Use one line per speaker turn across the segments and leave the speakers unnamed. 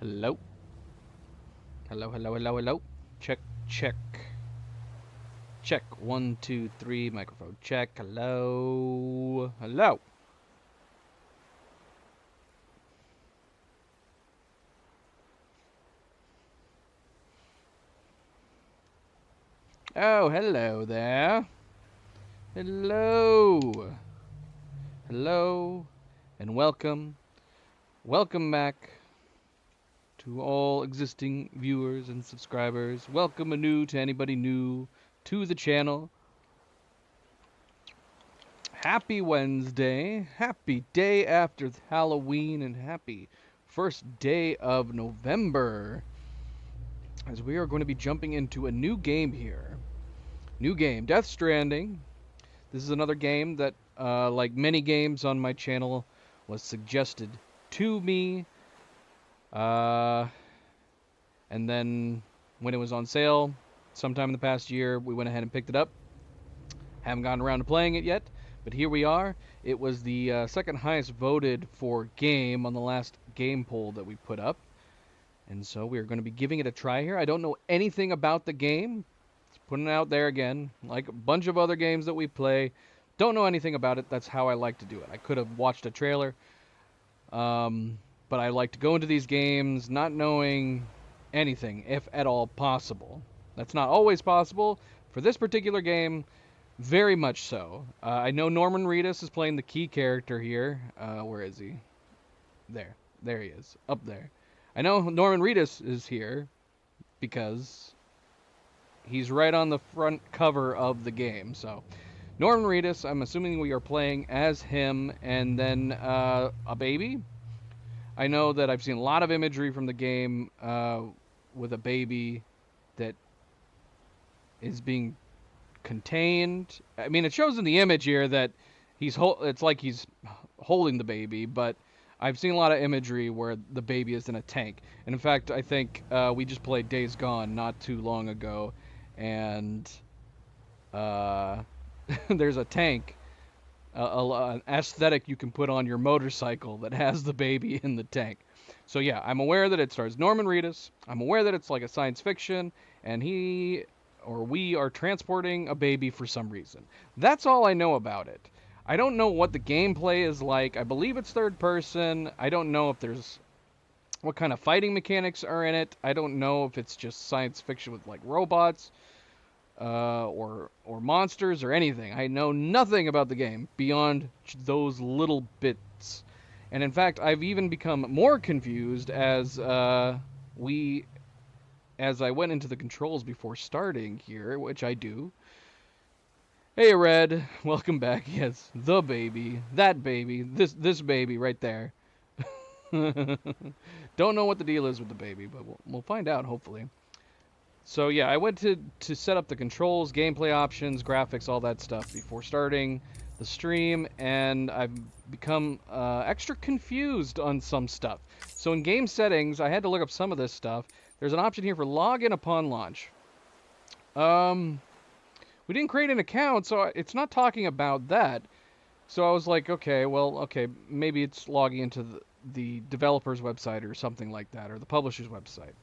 Hello. Hello, hello, hello, hello. Check, check. Check. One, two, three. Microphone check. Hello. Hello. Oh, hello there. Hello. Hello. And welcome. Welcome back to all existing viewers and subscribers. Welcome anew to anybody new to the channel. Happy Wednesday. Happy day after Halloween and happy first day of November. As we are going to be jumping into a new game here. New game, Death Stranding. This is another game that, like many games on my channel, was suggested to me. And then when it was on sale, sometime in the past year, we went ahead and picked it up. Haven't gotten around to playing it yet, but here we are. It was the second highest voted for game on the last game poll that we put up. And so we are going to be giving it a try here. I don't know anything about the game. Just putting it out there again. Like a bunch of other games that we play. Don't know anything about it. That's how I like to do it. I could have watched a trailer. But I like to go into these games not knowing anything, if at all possible. That's not always possible. For this particular game, very much so. I know Norman Reedus is playing the key character here. Where is he? There. There he is. Up there. I know Norman Reedus is here because he's right on the front cover of the game. So, Norman Reedus, I'm assuming we are playing as him, and then a baby. I know that I've seen a lot of imagery from the game with a baby that is being contained. I mean, it shows in the image here that it's like he's holding the baby, but I've seen a lot of imagery where the baby is in a tank. And in fact, I think we just played Days Gone not too long ago, and there's a tank, an aesthetic you can put on your motorcycle that has the baby in the tank. So yeah, I'm aware that it stars Norman Reedus. I'm aware that it's like a science fiction, and he or we are transporting a baby for some reason. That's all I know about it. I don't know what the gameplay is like. I believe it's third person. I don't know if there's what kind of fighting mechanics are in it. I don't know if it's just science fiction with like robots or monsters or anything. I know nothing about the game beyond those little bits. And in fact, I've even become more confused as I went into the controls before starting here, which I do. Hey, Red, welcome back. Yes, the baby, that baby, this baby right there. Don't know what the deal is with the baby, but we'll find out hopefully. So yeah, I went to set up the controls, gameplay options, graphics, all that stuff before starting the stream, and I've become extra confused on some stuff. So in game settings, I had to look up some of this stuff. There's an option here for login upon launch. We didn't create an account, so it's not talking about that. So I was like, okay, maybe it's logging into the developer's website or something like that, or the publisher's website.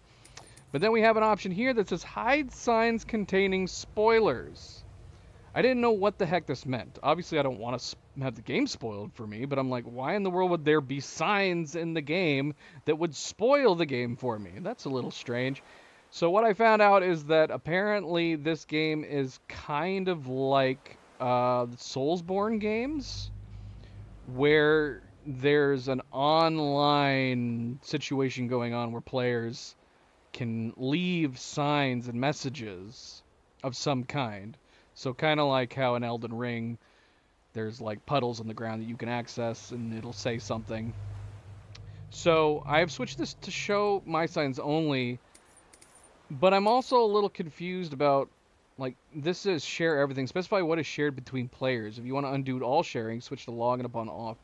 But then we have an option here that says hide signs containing spoilers. I didn't know what the heck this meant. Obviously, I don't want to have the game spoiled for me, but I'm like, why in the world would there be signs in the game that would spoil the game for me? That's a little strange. So what I found out is that apparently this game is kind of like the Soulsborne games, where there's an online situation going on where players can leave signs and messages of some kind. So kind of like how in Elden Ring, there's like puddles on the ground that you can access and it'll say something. So I have switched this to show my signs only, but I'm also a little confused about, like, this says share everything. Specify what is shared between players. If you want to undo all sharing, switch to login upon off.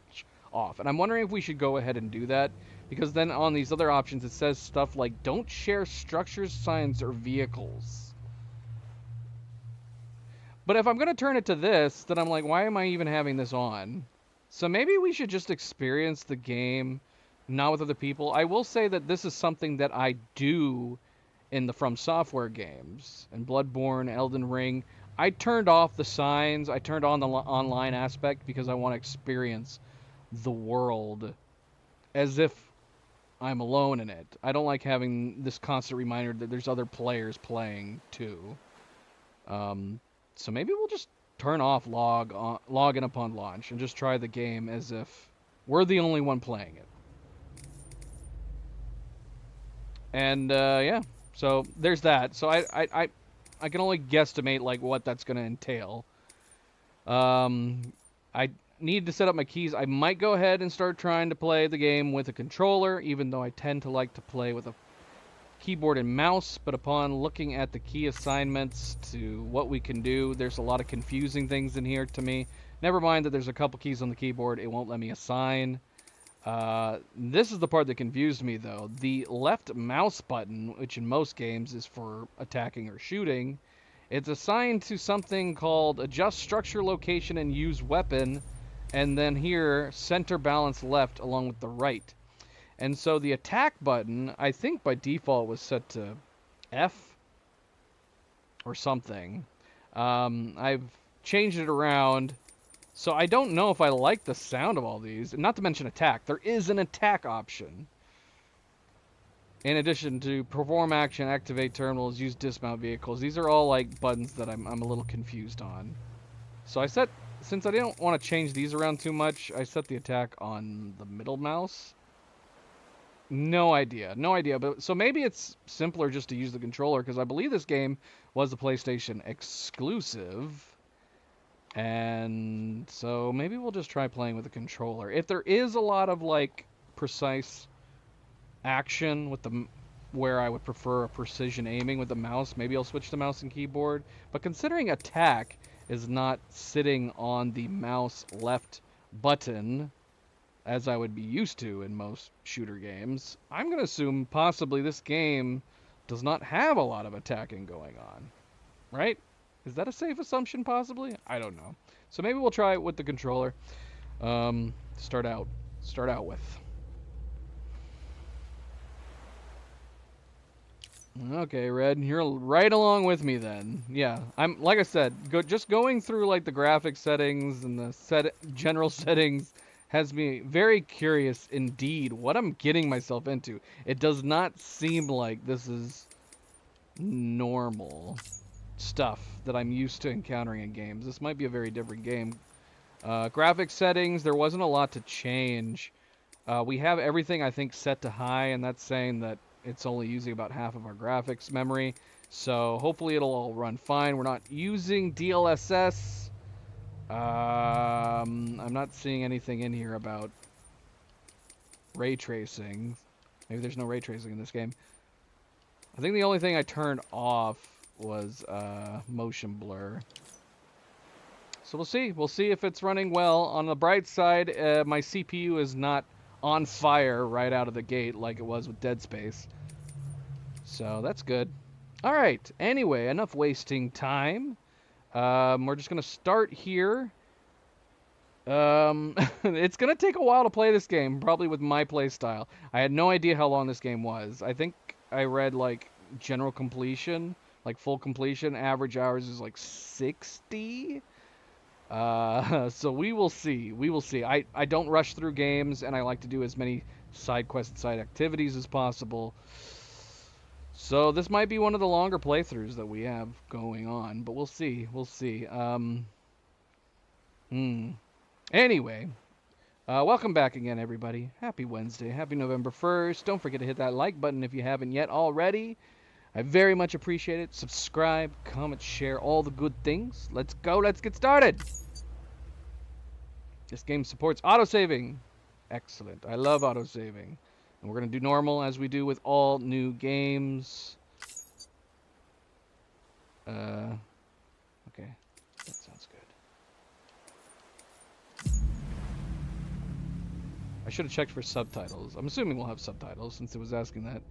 And I'm wondering if we should go ahead and do that, because then on these other options it says stuff like don't share structures, signs, or vehicles. But if I'm going to turn it to this, then I'm like, why am I even having this on? So maybe we should just experience the game not with other people. I will say that this is something that I do in the From Software games and Bloodborne, Elden Ring. I turned off the signs. I turned on the online aspect because I want to experience the world as if I'm alone in it. I don't like having this constant reminder that there's other players playing too. So maybe we'll just turn off login upon launch and just try the game as if we're the only one playing it. And yeah, so there's that. So I can only guesstimate like what that's gonna entail. I need to set up my keys. I might go ahead and start trying to play the game with a controller, even though I tend to like to play with a keyboard and mouse. But upon looking at the key assignments to what we can do, there's a lot of confusing things in here to me. Never mind that there's a couple keys on the keyboard it won't let me assign. This is the part that confused me, though. The left mouse button, which in most games is for attacking or shooting, it's assigned to something called adjust structure, location, and use weapon, and then here, center balance left along with the right. And so the attack button, I think by default was set to F or something. I've changed it around. So I don't know if I like the sound of all these. Not to mention attack. There is an attack option. In addition to perform action, activate terminals, use dismount vehicles. These are all like buttons that I'm a little confused on. So since I didn't want to change these around too much, I set the attack on the middle mouse. No idea. But so maybe it's simpler just to use the controller, because I believe this game was a PlayStation exclusive. And so maybe we'll just try playing with a controller. If there is a lot of like precise action with where I would prefer a precision aiming with the mouse, maybe I'll switch to mouse and keyboard. But considering attack is not sitting on the mouse left button as I would be used to in most shooter games, I'm going to assume possibly this game does not have a lot of attacking going on. Right? Is that a safe assumption, possibly? I don't know. So maybe we'll try it with the controller. Start out with. Okay, Red, you're right along with me then. Yeah, I'm like I said, just going through like the graphic settings and the general settings has me very curious indeed what I'm getting myself into. It does not seem like this is normal stuff that I'm used to encountering in games. This might be a very different game. Graphic settings, there wasn't a lot to change. We have everything, I think, set to high, and that's saying that it's only using about half of our graphics memory. So hopefully it'll all run fine. We're not using DLSS. I'm not seeing anything in here about ray tracing. Maybe there's no ray tracing in this game. I think the only thing I turned off was motion blur. So we'll see. We'll see if it's running well. On the bright side, my CPU is not on fire right out of the gate like it was with Dead Space. So that's good. All right. Anyway, enough wasting time. We're just going to start here. It's going to take a while to play this game, probably with my play style. I had no idea how long this game was. I think I read like general completion, like full completion, average hours is like 60. So we will see. We will see. I don't rush through games, and I like to do as many side quests, side activities as possible. So this might be one of the longer playthroughs that we have going on, but we'll see. We'll see. Anyway, welcome back again, everybody. Happy Wednesday. Happy November 1st. Don't forget to hit that like button if you haven't yet already. I very much appreciate it. Subscribe, comment, share, all the good things. Let's go. Let's get started. This game supports autosaving. Excellent. I love autosaving. And we're going to do normal as we do with all new games. Okay. That sounds good. I should have checked for subtitles. I'm assuming we'll have subtitles since it was asking that.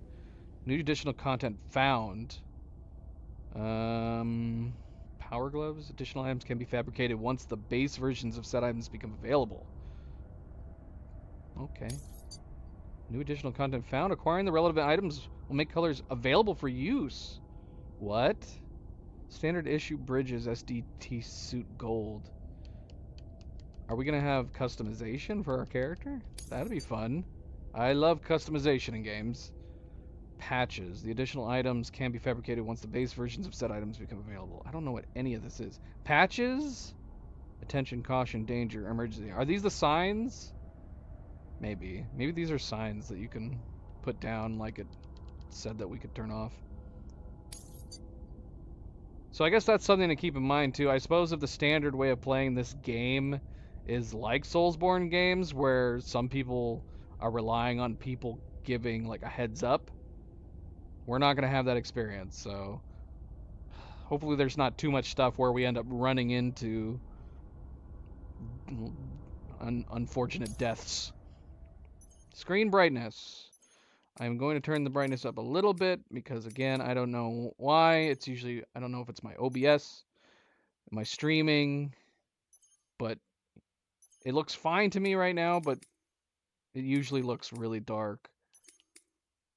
New additional content found. Power gloves. Additional items can be fabricated once the base versions of said items become available. Okay. New additional content found. Acquiring the relevant items will make colors available for use. What? Standard issue bridges SDT suit gold. Are we gonna have customization for our character? That'd be fun. I love customization in games. Patches. The additional items can be fabricated once the base versions of said items become available. I don't know what any of this is. Patches? Attention, caution, danger, emergency. Are these the signs? Maybe. Maybe these are signs that you can put down like it said that we could turn off. So I guess that's something to keep in mind too. I suppose if the standard way of playing this game is like Soulsborne games where some people are relying on people giving like a heads up, we're not going to have that experience. So hopefully there's not too much stuff where we end up running into unfortunate deaths. Screen brightness. I'm going to turn the brightness up a little bit because, again, I don't know why. It's usually, I don't know if it's my OBS, my streaming, but it looks fine to me right now, but it usually looks really dark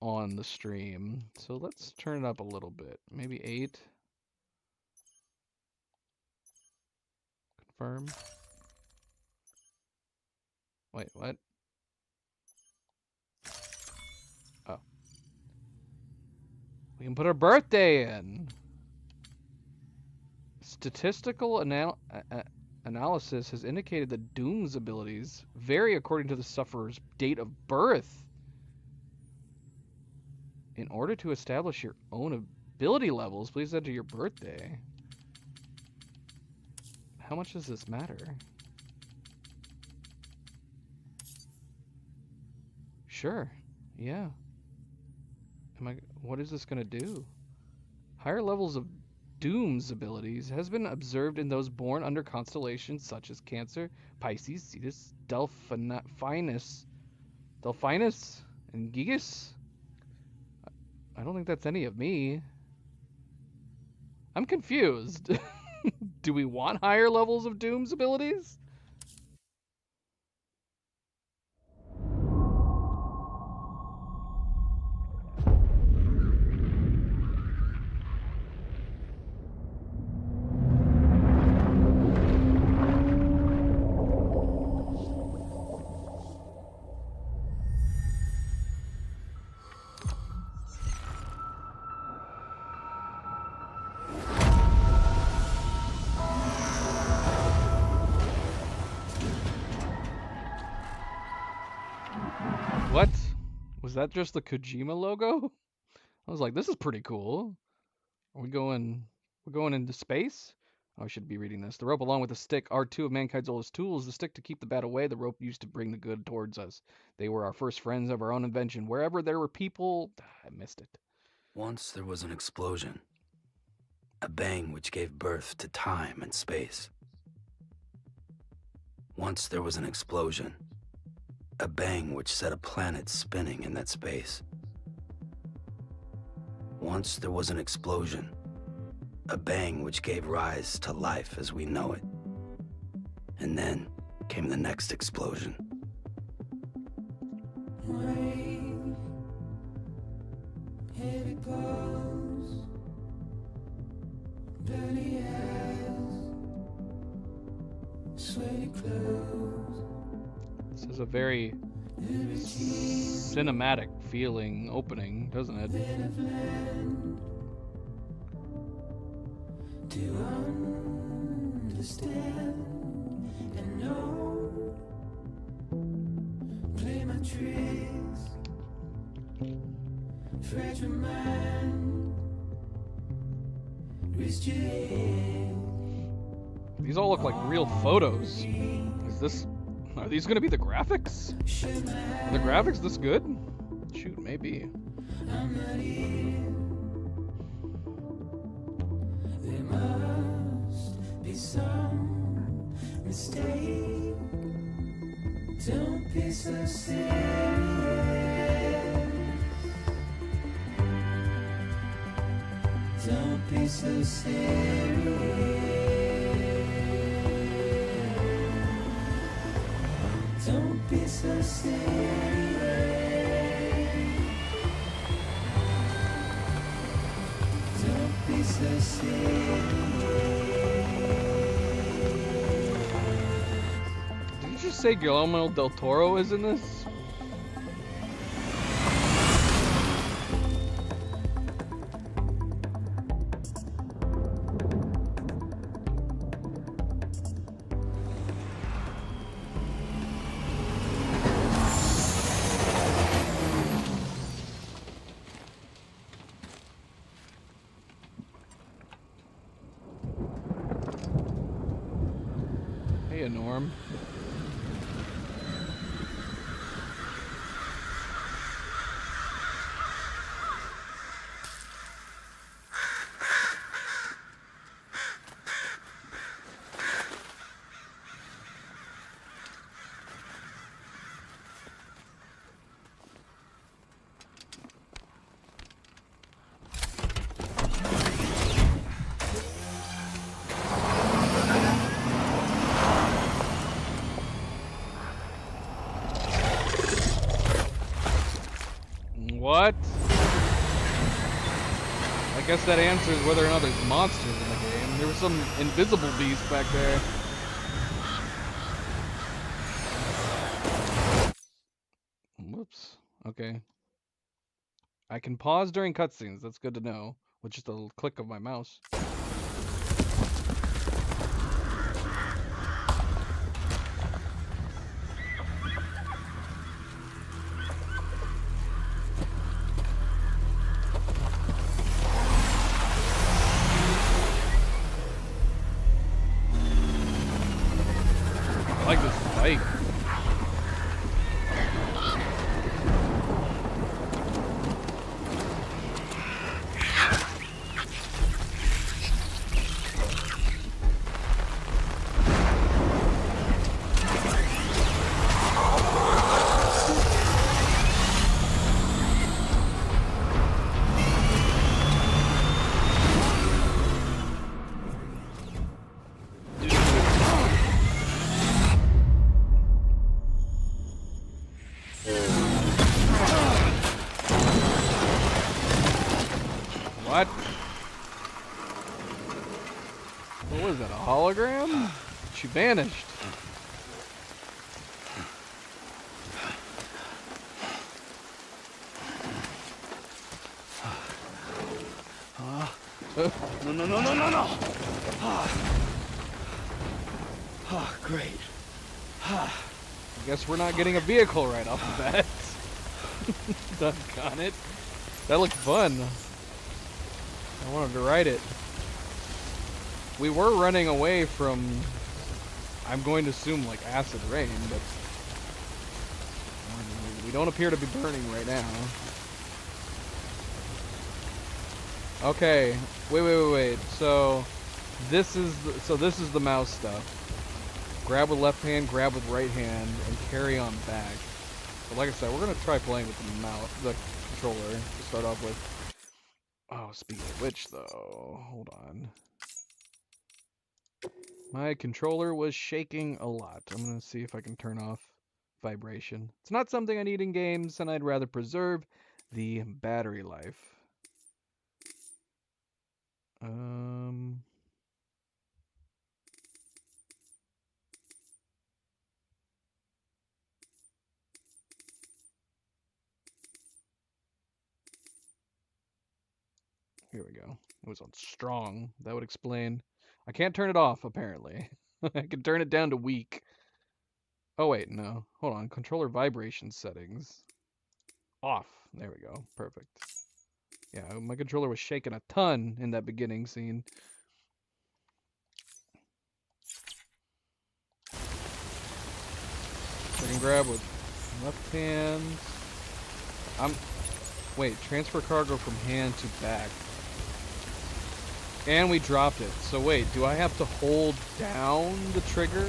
on the stream. So let's turn it up a little bit. Maybe 8. Confirm. Wait, what? Oh. We can put our birthday in. Statistical analysis has indicated that Doom's abilities vary according to the sufferer's date of birth. In order to establish your own ability levels, please enter your birthday. How much does this matter? Sure. Yeah. What is this gonna do? Higher levels of Doom's abilities has been observed in those born under constellations such as Cancer, Pisces, Cetus, Delphinus, and Gigas. I don't think that's any of me. I'm confused. Do we want higher levels of Doom's abilities? What? Was that just the Kojima logo? I was like, this is pretty cool. We're going into space? Oh, I should be reading this. The rope along with the stick are two of mankind's oldest tools. The stick to keep the bad away, the rope used to bring the good towards us. They were our first friends of our own invention. Wherever there were people, I missed it.
Once there was an explosion. A bang which gave birth to time and space. Once there was an explosion. A bang which set a planet spinning in that space. Once there was an explosion. A bang which gave rise to life as we know it. And then came the next explosion.
Rain, heavy clothes, dirty eyes, sweaty clothes.
This is a very cinematic feeling opening, doesn't it?
To understand and know, play my tricks, fragile mind, risk your head.
These all look like real photos. Are these gonna be the graphics? Are the graphics this good? Shoot, maybe.
I'm not here. There must be some mistake. Don't be so serious. Don't be so serious. Don't be so serious. so serious.
Did you just say Guillermo del Toro is in this? Hey, Norm. What? I guess that answers whether or not there's monsters in the game. There were some invisible beasts back there. Whoops. Okay. I can pause during cutscenes. That's good to know. With just a click of my mouse. I like this bike. What? What was that, a hologram? She vanished.
No, no, no, no, no, no! Oh, great.
I guess we're not getting a vehicle right off the bat. Doggone it. That looked fun. I wanted to ride it. We were running away from, I'm going to assume, like acid rain, but we don't appear to be burning right now. Okay, wait. So this is the mouse stuff. Grab with left hand, grab with right hand, and carry on back. But like I said, we're gonna try playing with the controller to start off with. Oh, speaking of which, though, hold on. My controller was shaking a lot. I'm gonna see if I can turn off vibration. It's not something I need in games, and I'd rather preserve the battery life. Here we go. It was on strong. That would explain. I can't turn it off, apparently. I can turn it down to weak. Oh, wait, no. Hold on. Controller vibration settings. Off. There we go. Perfect. Yeah, my controller was shaking a ton in that beginning scene. I can grab with left hand. Wait, transfer cargo from hand to back. And we dropped it. So wait, do I have to hold down the trigger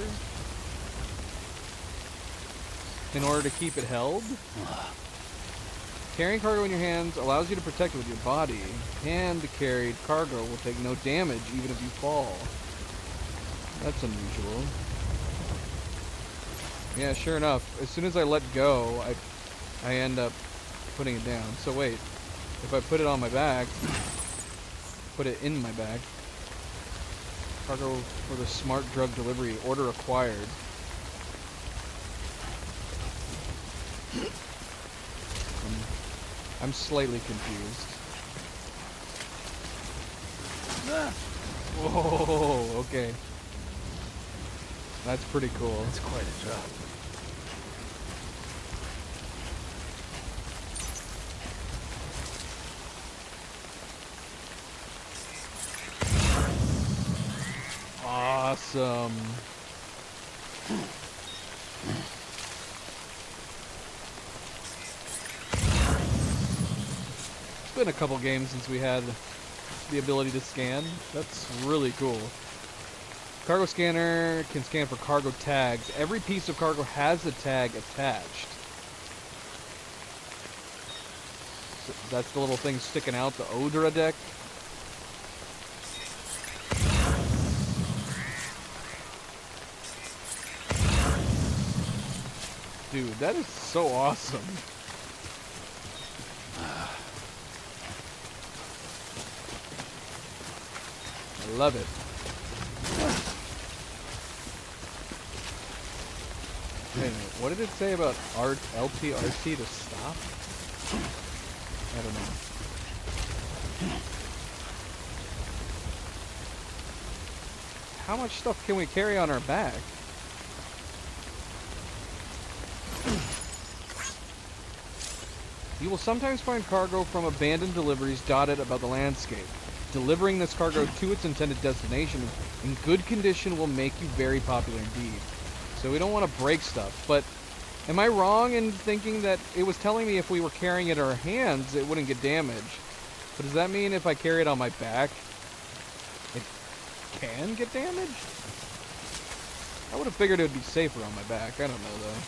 in order to keep it held? Carrying cargo in your hands allows you to protect it with your body. Hand-carried cargo will take no damage even if you fall. That's unusual. Yeah, sure enough. As soon as I let go, I end up putting it down. So wait, if I put it on my back, put it in my bag. Cargo for the smart drug delivery. Order acquired. I'm slightly confused. Whoa, okay. That's pretty cool.
That's quite a job.
Awesome. It's been a couple games since we had the ability to scan. That's really cool. Cargo scanner can scan for cargo tags. Every piece of cargo has a tag attached. So that's the little thing sticking out, the Odra deck. Dude, that is so awesome. I love it. Wait a minute, what did it say about LTRC to stop? I don't know. How much stuff can we carry on our back? You will sometimes find cargo from abandoned deliveries dotted about the landscape. Delivering this cargo to its intended destination in good condition will make you very popular indeed. So we don't want to break stuff, but am I wrong in thinking that it was telling me if we were carrying it in our hands, it wouldn't get damaged? But does that mean if I carry it on my back, it can get damaged? I would have figured it would be safer on my back. I don't know, though.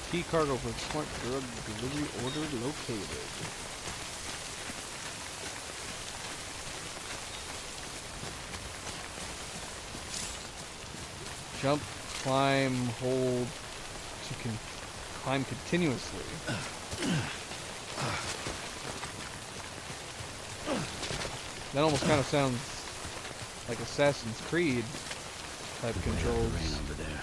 Key cargo for smart drug delivery order located. Jump, climb, hold to climb continuously. That almost kind of sounds like Assassin's Creed type controls.
Rain over there.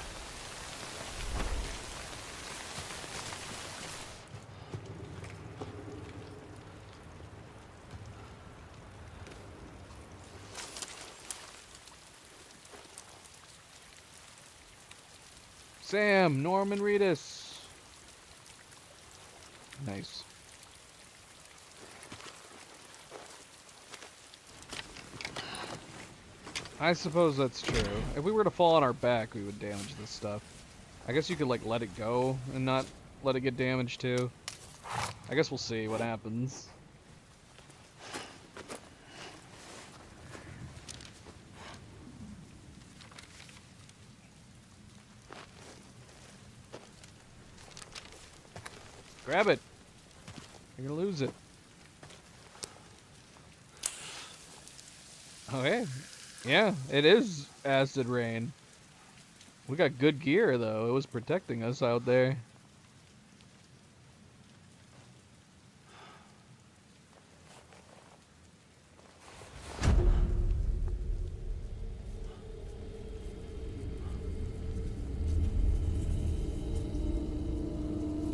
Sam, Norman Reedus. Nice. I suppose that's true. If we were to fall on our back, we would damage this stuff. I guess you could, like, let it go and not let it get damaged, too. I guess we'll see what happens. Grab it. You're gonna lose it. Okay. Yeah, it is acid rain. We got good gear, though. It was protecting us out there.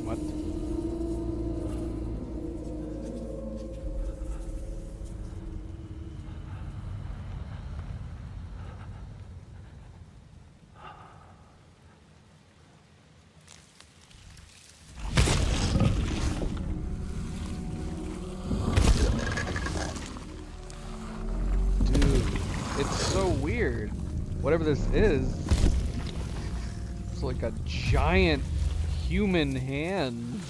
What? It's so weird. Whatever this is, it's like a giant human hand.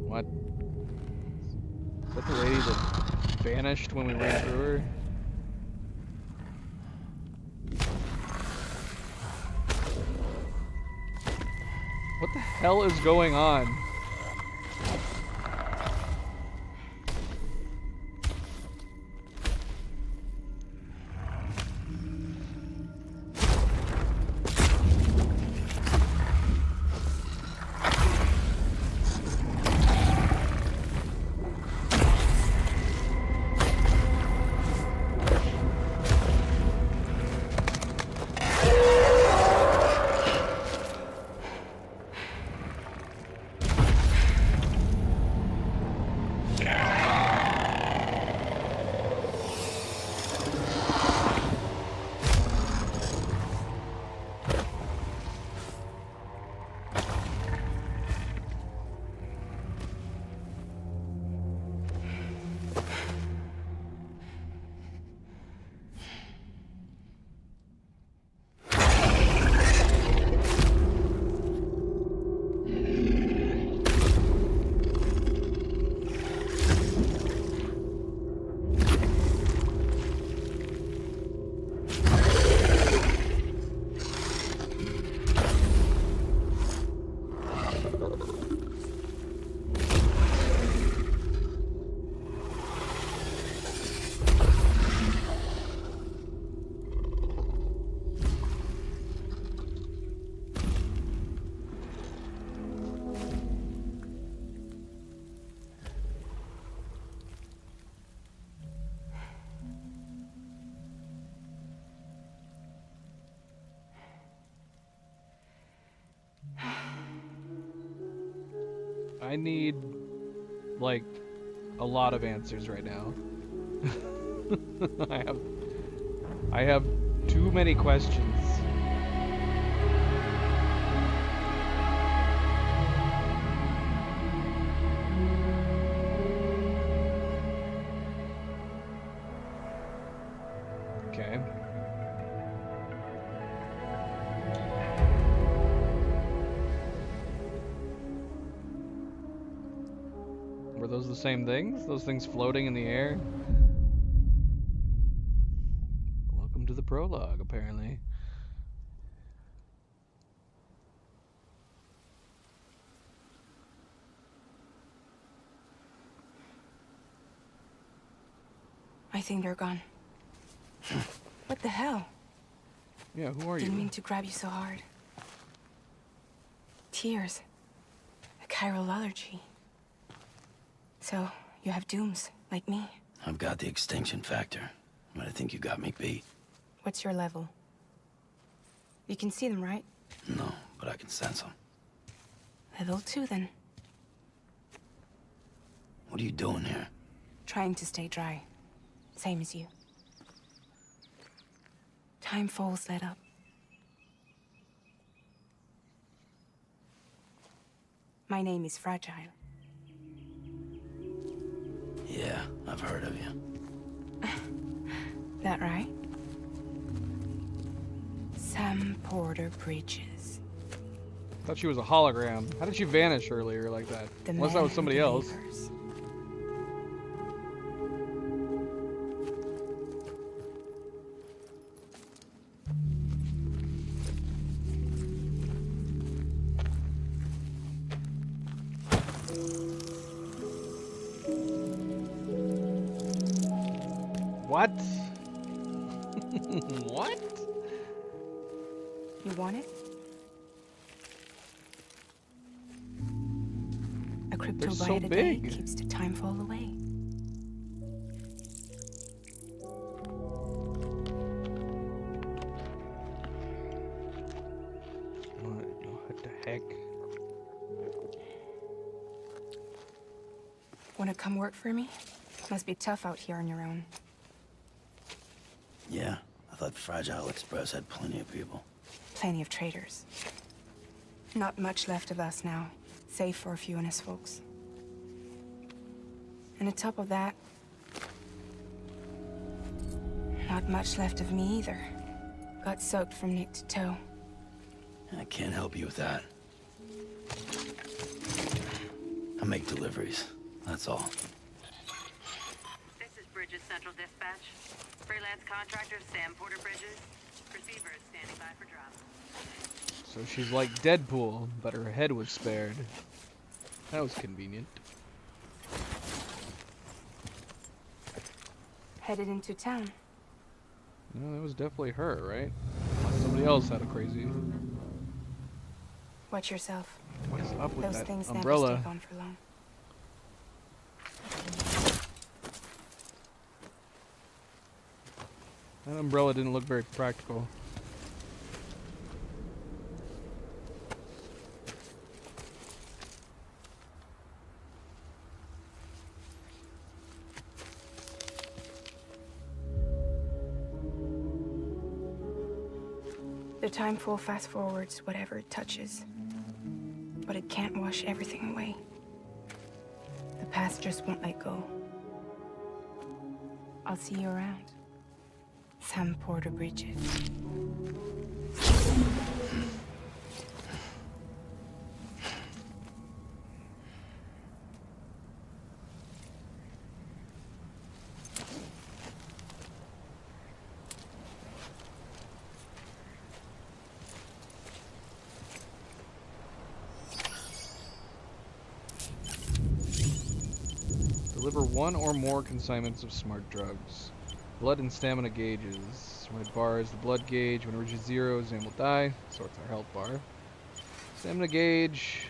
What? Is that the lady that vanished when we ran through her? What the hell is going on? I need, like, a lot of answers right now. I have too many questions. Okay. Were those the same things? Those things floating in the air? Welcome to the prologue, apparently.
I think they're gone. What the hell?
Yeah, who are
Didn't
you?
mean to grab you so hard. Tears. A chiral allergy. So, you have dooms, like me.
I've got the extinction factor, but I think you got me beat.
What's your level? You can see them, right?
No, but I can sense them.
Level 2, then.
What are you doing here?
Trying to stay dry. Same as you. Time falls let up. My name is Fragile.
Yeah, I've heard of you.
That right? Sam Porter Bridges.
Thought she was a hologram. How did she vanish earlier like that?
The
Unless that
man
was
who
somebody else.
delivers.
What? What?
You want it? A
They're
cryptobite
so
a day
big.
keeps the time fall away.
What the heck?
Wanna come work for me? Must be tough out here on your own.
Yeah, I thought Fragile Express had plenty of people.
Plenty of traitors. Not much left of us now, save for a few honest folks. And on top of that, not much left of me either. Got soaked from neck to toe.
I can't help you with that. I make deliveries, that's all.
This is Bridges Central Dispatch. Freelance contractor Sam Porter Bridges. Receiver is standing by for drop.
So she's like Deadpool, but her head was spared. That was convenient.
Headed into town.
No, that was definitely her, right? Unless somebody else had a crazy.
Watch yourself.
What is up with
Those
that
things
umbrella?
never stay gone for long.
That umbrella didn't look very practical.
The time full fast forwards whatever it touches. But it can't wash everything away. The past just won't let go. I'll see you around. Sam Porter Bridges.
Deliver one or more consignments of smart drugs. Blood and stamina gauges. Red bar is the blood gauge. When it reaches 0, Sam will die. So it's our health bar. Stamina gauge.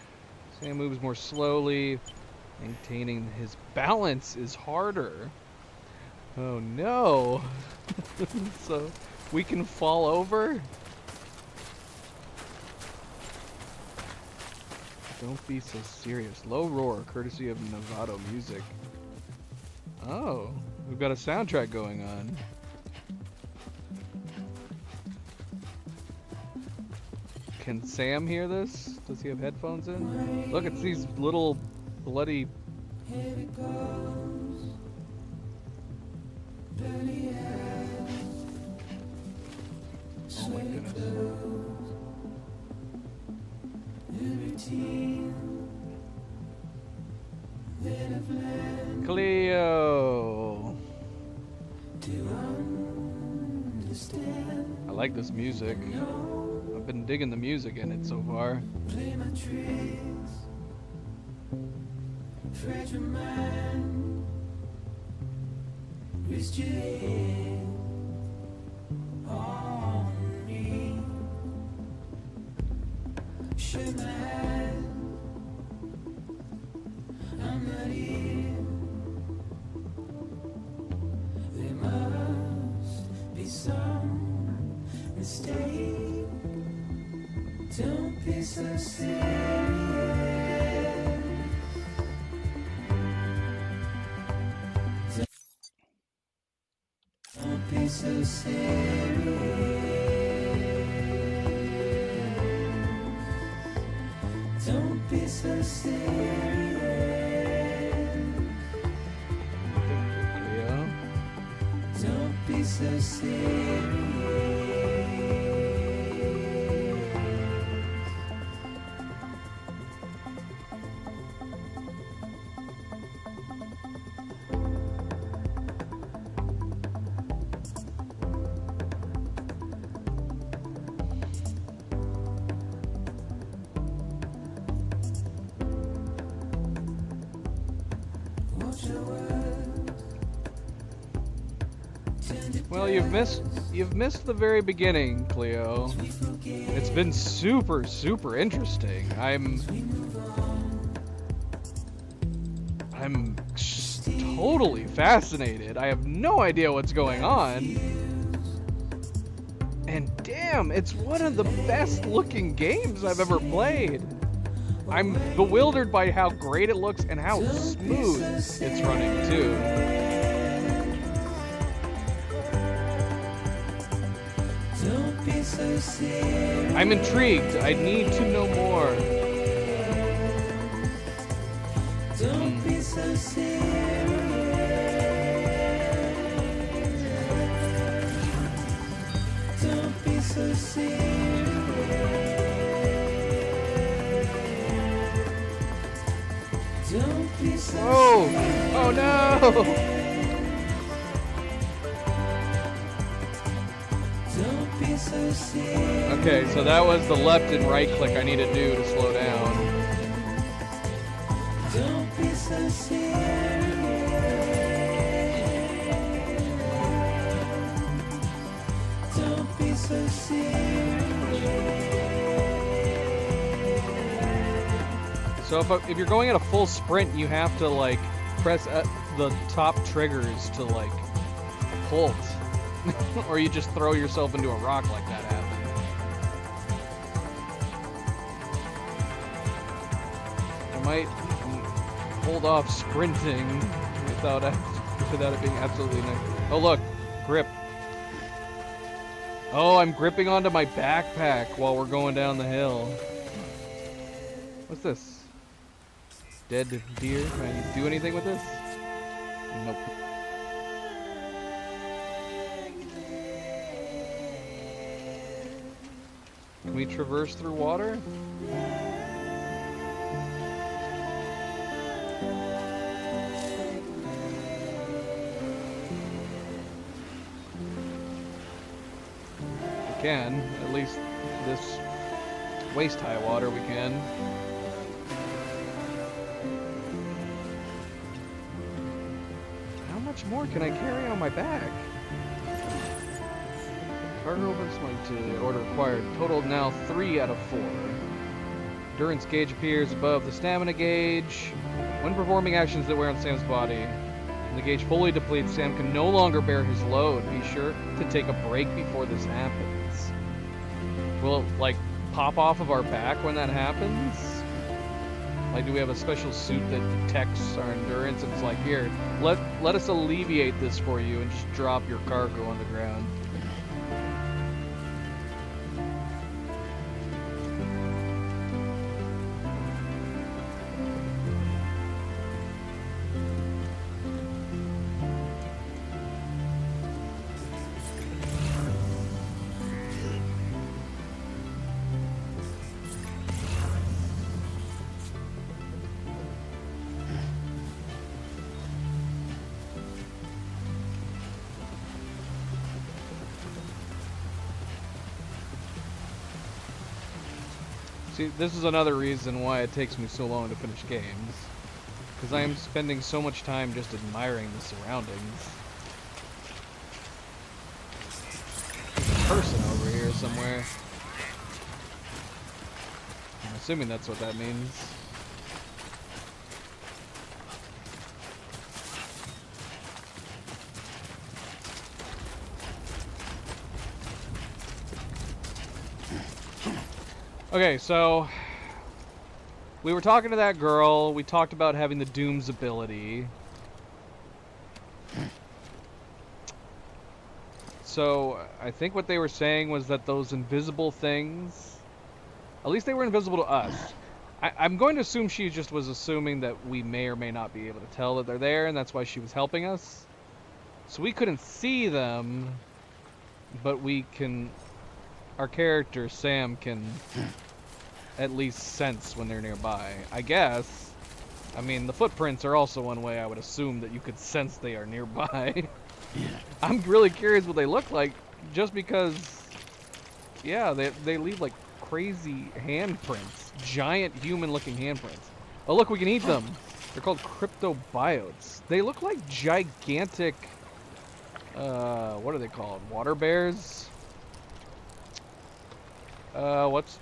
Sam moves more slowly. Maintaining his balance is harder. Oh no. So we can fall over? Don't be so serious. Low roar, courtesy of Novato Music. Oh, we've got a soundtrack going on. Can Sam hear this? Does he have headphones in? Look, it's these little bloody... Oh my goodness. Cleo! I like this music. I've been digging the music in it so far.
Don't be so serious. Don't be so serious. Don't be so serious.
Cleo.
Don't be so serious.
Well, you've missed the very beginning, Cleo. It's been super interesting. I'm totally fascinated. I have no idea what's going on. And damn, it's one of the best looking games I've ever played. I'm bewildered by how great it looks and how smooth it's running too. I'm intrigued. I need to know more.
Don't be so serious. Don't be so serious. Don't be so
Oh! Oh no!
Don't be so serious.
Okay, so that was the left and right click I need to do to slow down.
Don't be so serious. Don't be so serious.
So if you're going at a full sprint, you have to like press the top triggers to like halt, or you just throw yourself into a rock like that happened. I might hold off sprinting without it being absolutely nice. Oh look, grip. Oh, I'm gripping onto my backpack while we're going down the hill. What's this? Dead deer? Can I do anything with this? Nope. Can we traverse through water? We can. At least this waist-high water we can. How much more can I carry on my back? Cargo overswing to order required. Total now 3 out of 4. Endurance gauge appears above the stamina gauge. When performing actions that wear on Sam's body, when the gauge fully depletes, Sam can no longer bear his load. Be sure to take a break before this happens. Will it, like, pop off of our back when that happens? Like, do we have a special suit that detects our endurance and it's like, here, let us alleviate this for you and just drop your cargo on the ground? See, this is another reason why it takes me so long to finish games. Because I am spending so much time just admiring the surroundings. There's a person over here somewhere. I'm assuming that's what that means. Okay, so we were talking to that girl. We talked about having the Doom's ability. So I think what they were saying was that those invisible things, at least they were invisible to us. I'm going to assume she just was assuming that we may or may not be able to tell that they're there, and that's why she was helping us. So we couldn't see them, but we can, our character, Sam, can at least sense when they're nearby. I guess. I mean, the footprints are also one way I would assume that you could sense they are nearby. I'm really curious what they look like, just because, yeah, they leave like crazy handprints. Giant human-looking handprints. Oh, look, we can eat them. They're called cryptobiotes. They look like gigantic, what are they called? Water bears? What's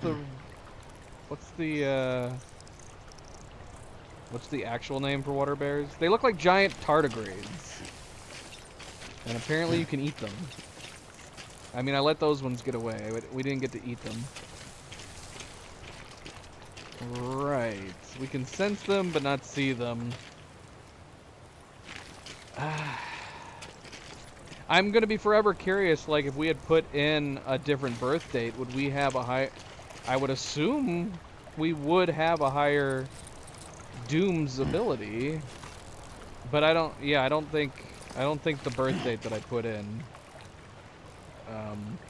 the actual name for water bears? They look like giant tardigrades. And apparently you can eat them. I mean, I let those ones get away. We didn't get to eat them. Right. We can sense them, but not see them. I'm gonna be forever curious, like, if we had put in a different birth date, would we have a high... I would assume we would have a higher Doom's ability. But I don't think the birth date that I put in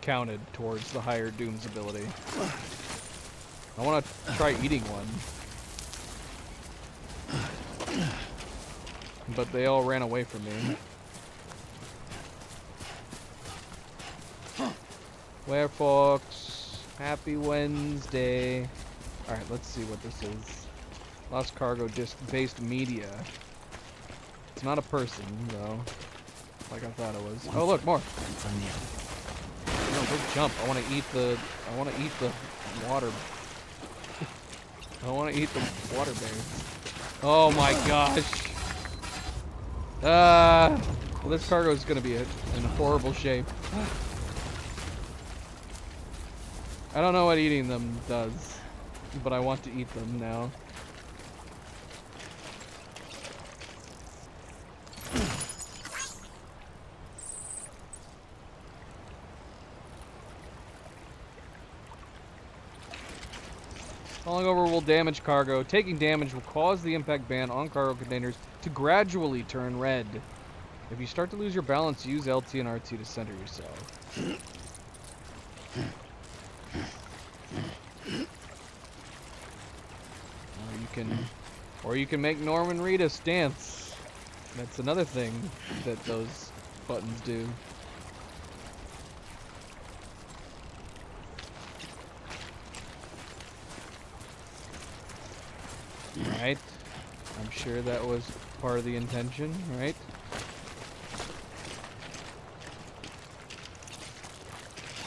counted towards the higher Doom's ability. I want to try eating one. But they all ran away from me. Where folks? Happy Wednesday. Alright, let's see what this is. Lost cargo disk-based media. It's not a person, though. Like I thought it was. Oh, look, more. No, big jump. I want to eat the water. I want to eat the water bears. Oh my gosh. Well, this cargo is going to be in horrible shape. I don't know what eating them does, but I want to eat them now. Falling over will damage cargo. Taking damage will cause the impact band on cargo containers to gradually turn red. If you start to lose your balance, use LT and RT to center yourself. Or you can make Norman Reedus dance. That's another thing that those buttons do. Right? I'm sure that was part of the intention, right?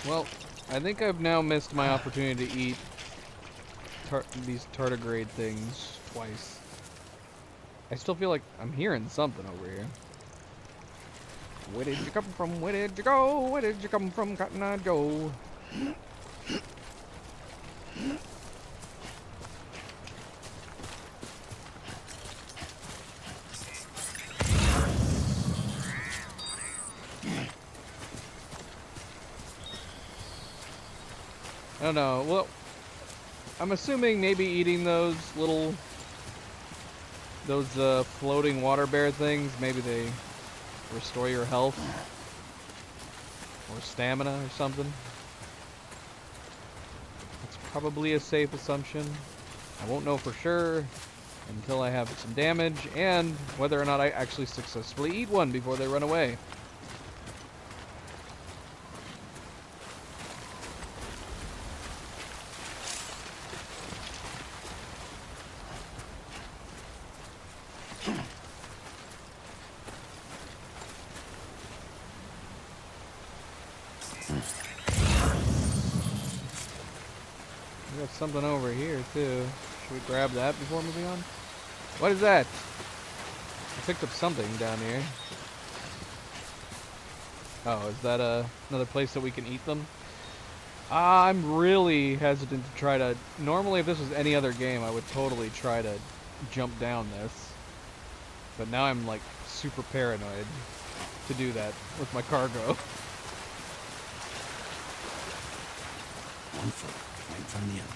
Well, I think I've now missed my opportunity to eat these tardigrade things twice. I still feel like I'm hearing something over here. Where did you come from? Where did you go? Where did you come from, Cotton Eye Joe? I don't know. Well, I'm assuming maybe eating those floating water bear things, maybe they restore your health or stamina or something. That's probably a safe assumption. I won't know for sure until I have some damage and whether or not I actually successfully eat one before they run away. We got something over here too. Should we grab that before moving on? What is that? I picked up something down here. Oh, is that another place that we can eat them? I'm really hesitant to try to... Normally if this was any other game I would totally try to jump down this. But now I'm like super paranoid to do that with my cargo.
One foot right in front of the other.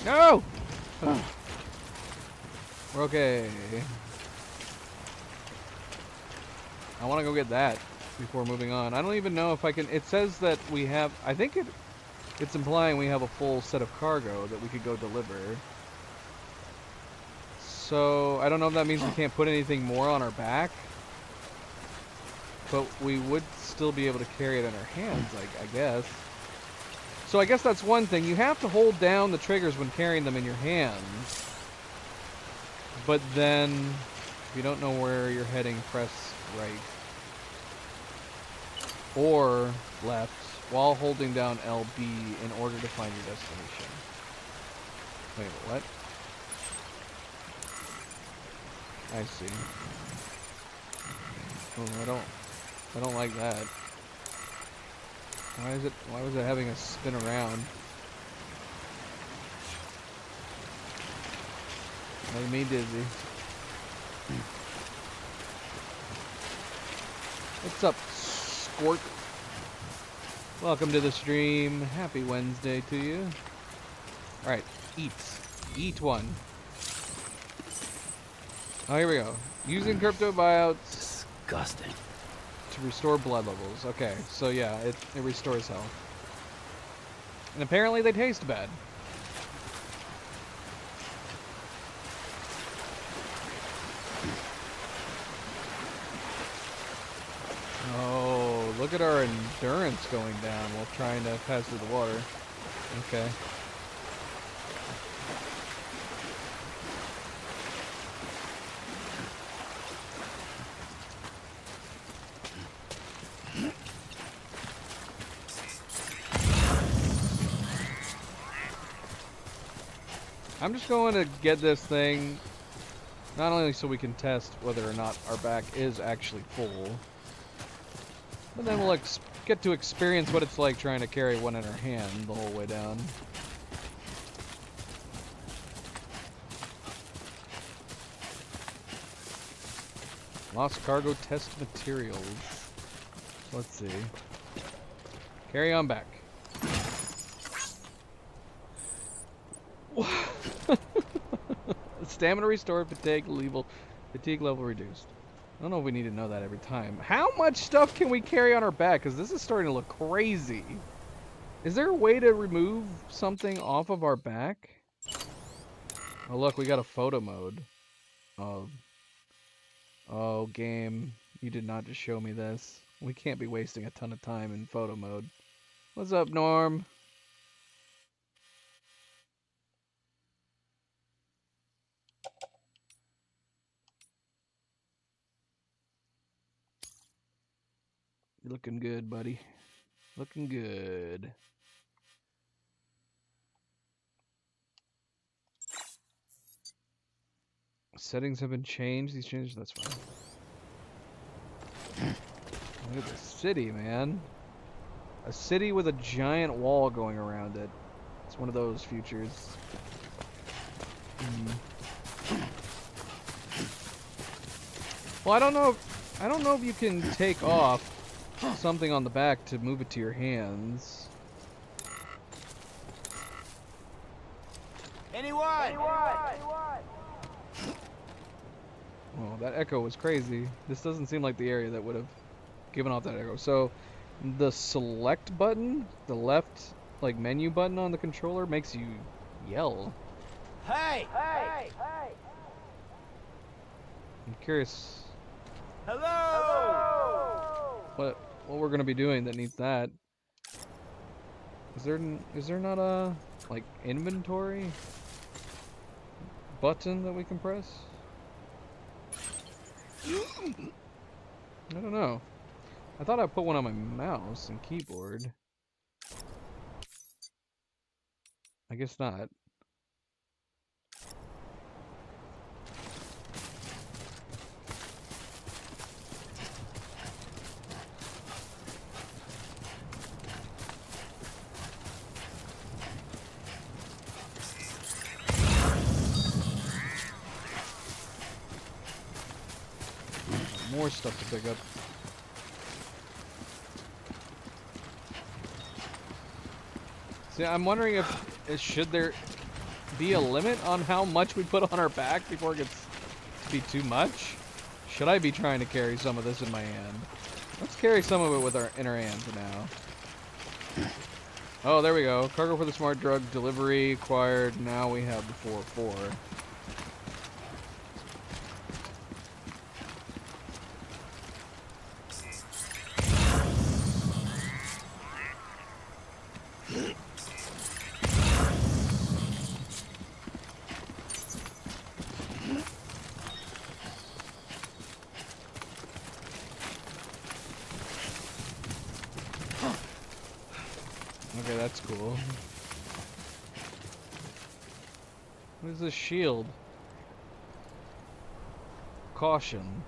No! We're okay. I want to go get that before moving on. I don't even know if I can... It says that we have... I think it's implying we have a full set of cargo that we could go deliver. So, I don't know if that means we can't put anything more on our back. But we would still be able to carry it in our hands, I guess. So I guess that's one thing. You have to hold down the triggers when carrying them in your hands. But then, if you don't know where you're heading, press right. Or left while holding down LB in order to find your destination. Wait, what? I see. Oh, I don't like that. Why was it having us spin around? Made me dizzy. What's up, Squirt? Welcome to the stream. Happy Wednesday to you. Alright, eat. Eat one. Oh, here we go. Using crypto buyouts
Disgusting.
to restore blood levels. Okay, so yeah, it restores health. And apparently they taste bad. Oh, look at our endurance going down while trying to pass through the water. Okay. I'm just going to get this thing, not only so we can test whether or not our back is actually full, but then we'll get to experience what it's like trying to carry one in our hand the whole way down. Lost cargo test materials. Let's see. Carry on back. Stamina restored, fatigue level reduced. I don't know if we need to know that every time. How much stuff can we carry on our back? Because this is starting to look crazy. Is there a way to remove something off of our back? Oh look, we got a photo mode. Oh game, you did not just show me this. We can't be wasting a ton of time in photo mode. What's up, Norm? You're looking good, buddy. Looking good. Settings have been changed. These changes, that's fine. Look at this city, man. A city with a giant wall going around it. It's one of those futures. Well, I don't know if you can take off something on the back to move it to your hands.
Anyone?
Oh, that echo was crazy. This doesn't seem like the area that would have given off that echo. So, the select button, the left, like, menu button on the controller makes you yell.
Hey!
I'm curious
Hello!
what we're gonna be doing that needs that. Is there not a, like, inventory button that we can press? I don't know. I thought I put one on my mouse and keyboard. I guess not. More stuff to pick up. See, I'm wondering if should there be a limit on how much we put on our back before it gets to be too much? Should I be trying to carry some of this in my hand? Let's carry some of it with in our hand for now. Oh, there we go. Cargo for the smart drug delivery acquired. Now we have the 4-4. Okay, that's cool. What is this shield? Caution.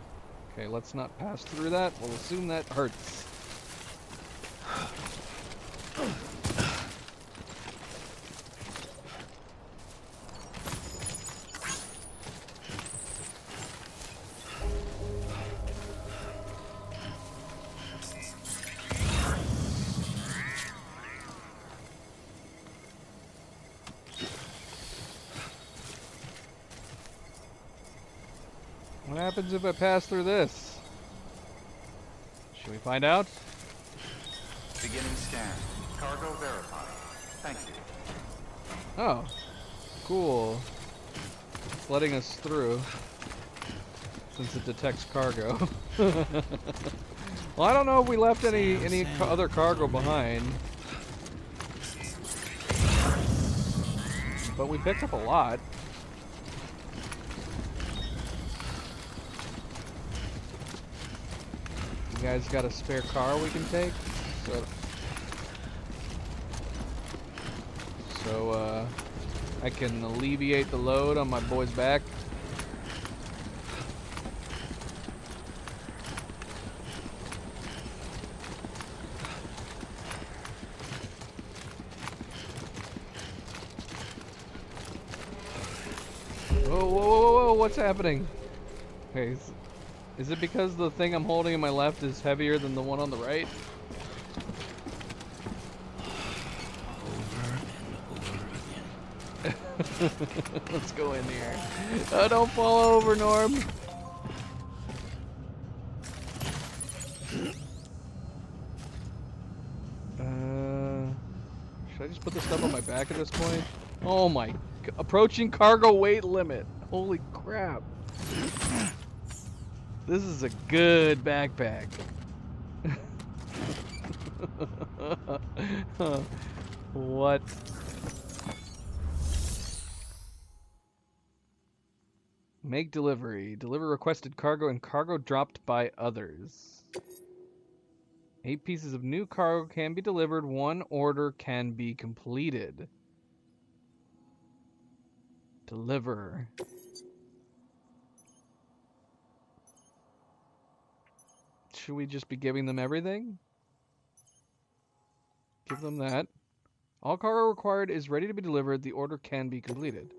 Okay, let's not pass through that. We'll assume that hurts. What happens if I pass through this? Should we find out?
Beginning scan. Cargo verified.
Thank you.
Oh, cool. It's letting us through since it detects cargo. Well, I don't know if we left any other cargo behind, but we picked up a lot. You guys got a spare car we can take? So I can alleviate the load on my boy's back. Whoa, whoa, whoa, whoa, what's happening? Okay, is it because the thing I'm holding in my left is heavier than the one on the right? Let's go in here. Oh, don't fall over, Norm. Should I just put this stuff on my back at this point? Oh my, approaching cargo weight limit. Holy crap. This is a good backpack. What? Make delivery. Deliver requested cargo and cargo dropped by others. 8 pieces of new cargo can be delivered. 1 order can be completed. Deliver. Should we just be giving them everything? Give them that. All cargo required is ready to be delivered. The order can be completed.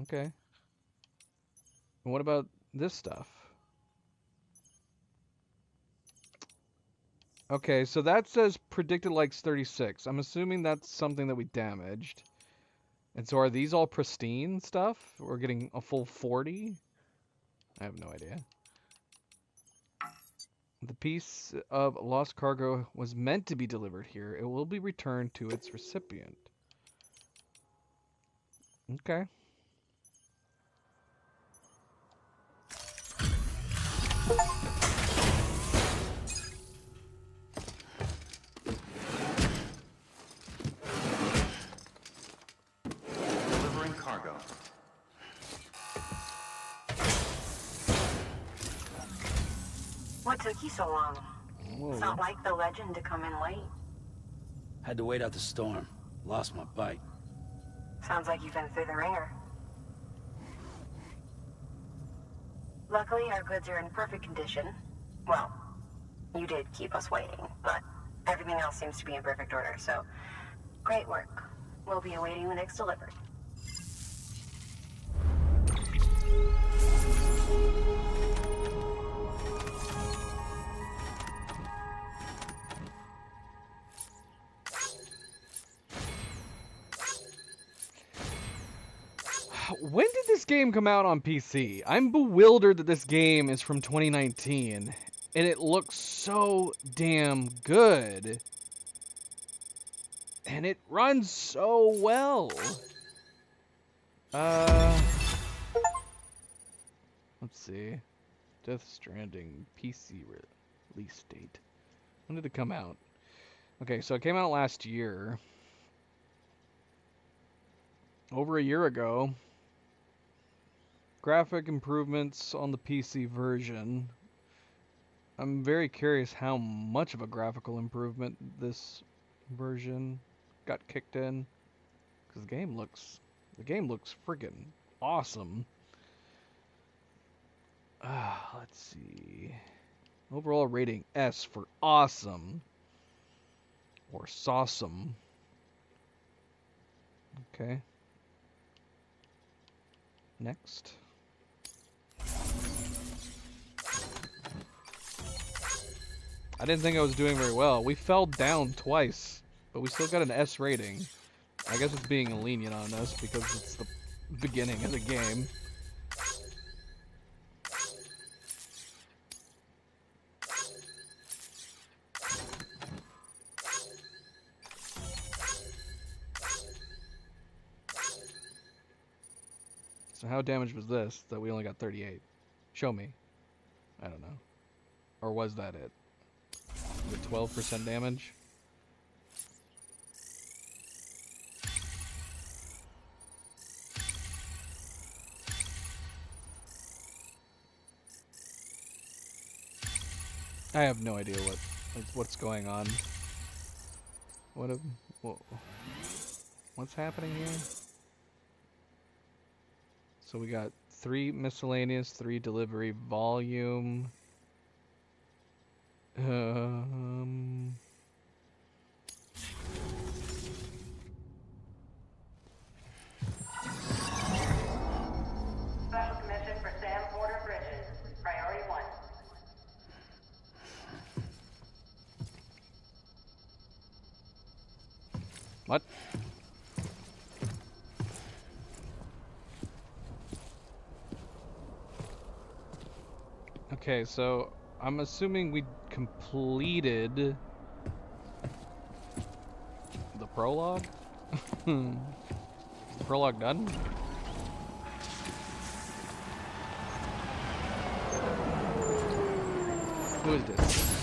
Okay. And what about this stuff? Okay, so that says predicted likes 36. I'm assuming that's something that we damaged. And so are these all pristine stuff? We're getting a full 40? I have no idea. The piece of lost cargo was meant to be delivered here. It will be returned to its recipient. Okay.
Delivering cargo.
What took you so long?
Whoa.
It's not like the legend to come in late.
Had to wait out the storm. Lost my bike.
Sounds like you've been through the ringer. Luckily, our goods are in perfect condition. Well, you did keep us waiting, but everything else seems to be in perfect order, so great work. We'll be awaiting the next delivery.
When did this game come out on PC? I'm bewildered that this game is from 2019 and it looks so damn good. And it runs so well. Let's see. Death Stranding PC release date. When did it come out? Okay, so it came out last year. Over a year ago. Graphic improvements on the PC version. I'm very curious how much of a graphical improvement this version got kicked in, because the game looks friggin' awesome. Let's see. Overall rating S for awesome or sawsome. Okay. Next. I didn't think I was doing very well. We fell down twice, but we still got an S rating. I guess it's being lenient on us because it's the beginning of the game. So how damaged was this that we only got 38? Show me. I don't know. Or was that it? With 12% damage? I have no idea what's going on. What's happening here? So we got 3 miscellaneous, 3 delivery volume.
Special commission for Sam Porter Bridges. Priority 1.
What? Okay, so I'm assuming we completed the prologue? Is the prologue done? Who is this?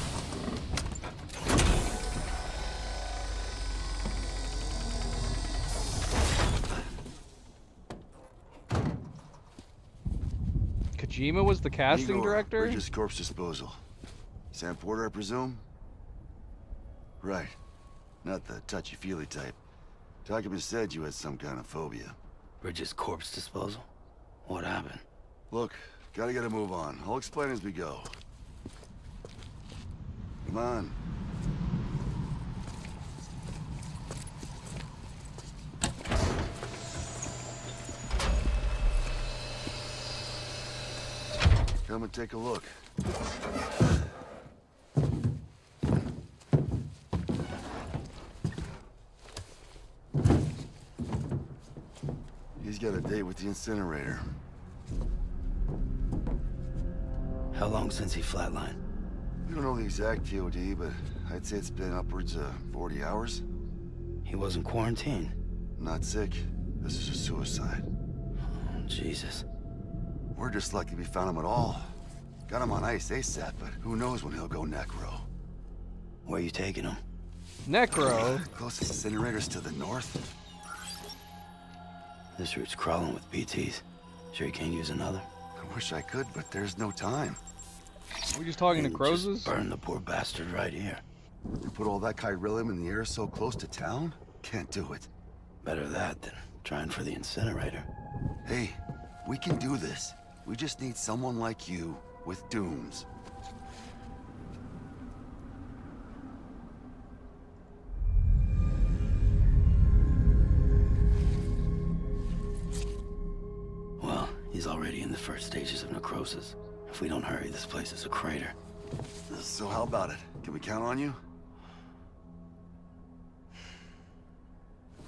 Kojima was the casting
Igor,
director?
Bridges Corpse Disposal. Sam Porter, I presume? Right. Not the touchy-feely type. Takuma said you had some kind of phobia.
Bridges corpse disposal? What happened?
Look, gotta get a move on. I'll explain as we go. Come on. Come and take a look. He's got a date with the incinerator.
How long since he flatlined?
We don't know the exact TOD, but I'd say it's been upwards of 40 hours.
He wasn't quarantined.
Not sick. This is a suicide.
Oh, Jesus.
We're just lucky we found him at all. Got him on ice ASAP, but who knows when he'll go necro.
Where you taking him?
Necro?
Closest incinerator's to the north.
This route's crawling with BTs. Sure you can't use another?
I wish I could, but there's no time.
Are we just talking to
Then
Crozes?
just burn the poor bastard right here.
You put all that chiralium in the air so close to town? Can't do it.
Better that than trying for the incinerator.
Hey, we can do this. We just need someone like you with dooms.
Well, he's already in the first stages of necrosis. If we don't hurry, this place is a crater.
So how about it? Can we count on you?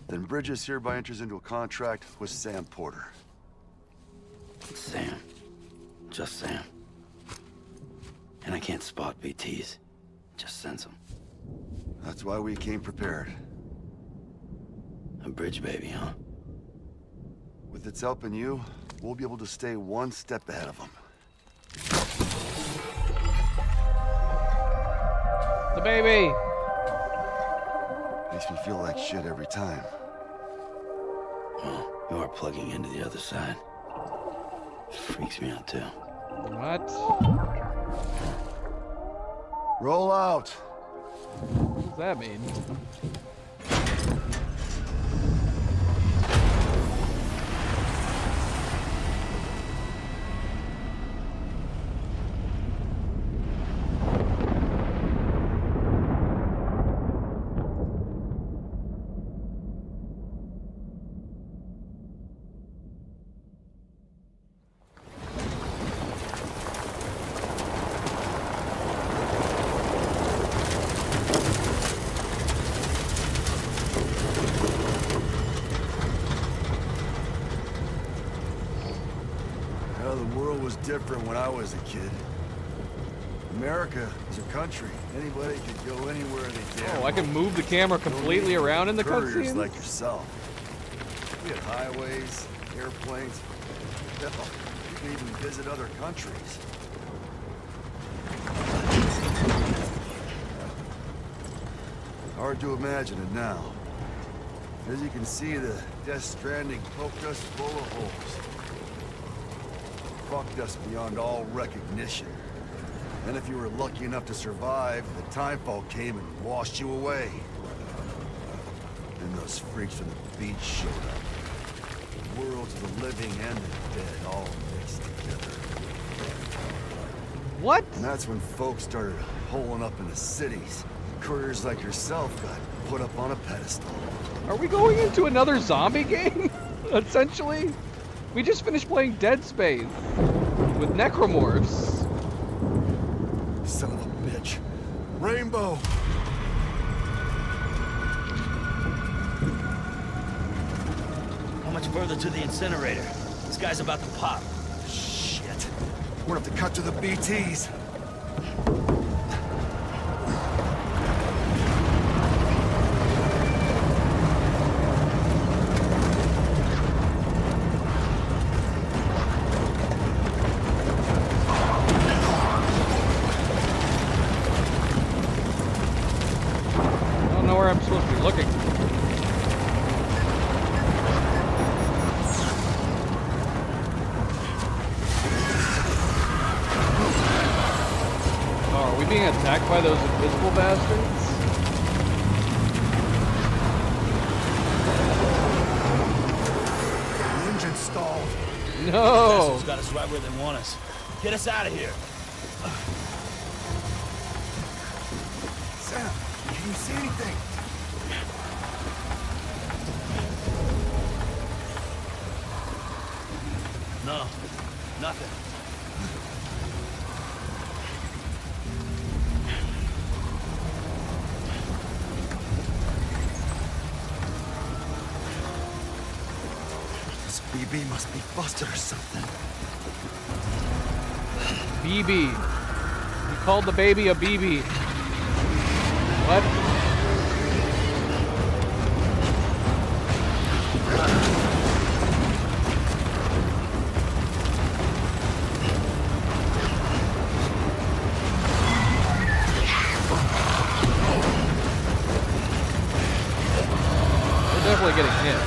Then Bridges hereby enters into a contract with Sam Porter.
Sam. Just Sam. And I can't spot BTs. Just sense them.
That's why we came prepared.
A bridge baby, huh?
With its help and you, we'll be able to stay one step ahead of them.
The baby!
Makes me feel like shit every time.
Well, you are plugging into the other side. Freaks me out too.
What?
Roll out!
What does that mean?
Well, the world was different when I was a kid. America is a country. Anybody could go anywhere they dare.
Oh, I can move the camera completely around in the
Couriers
cutscene?
like yourself. We had highways, airplanes. Hell, you can even visit other countries. Hard to imagine it now. As you can see, the Death Stranding poked us full of holes. Fucked us beyond all recognition. And if you were lucky enough to survive, the Timefall came and washed you away. Then those freaks from the beach showed up. The worlds of the living and the dead all mixed together.
What?
And that's when folks started holing up in the cities. Couriers like yourself got put up on a pedestal.
Are we going into another zombie game? Essentially? We just finished playing Dead Space with necromorphs.
Son of a bitch. Rainbow!
How much further to the incinerator? This guy's about to pop.
Shit. We're gonna have to cut to the BTs.
I don't know where I'm supposed to be looking. Oh, are we being attacked by those invisible bastards?
The engine stalled.
No!
Bastards got us right where they want us. Get us out of here.
Sam, can you see anything?
No, nothing.
This BB must be busted or something.
BB. He called the baby a BB. What? We're definitely getting hit.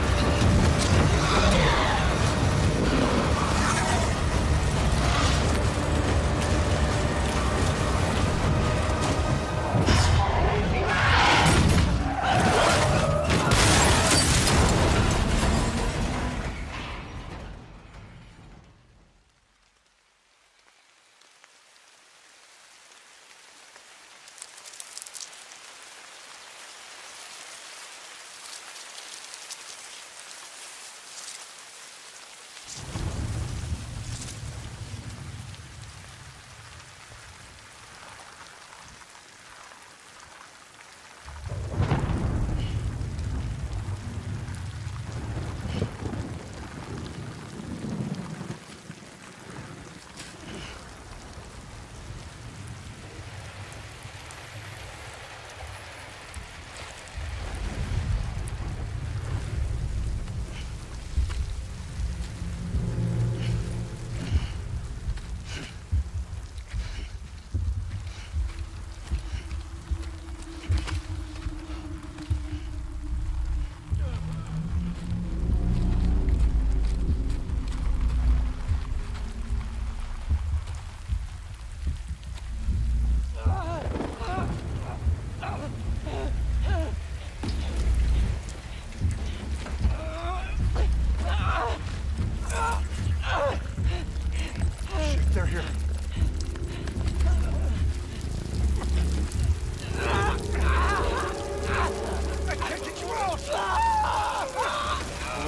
They're here.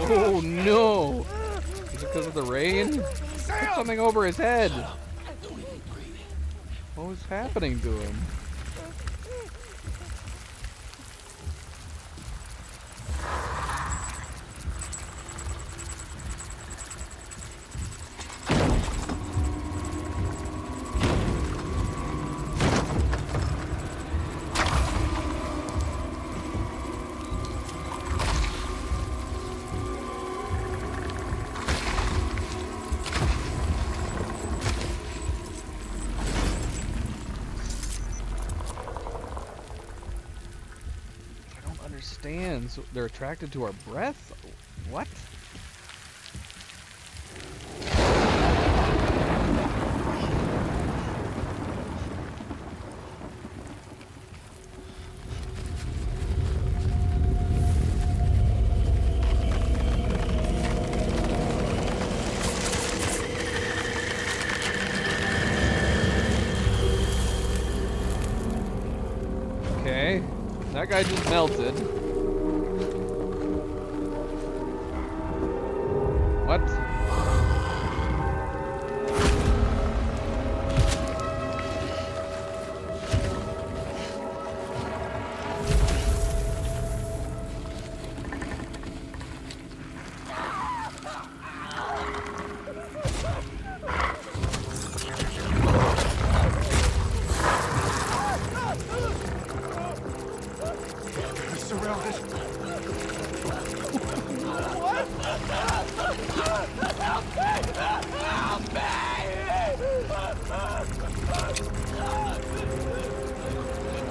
Oh no! Is it because of the rain? Put something over his head. What was happening to him? understand. So they're attracted to our breath? What? Okay, that guy just melted. What?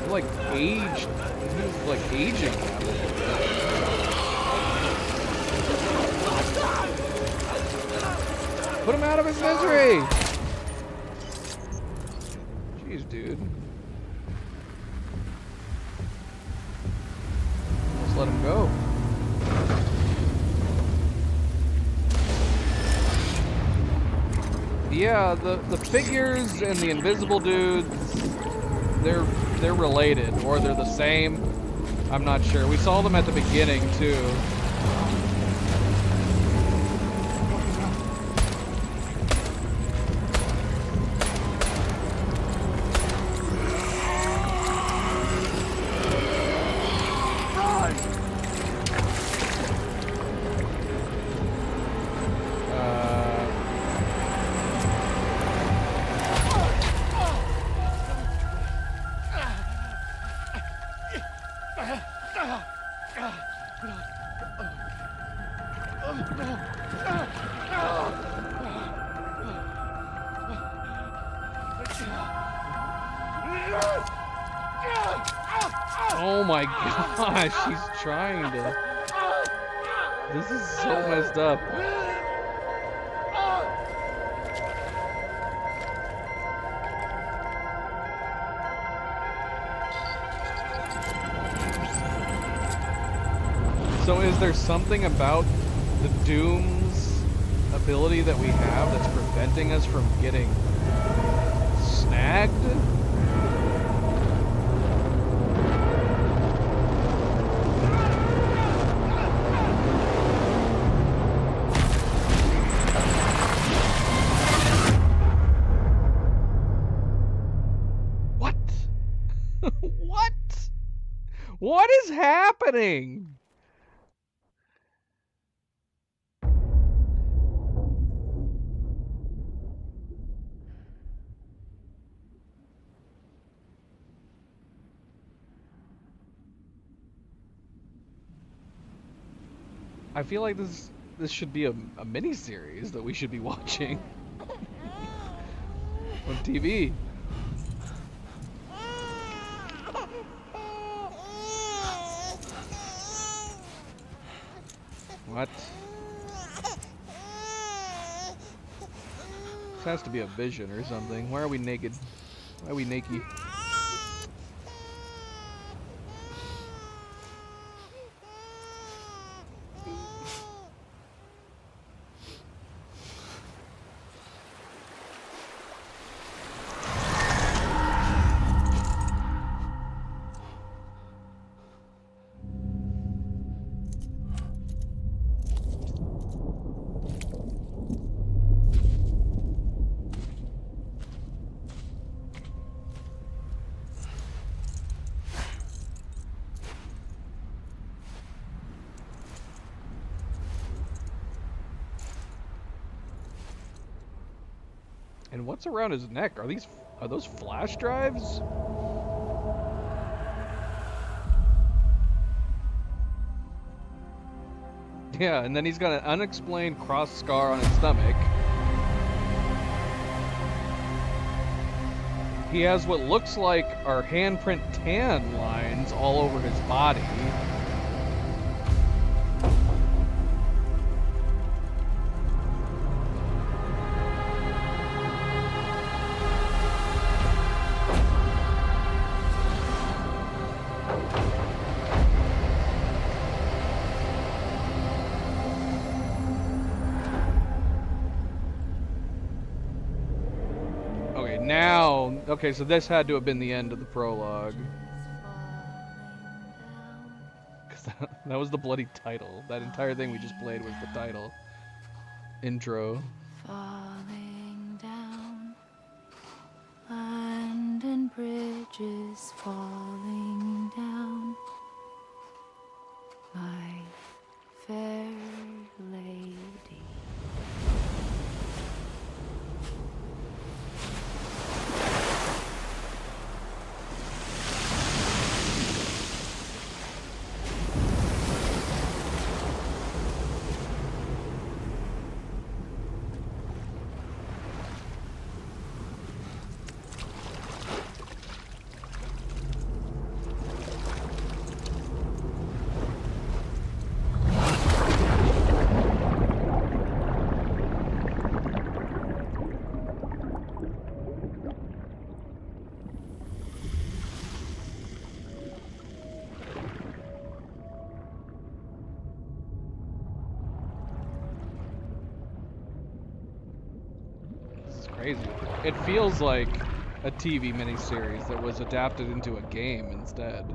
Like aged. He's like aging. Put him out of his misery! Jeez, dude. Just let him go. Yeah, the figures and the invisible dudes, they're related, or they're the same. I'm not sure. We saw them at the beginning too. Oh my gosh, he's trying to. This is so messed up. So is there something about the Doom's ability that we have that's preventing us from getting snagged? What? What? What is happening? I feel like this should be a mini-series that we should be watching on TV. What? This has to be a vision or something. Why are we naked? Why are we naked? And what's around his neck? Are those flash drives? Yeah, and then he's got an unexplained cross scar on his stomach. He has what looks like are handprint tan lines all over his body. now... Okay, so this had to have been the end of the prologue. Because that was the bloody title. That entire thing we just played was the title. Intro.
Falling down, land and bridges falling down, my fair lady.
Crazy. It feels like a TV miniseries that was adapted into a game instead.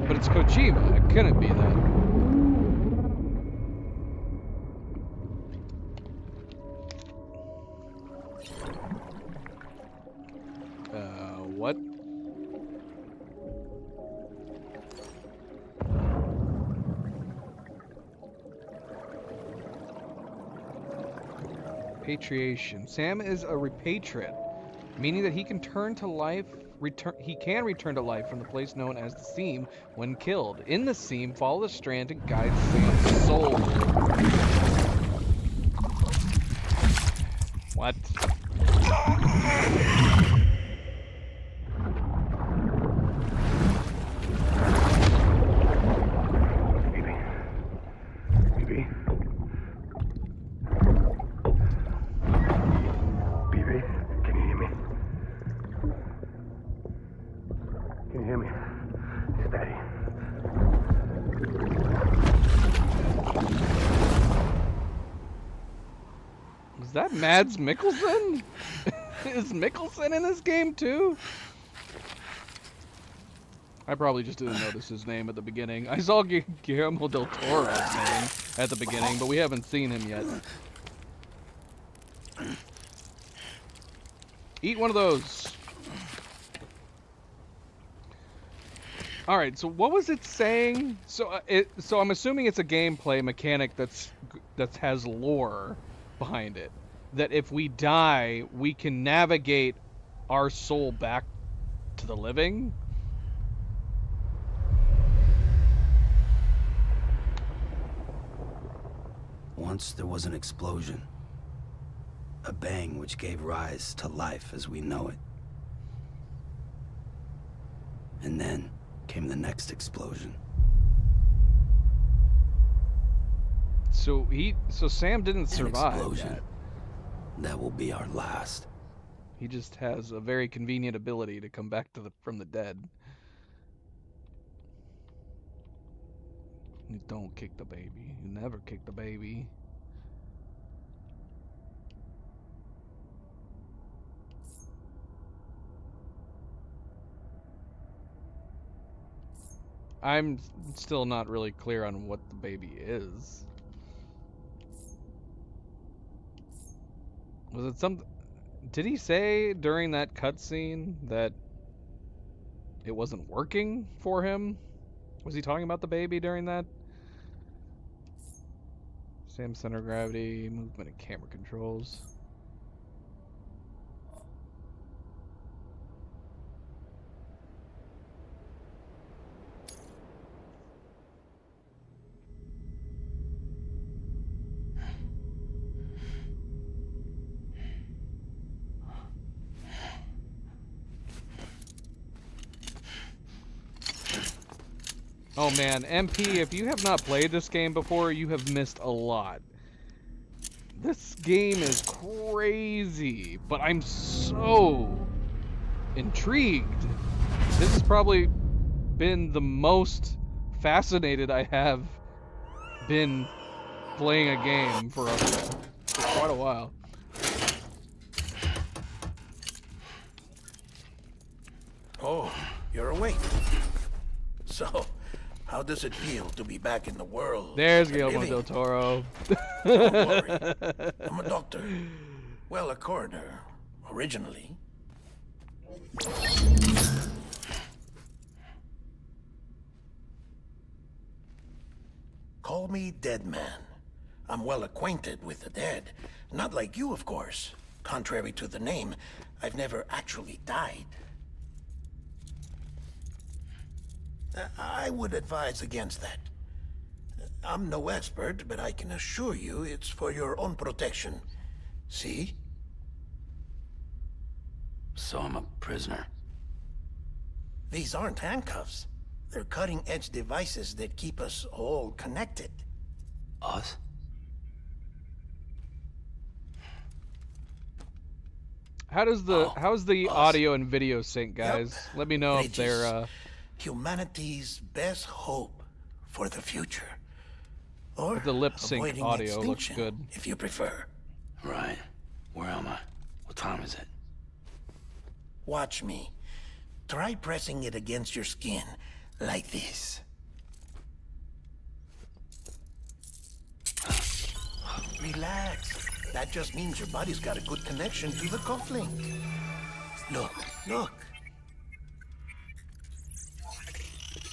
But it's Kojima. It couldn't be that. What? Repatriation. Sam is a repatriate, meaning that he can return to life from the place known as the Seam when killed. In the Seam, follow the strand and guide Sam's soul. What? Is that Mads Mikkelsen? Is Mikkelsen in this game too? I probably just didn't notice his name at the beginning. I saw Guillermo del Toro's name at the beginning, but we haven't seen him yet. Eat one of those. All right, so what was it saying? So I'm assuming it's a gameplay mechanic that has lore behind it. That if we die, we can navigate our soul back to the living.
Once there was an explosion. A bang which gave rise to life as we know it. And then came the next explosion.
So Sam didn't survive
An explosion.
that.
That will be our last.
He just has a very convenient ability to come back from the dead. You don't kick the baby. You never kick the baby. I'm still not really clear on what the baby is. Was it something? Did he say during that cutscene that it wasn't working for him? Was he talking about the baby during that? Sam center gravity, movement and camera controls. Oh man, MP, if you have not played this game before, you have missed a lot. This game is crazy, but I'm so intrigued. This has probably been the most fascinated I have been playing a game for quite a while.
Oh, you're awake. So, how does it feel to be back in the world?
There's
and
Guillermo
living?
del Toro.
Don't worry. I'm a doctor. Well, a coroner, originally. Call me Dead Man. I'm well acquainted with the dead. Not like you, of course. Contrary to the name, I've never actually died. I would advise against that. I'm no expert, but I can assure you it's for your own protection. See?
So I'm a prisoner.
These aren't handcuffs. They're cutting-edge devices that keep us all connected.
Us?
How's the
us.
audio and video sync, guys?
Yep.
Let me know if
It
they're
is humanity's best hope for the future. Or
the lip sync
avoiding
audio looks
extinction,
good.
if you prefer.
Right. Where am I? What time is it?
Watch me. Try pressing it against your skin, like this. Relax. That just means your body's got a good connection to the cufflink. Look, look.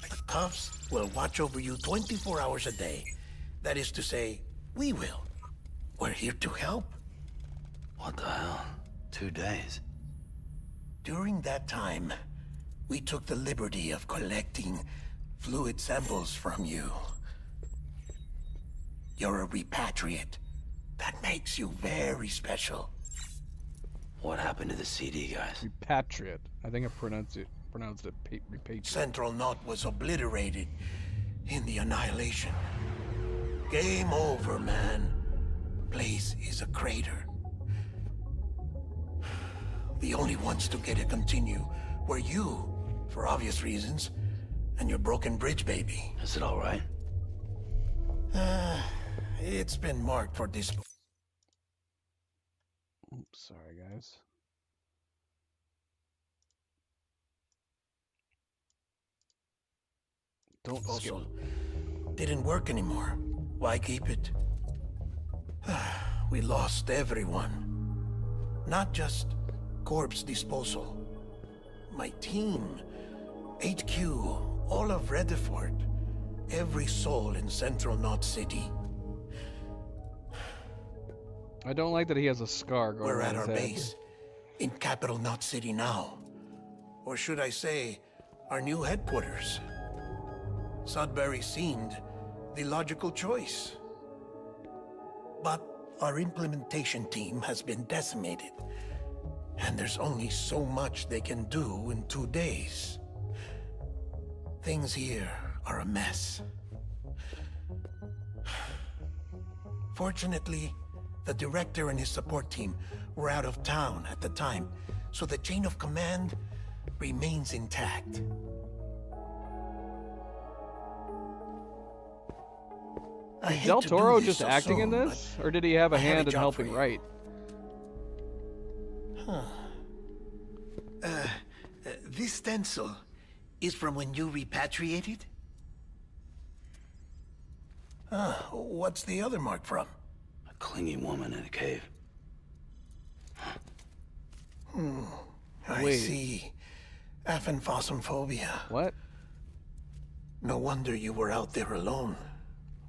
The cuffs will watch over you 24 hours a day. That is to say, we will. We're here to help.
What the hell? 2 days.
During that time, we took the liberty of collecting fluid samples from you. You're a repatriate. That makes you very special.
What happened to the CD guys?
repatriate. I think I pronounced it repatriate.
Central Knot was obliterated in the Annihilation. Game over, man. Place is a crater. The only ones to get to continue were you, for obvious reasons, and your broken bridge baby.
Is it all right?
It's been marked for disposal.
Oops, sorry, guys. Don't skip.
Didn't work anymore. Why keep it? We lost everyone. Not just corpse disposal. My team, HQ, all of Redefort, every soul in Central Knot City.
I don't like that he has a scar going
We're
on
at
his
our
head.
base, in Capital Knot City now. Or should I say, our new headquarters. Sudbury seemed the logical choice. But our implementation team has been decimated, and there's only so much they can do in 2 days. Things here are a mess. Fortunately, the director and his support team were out of town at the time, so the chain of command remains intact. I
Is
hate
Del
to do
Toro
this
just
so
acting in
soon,
this? Or did he have a
I have a
hand in
job for
helping
you.
write?
This stencil is from when you repatriated? What's the other mark from?
A clingy woman in a cave.
I
Wait.
see. Aphenphosmphobia.
What?
No wonder you were out there alone,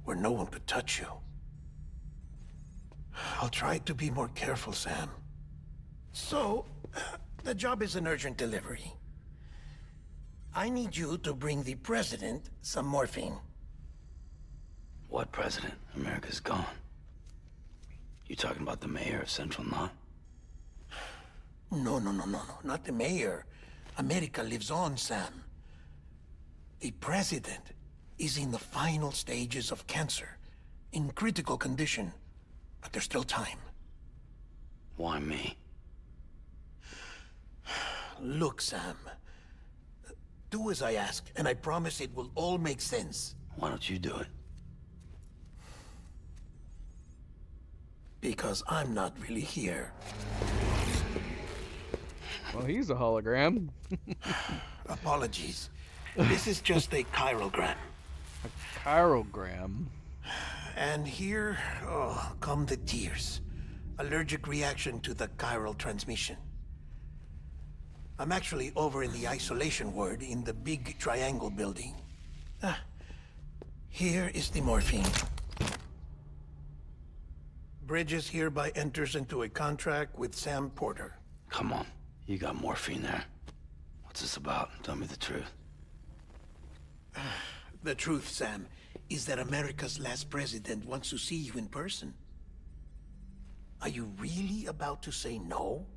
where no one could touch you. I'll try to be more careful, Sam. So, the job is an urgent delivery. I need you to bring the president some morphine.
What president? America's gone. You talking about the mayor of Central Knot?
No, not the mayor. America lives on, Sam. The president is in the final stages of cancer, in critical condition, but there's still time.
Why me?
Look, Sam. Do as I ask, and I promise it will all make sense.
Why don't you do it?
Because I'm not really here.
Well, he's a hologram.
Apologies. This is just a chirogram.
Chirogram.
And here, oh, come the tears. Allergic reaction to the chiral transmission. I'm actually over in the isolation ward in the big triangle building. Here is the morphine. Bridges hereby enters into a contract with Sam Porter.
Come on, you got morphine there. What's this about? Tell me the truth.
The truth, Sam, is that America's last president wants to see you in person. Are you really about to say no?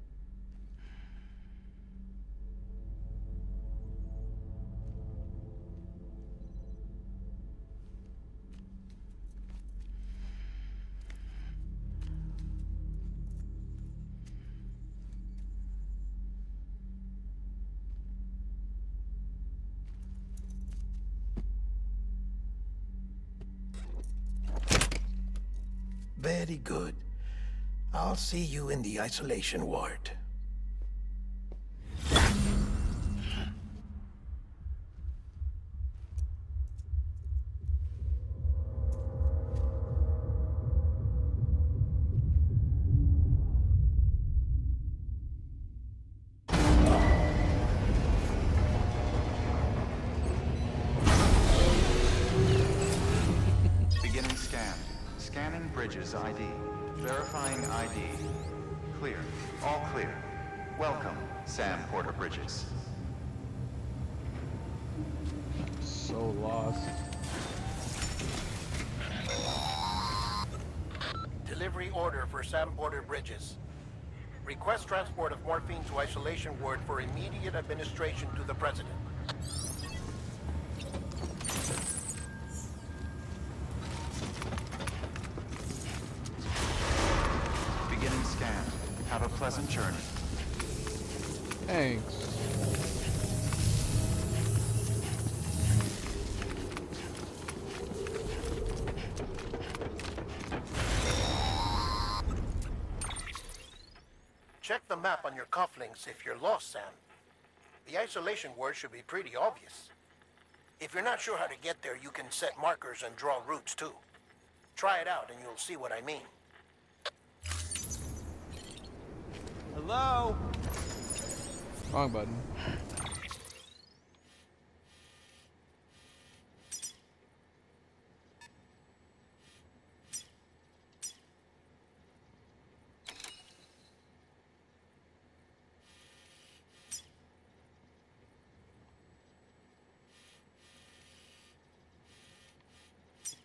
Very good. I'll see you in the isolation ward.
Beginning scan. Scanning Bridges ID. Verifying ID. Clear. All clear. Welcome, Sam Porter Bridges.
So lost.
Delivery order for Sam Porter Bridges. Request transport of morphine to isolation ward for immediate administration to the president.
Beginning scan. Have a pleasant journey.
Thanks.
Check the map on your cufflinks if you're lost, Sam. The isolation word should be pretty obvious. If you're not sure how to get there, you can set markers and draw routes too. Try it out and you'll see what I mean.
Hello?
Wrong button.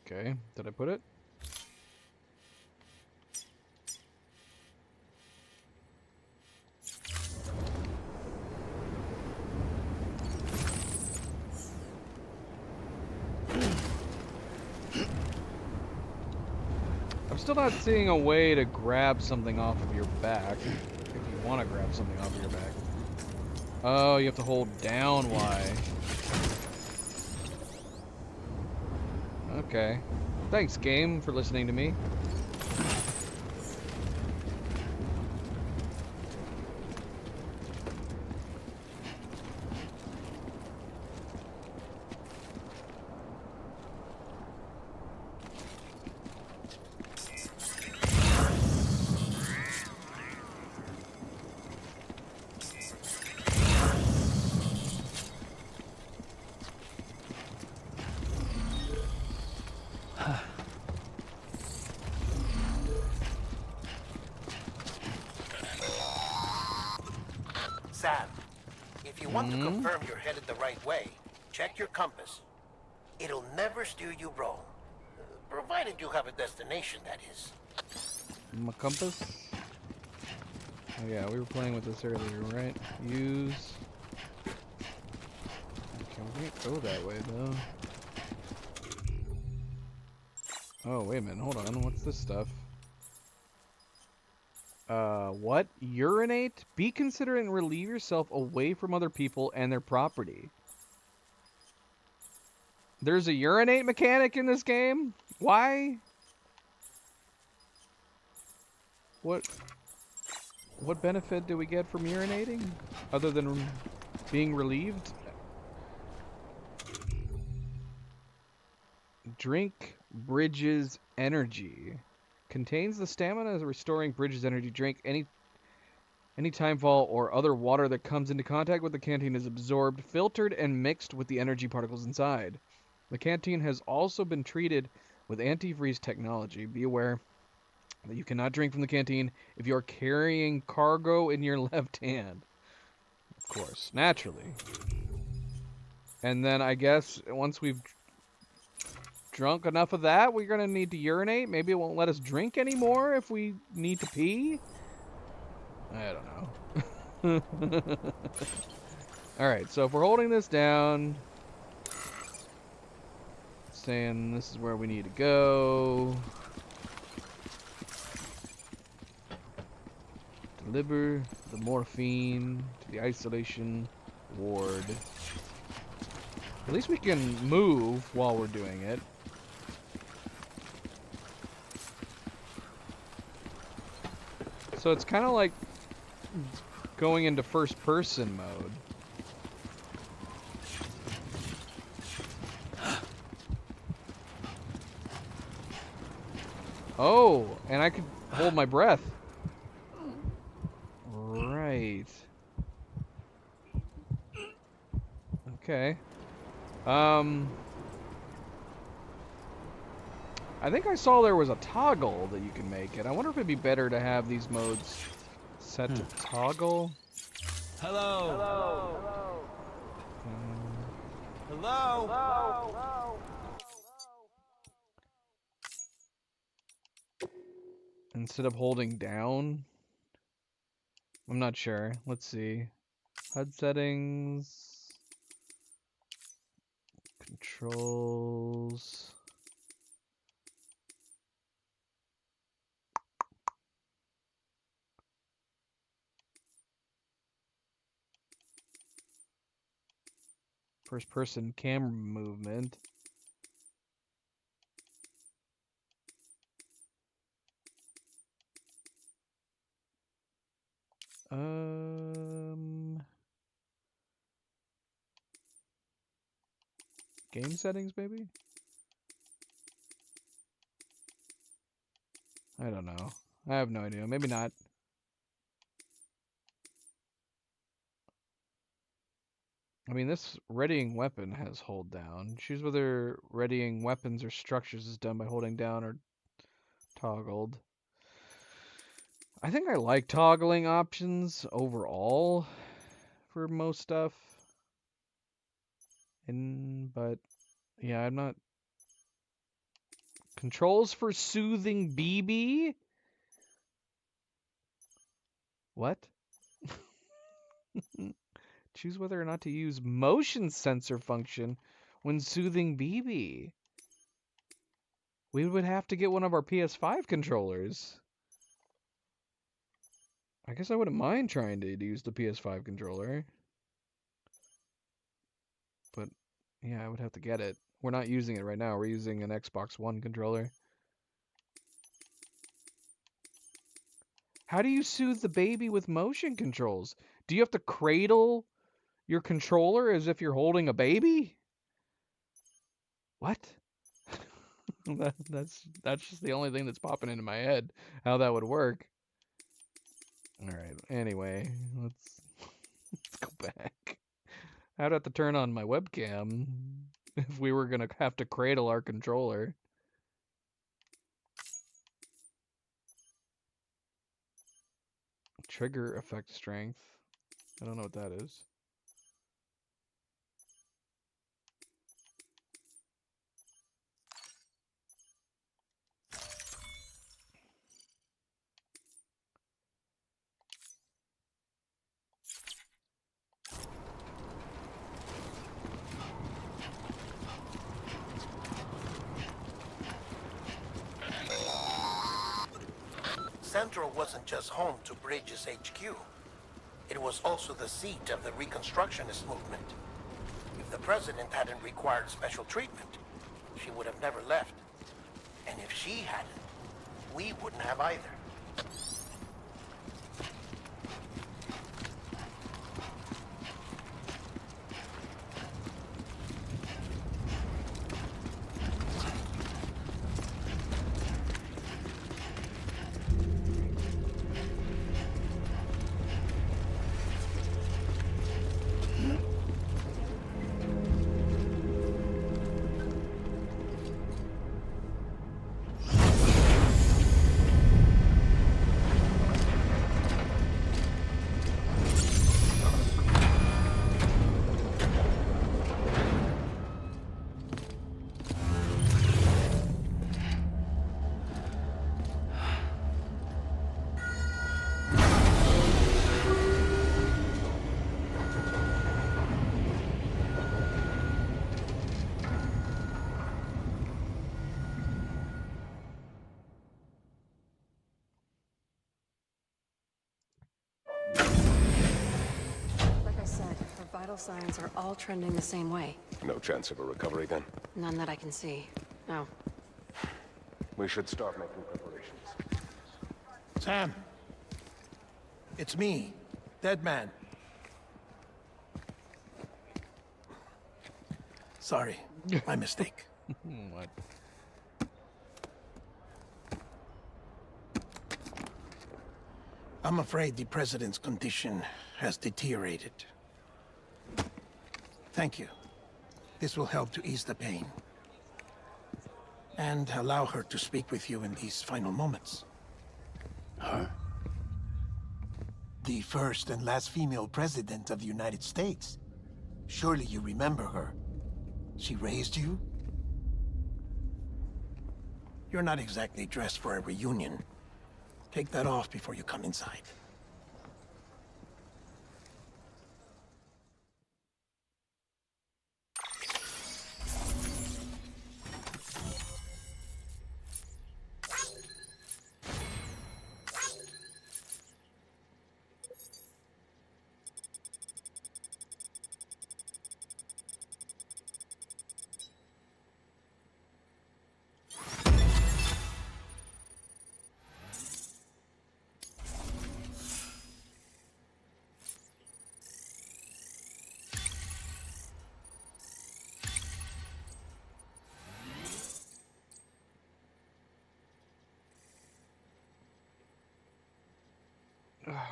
Okay, did I put it? I'm still not seeing a way to grab something off of your back. If you want to grab something off of your back. Oh, you have to hold down Y. Okay. Thanks, game, for listening to me.
Sam, if you want to confirm you're headed the right way, check your compass. It'll never steer you wrong. Provided you have a destination, that is.
My compass? Oh yeah, we were playing with this earlier, right? Use. Okay, we can't go that way though. Oh, wait a minute, hold on, what's this stuff? What? Urinate? Be considerate and relieve yourself away from other people and their property. There's a urinate mechanic in this game? Why? What what benefit do we get from urinating? Other than being relieved? Drink Bridges Energy. Contains the stamina restoring Bridges Energy drink. Any timefall or other water that comes into contact with the canteen is absorbed, filtered, and mixed with the energy particles inside. The canteen has also been treated with antifreeze technology. Be aware that you cannot drink from the canteen if you are carrying cargo in your left hand. Of course, naturally. And then I guess once we've drunk enough of that, we're going to need to urinate. Maybe it won't let us drink anymore if we need to pee. I don't know. Alright, so if we're holding this down, saying this is where we need to go. Deliver the morphine to the isolation ward. At least we can move while we're doing it. So it's kind of like going into first person mode. Oh, and I could hold my breath. Right. Okay. I think I saw there was a toggle that you can make it. I wonder if it'd be better to have these modes set to toggle.
Hello. Hello. Hello. Hello.
Instead of holding down. I'm not sure. Let's see. HUD settings. Controls. First person camera movement. Game settings, maybe? I don't know. I have no idea. Maybe not. I mean, this readying weapon has hold down. Choose whether readying weapons or structures is done by holding down or toggled. I think I like toggling options overall for most stuff. But yeah, I'm not. Controls for soothing BB? What? Choose whether or not to use motion sensor function when soothing BB. We would have to get one of our PS5 controllers. I guess I wouldn't mind trying to use the PS5 controller. But yeah, I would have to get it. We're not using it right now. We're using an Xbox One controller. How do you soothe the baby with motion controls? Do you have to cradle your controller as if you're holding a baby? What? That's just the only thing that's popping into my head. How that would work. All right. Anyway, let's go back. I'd have to turn on my webcam if we were gonna have to cradle our controller. Trigger effect strength. I don't know what that is.
Central wasn't just home to Bridges HQ. It was also the seat of the Reconstructionist movement. If the president hadn't required special treatment, she would have never left. And if she hadn't, we wouldn't have either.
vital signs are all trending the same way.
No chance of a recovery then?
None that I can see. No.
We should start making preparations.
Sam! It's me, Deadman. Sorry, my mistake.
What?
I'm afraid the President's condition has deteriorated. Thank you. This will help to ease the pain. And allow her to speak with you in these final moments.
Her?
The first and last female president of the United States. Surely you remember her. She raised you? You're not exactly dressed for a reunion. Take that off before you come inside.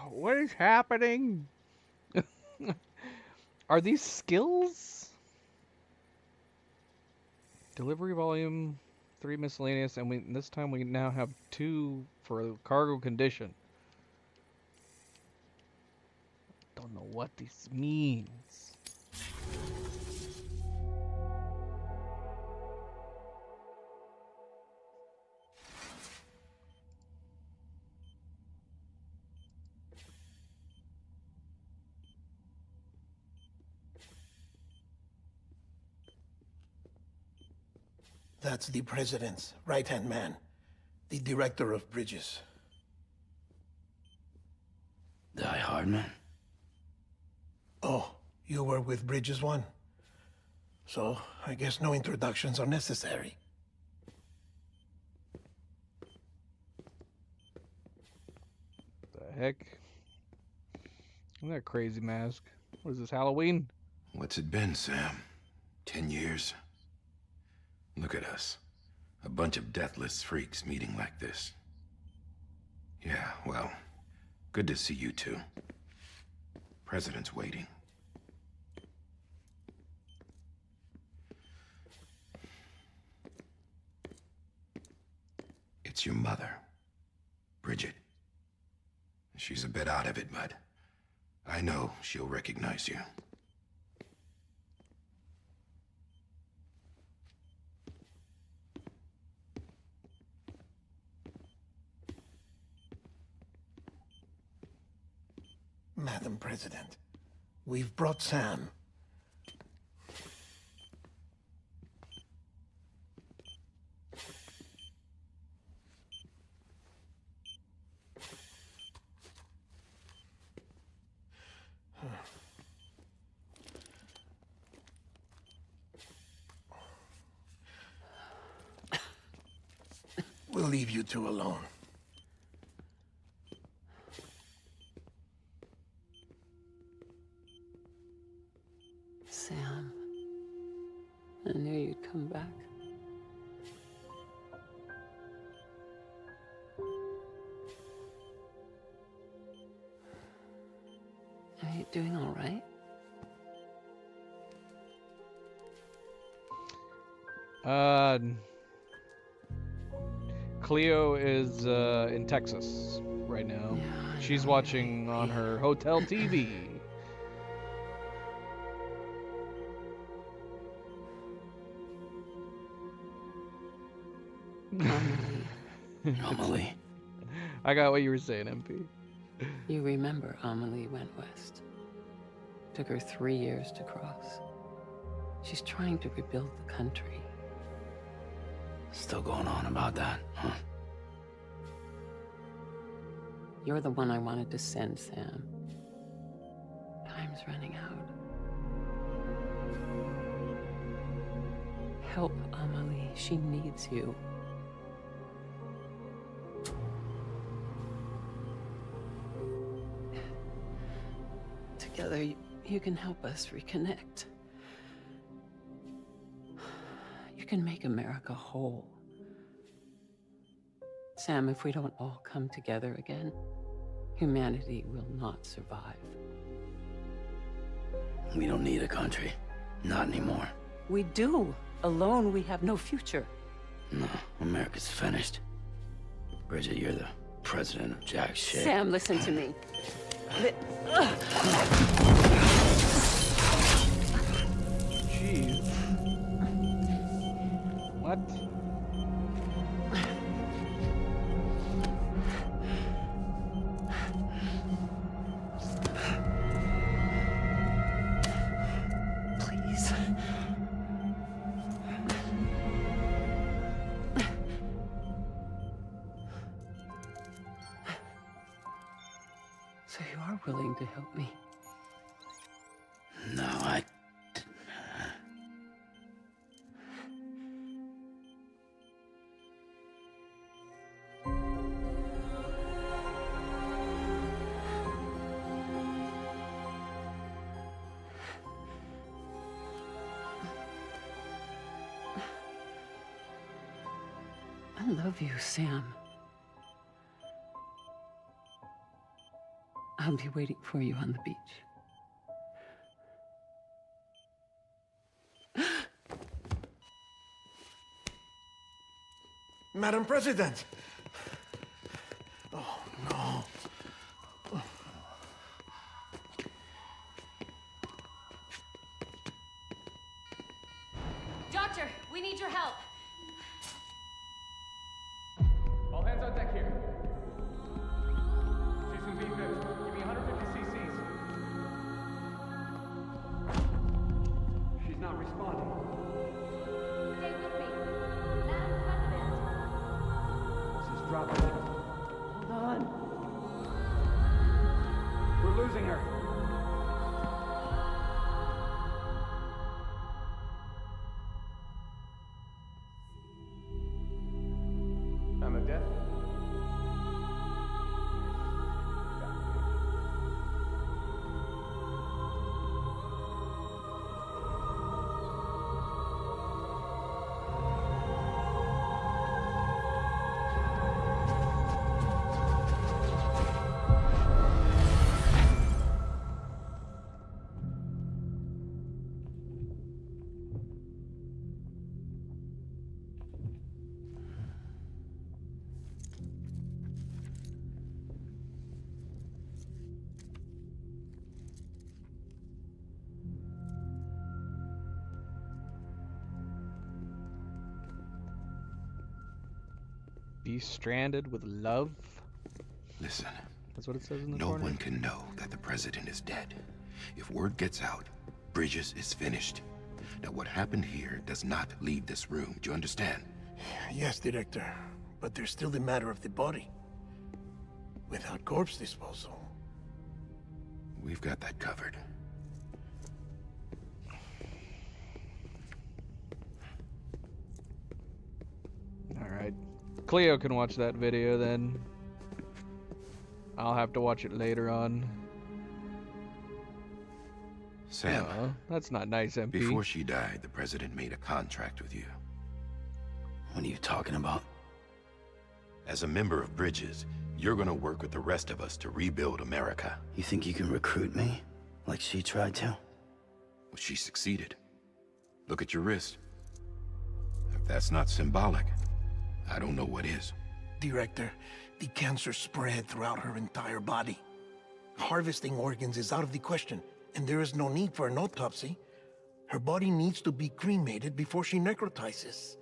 What is happening? Are these skills? Delivery volume, 3 miscellaneous, and this time we now have 2 for cargo condition. Don't know what this means.
That's the President's right-hand man, the Director of Bridges.
Die Hardman?
Oh, you were with Bridges 1? So, I guess no introductions are necessary.
The heck? Look at that crazy mask. What is this, Halloween?
What's it been, Sam? 10 years? Look at us. A bunch of deathless freaks meeting like this. Yeah, well, good to see you two. President's waiting. It's your mother, Bridget. She's a bit out of it, but I know she'll recognize you.
Madam President, we've brought Sam. We'll leave you two alone.
Sam, I knew you'd come back. Are you doing all right?
Cleo is in Texas right now.
Yeah,
She's watching on her hotel TV.
Amelie.
I got what you were saying, MP.
You remember Amelie went west. Took her 3 years to cross. She's trying to rebuild the country.
Still going on about that, huh?
You're the one I wanted to send, Sam. Time's running out. Help Amelie. She needs you. Together, you can help us reconnect. You can make America whole. Sam, if we don't all come together again, humanity will not survive.
We don't need a country. Not anymore.
We do. Alone, we have no future.
No, America's finished. Bridget, you're the president of jack shit.
Sam, listen to me.
Jeez. What?
Please. So you are willing to help me?
No, I...
I love you, Sam. I'll be waiting for you on the beach.
Madam President! Oh, no.
Doctor, we need your help.
All hands on deck here. She's in V-Vip. Give me 150 cc's. She's not responding.
Stay with me. Madam President.
She's dropping.
Hold on.
We're losing her. I'm a death.
Be stranded with love?
Listen.
That's what it says in the
No
corner?
one can know that the president is dead. If word gets out, Bridges is finished. Now, what happened here does not leave this room. Do you understand?
Yes, Director. But there's still the matter of the body. Without corpse disposal.
We've got that covered.
Alright. Cleo can watch that video then. I'll have to watch it later on.
Sam,
that's not nice, MP.
before she died, the president made a contract with you.
What are you talking about?
As a member of Bridges, you're gonna work with the rest of us to rebuild America.
You think you can recruit me? Like she tried to?
Well, she succeeded. Look at your wrist. If that's not symbolic, I don't know what is.
Director, the cancer spread throughout her entire body. Harvesting organs is out of the question, and there is no need for an autopsy. Her body needs to be cremated before she necrotizes.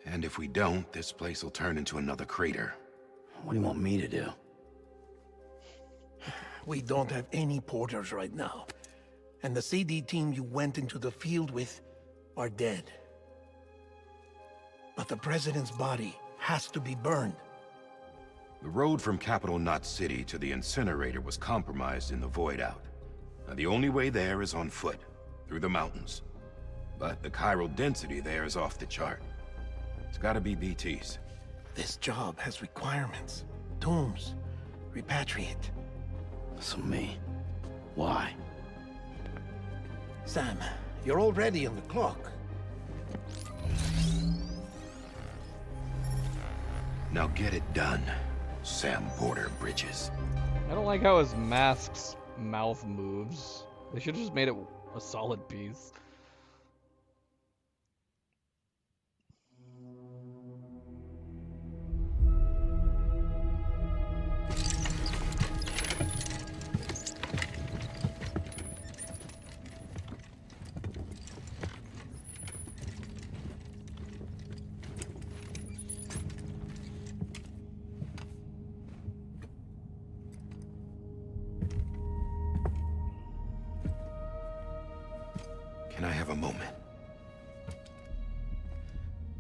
And if we don't, this place will turn into another crater.
What do you want me to do?
We don't have any porters right now. And the CD team you went into the field with are dead. But the president's body has to be burned.
The road from Capital Knot City to the incinerator was compromised in the Void Out. Now, the only way there is on foot. through the mountains. But the chiral density there is off the chart. It's gotta be BT's.
This job has requirements. Tombs. Repatriate.
So me. Why?
Sam, you're already on the clock.
Now get it done, Sam Porter Bridges.
I don't like how his mask's mouth moves. They should have just made it a solid piece.
Can I have a moment?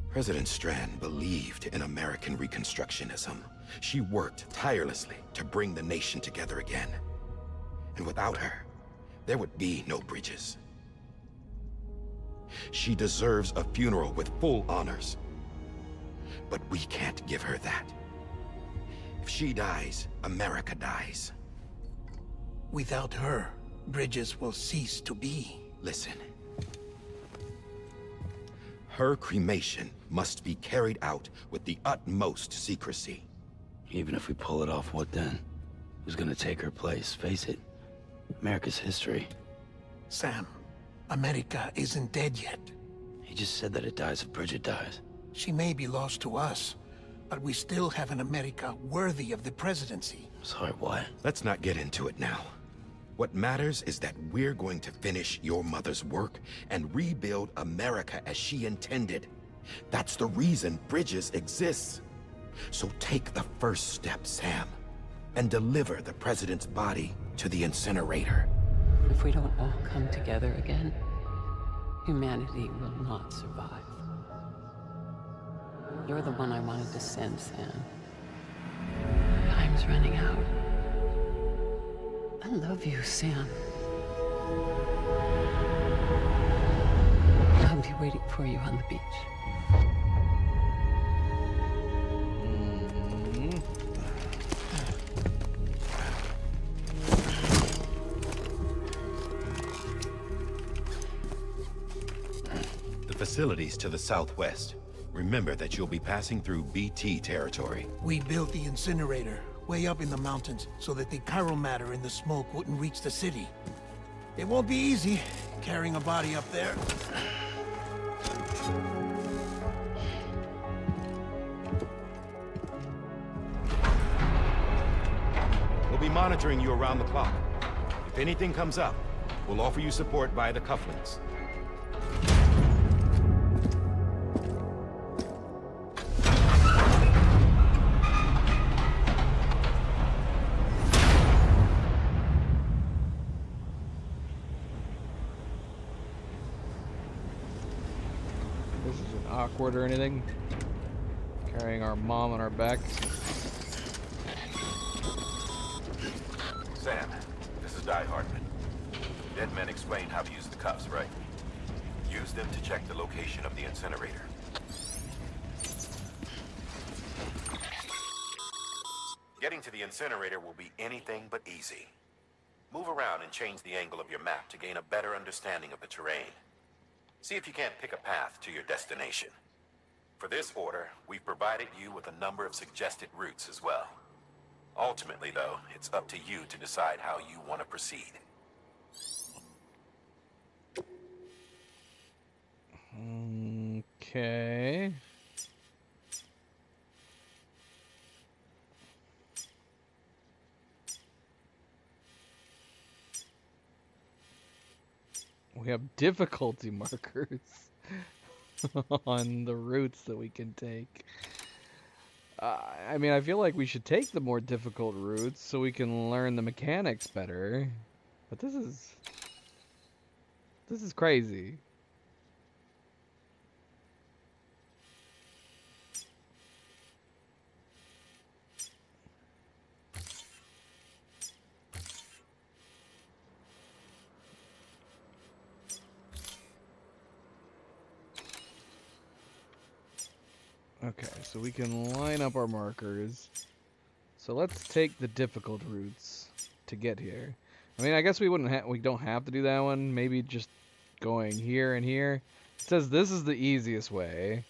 President Strand believed in American Reconstructionism. She worked tirelessly to bring the nation together again. And without her, there would be no Bridges. She deserves a funeral with full honors. But we can't give her that. If she dies, America dies.
Without her, Bridges will cease to be.
Listen. Her cremation must be carried out with the utmost secrecy.
Even if we pull it off, what then? Who's gonna take her place? Face it, America's history.
Sam, America isn't dead yet.
He just said that it dies if Bridget dies.
She may be lost to us, but we still have an America worthy of the presidency.
Sorry, what?
Let's not get into it now. What matters is that we're going to finish your mother's work and rebuild America as she intended. That's the reason Bridges exists. So take the first step, Sam, and deliver the president's body to the incinerator.
If we don't all come together again, humanity will not survive. You're the one I wanted to send, Sam. Time's running out. I love you, Sam. I'll be waiting for you on the beach.
The facilities to the southwest. Remember that you'll be passing through BT territory.
We built the incinerator way up in the mountains so that the chiral matter in the smoke wouldn't reach the city. It won't be easy carrying a body up there.
We'll be monitoring you around the clock. If anything comes up, we'll offer you support via the cufflinks.
This isn't awkward or anything. Carrying our mom on our back.
Sam, this is Di Hartman. Dead men explained how to use the cuffs, right? Use them to check the location of the incinerator. Getting to the incinerator will be anything but easy. Move around and change the angle of your map to gain a better understanding of the terrain. See if you can't pick a path to your destination. For this order, we've provided you with a number of suggested routes as well. Ultimately, though, it's up to you to decide how you want to proceed.
Okay. We have difficulty markers on the routes that we can take. I mean, I feel like we should take the more difficult routes so we can learn the mechanics better. But this is crazy. Okay, so we can line up our markers. So let's take the difficult routes to get here. I mean, I guess we don't have to do that one. Maybe just going here and here. It says this is the easiest way.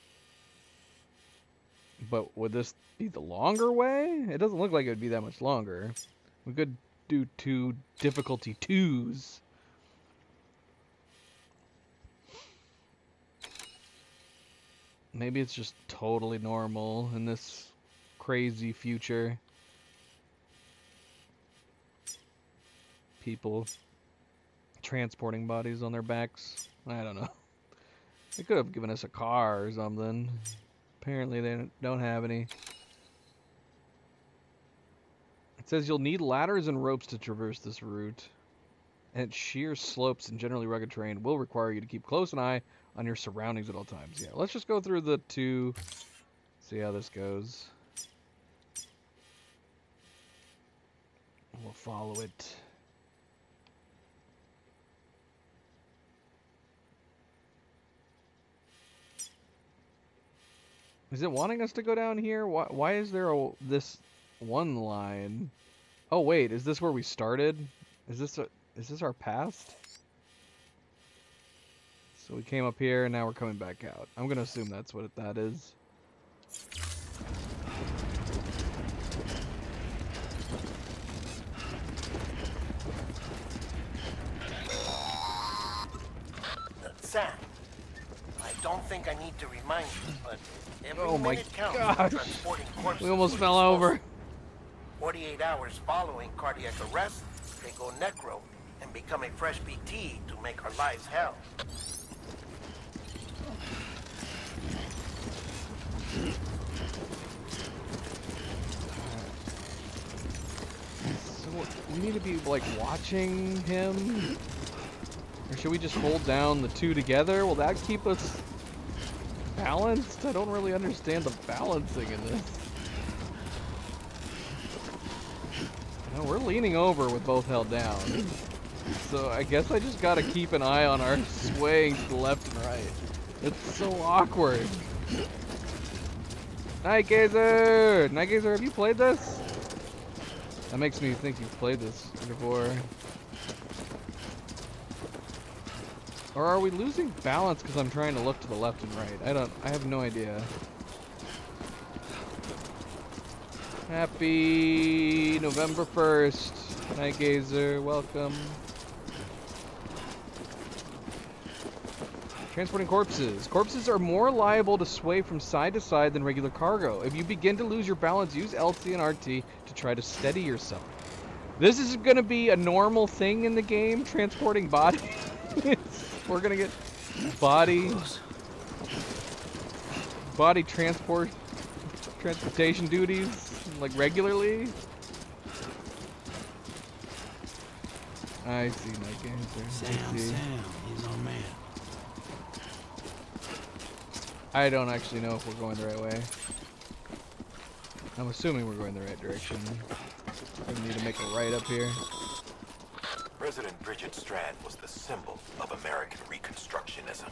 But would this be the longer way? It doesn't look like it would be that much longer. We could do 2 difficulty 2s. Maybe it's just totally normal in this crazy future. People transporting bodies on their backs. I don't know. They could have given us a car or something. Apparently they don't have any. It says you'll need ladders and ropes to traverse this route. And sheer slopes and generally rugged terrain will require you to keep close an eye on your surroundings at all times. Yeah, let's just go through the 2, see how this goes. We'll follow it. Is it wanting us to go down here? Why is there this one line? Oh wait, is this where we started? Is this our past? So we came up here and now we're coming back out. I'm gonna assume that's what that is.
Sam, I don't think I need to remind you, but every
Oh my
minute counts
gosh.
for transporting corpses.
We almost
to
fell over.
48 hours following cardiac arrest, they go necro and become a fresh BT to make our lives hell.
So we need to be like watching him? Or should we just hold down the 2 together? Will that keep us balanced? I don't really understand the balancing in this. No, we're leaning over with both held down. So I guess I just gotta keep an eye on our swaying to the left and right. It's so awkward. Night Gazer! Night Gazer, have you played this? That makes me think you've played this before. Or are we losing balance because I'm trying to look to the left and right? I have no idea. Happy November 1st. Night Gazer, welcome. Transporting corpses. Corpses are more liable to sway from side to side than regular cargo. If you begin to lose your balance, use LT and RT to try to steady yourself. This is going to be a normal thing in the game, transporting bodies. We're going to get body transportation duties, like, regularly. I see, Night Gazer.
Sam, he's our man.
I don't actually know if we're going the right way. I'm assuming we're going the right direction. We need to make a right up here.
President Bridget Strand was the symbol of American Reconstructionism.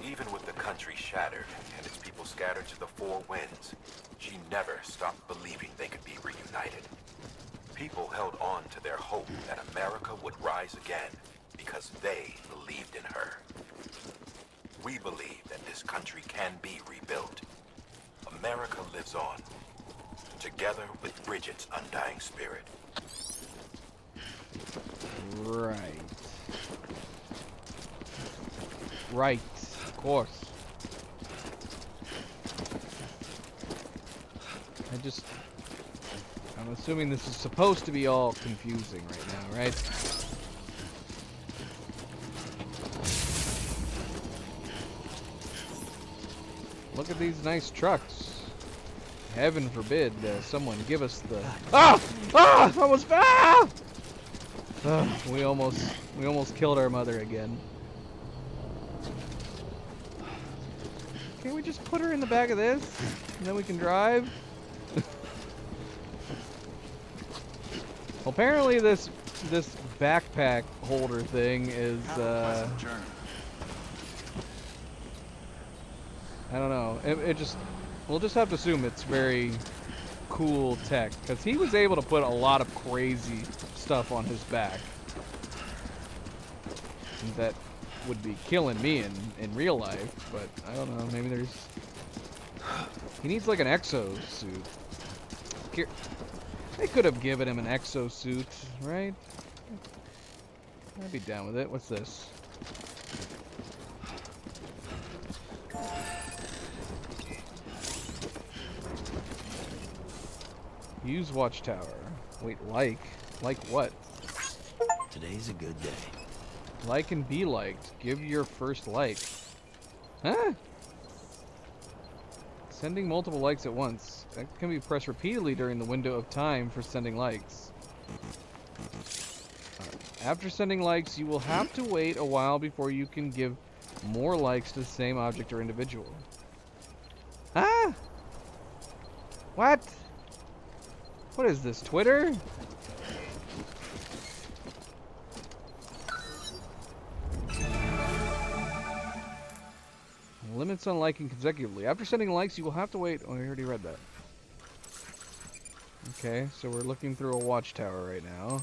Even with the country shattered and its people scattered to the 4 winds, she never stopped believing they could be reunited. People held on to their hope that America would rise again because they believed in her. We believe that this country can be rebuilt. America lives on, together with Bridget's undying spirit.
Right. Right, of course. I'm assuming this is supposed to be all confusing right now, right? Look at these nice trucks. Heaven forbid someone give us the... Ah! Ah! Almost... Ah! We almost killed our mother again. Can't we just put her in the back of this? And then we can drive? Well, apparently this backpack holder thing is I don't know. It just We'll just have to assume it's very cool tech, because he was able to put a lot of crazy stuff on his back that would be killing me in real life, but I don't know, maybe there's... He needs like an exosuit. Here, they could have given him an exosuit, right? I'd be down with it. What's this? Use watchtower. Wait, like? Like what?
Today's a good day.
Like and be liked. Give your first like. Huh? Sending multiple likes at once. That can be pressed repeatedly during the window of time for sending likes. After sending likes, you will have to wait a while before you can give more likes to the same object or individual. Huh? What? What is this, Twitter? Limits on liking consecutively. After sending likes, you will have to wait. Oh, I already read that. Okay, so we're looking through a watchtower right now.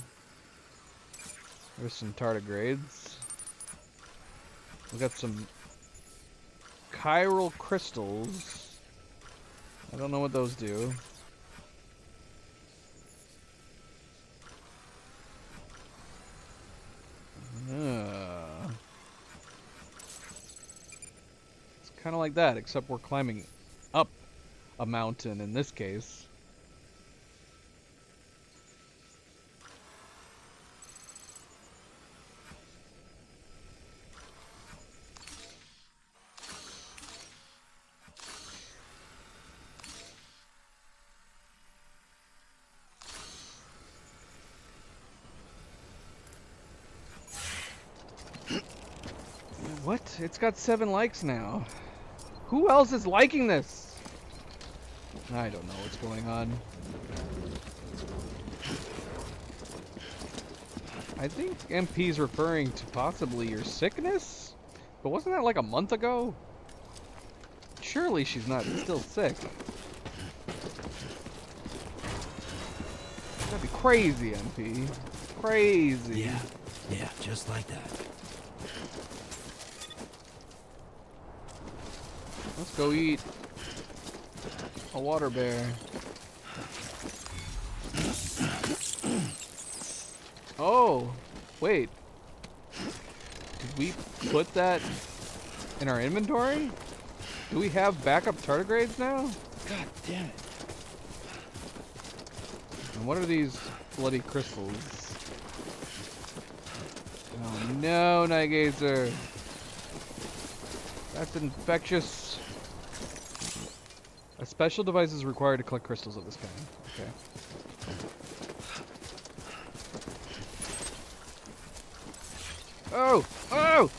There's some tardigrades. We got some chiral crystals. I don't know what those do. It's kind of like that, except we're climbing up a mountain in this case. What? It's got 7 likes now. Who else is liking this? I don't know what's going on. I think MP's referring to possibly your sickness? But wasn't that like a month ago? Surely she's not still sick. That'd be crazy, MP. Crazy.
Yeah, just like that.
Let's go eat a water bear. Oh, wait. Did we put that in our inventory? Do we have backup tardigrades now? God damn it. And what are these bloody crystals? Oh no, Night Gazer. That's infectious. A special device is required to collect crystals of this kind. Okay. Oh! Oh!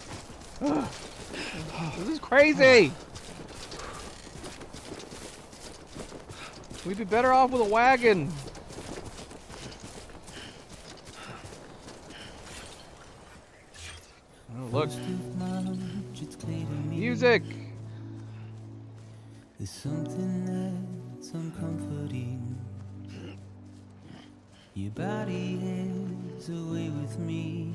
This is crazy! We'd be better off with a wagon. Oh, look. Music!
There's something that's uncomforting. Your body is away with me,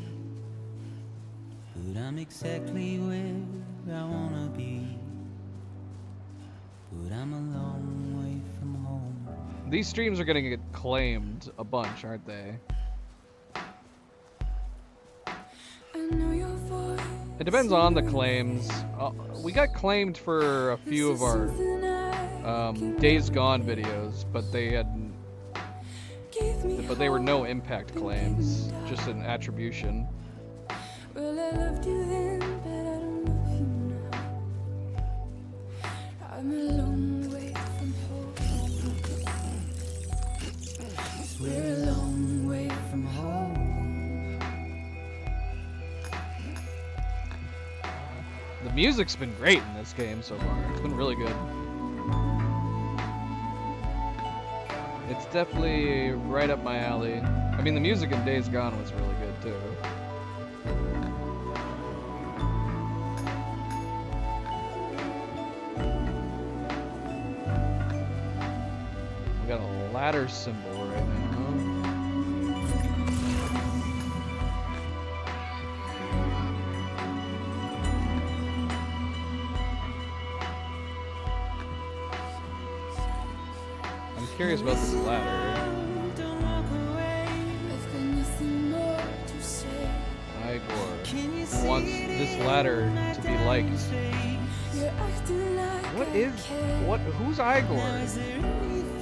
but I'm exactly where I wanna be. But I'm a long way from home.
These streams are gonna get claimed a bunch, aren't they? It depends on the claims. We got claimed for a few of our Days Gone videos, but they were no impact claims, just an attribution.
Well, I loved you then, but I don't love you now. I'm a long way from home. We're a long way from home.
The music's been great in this game so far. It's been really good. It's definitely right up my alley. I mean, the music in Days Gone was really good too. ladder symbol right now. I'm curious about this ladder. Igor wants this ladder to be liked. Who's Igor?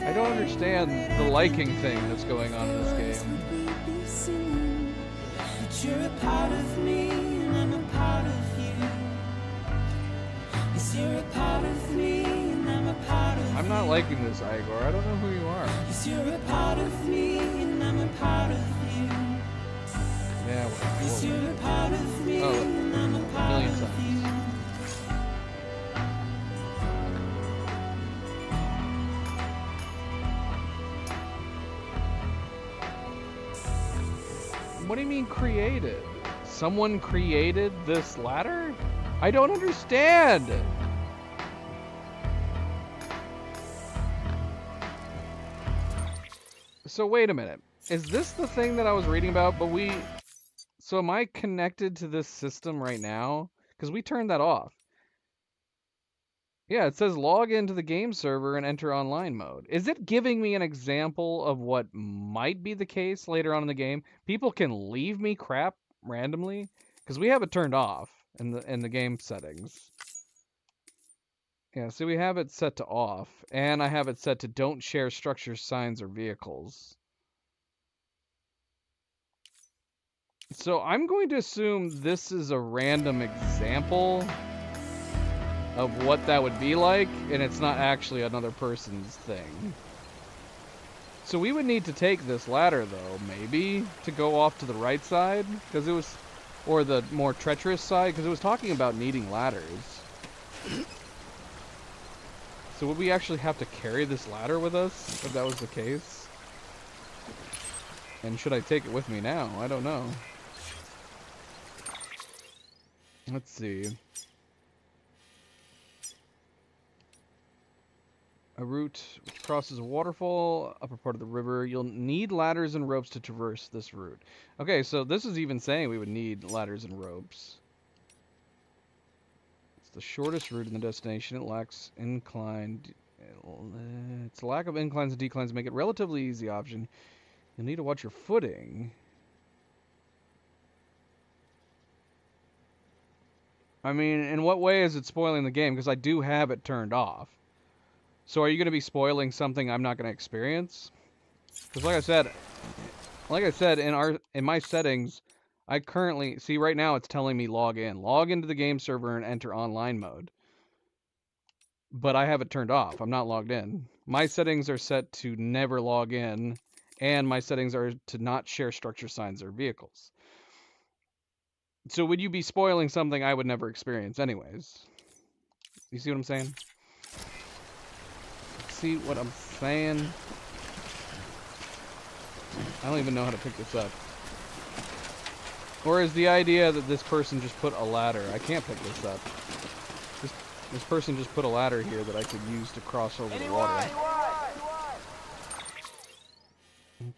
I don't understand the liking thing that's going on in this game.
You're a part of me and I'm a part of you. Yes, you're a part of me and I'm a part of you.
I'm not liking this, Igor. I don't know who you are.
Yes, you're a part of me and I'm a part of you.
Yeah,
Yes, you're a part of me and I'm a part of you.
What do you mean created? Someone created this ladder? I don't understand. So wait a minute. Is this the thing that I was reading about? So am I connected to this system right now? Because we turned that off. Yeah, it says log into the game server and enter online mode. Is it giving me an example of what might be the case later on in the game? People can leave me crap randomly? Because we have it turned off in the game settings. Yeah, so we have it set to off. And I have it set to don't share structures, signs, or vehicles. So I'm going to assume this is a random example of what that would be like, and it's not actually another person's thing. So we would need to take this ladder, though, maybe, to go off to the right side, because it was, or the more treacherous side, because it was talking about needing ladders. So would we actually have to carry this ladder with us, if that was the case? And should I take it with me now? I don't know. Let's see. A route crosses a waterfall, upper part of the river. You'll need ladders and ropes to traverse this route. Okay, so this is even saying we would need ladders and ropes. It's the shortest route in the destination. It lacks inclined... Its lack of inclines and declines make it a relatively easy option. You'll need to watch your footing. I mean, in what way is it spoiling the game? Because I do have it turned off. So are you going to be spoiling something I'm not going to experience? Because like I said, in my settings, I currently see right now it's telling me log in. Log into the game server and enter online mode. But I have it turned off. I'm not logged in. My settings are set to never log in, and my settings are to not share structure, signs, or vehicles. So would you be spoiling something I would never experience anyways? You see what I'm saying? See what I'm saying? I don't even know how to pick this up. Or is the idea that this person just put a ladder? I can't pick this up. This person just put a ladder here that I could use to cross over the water.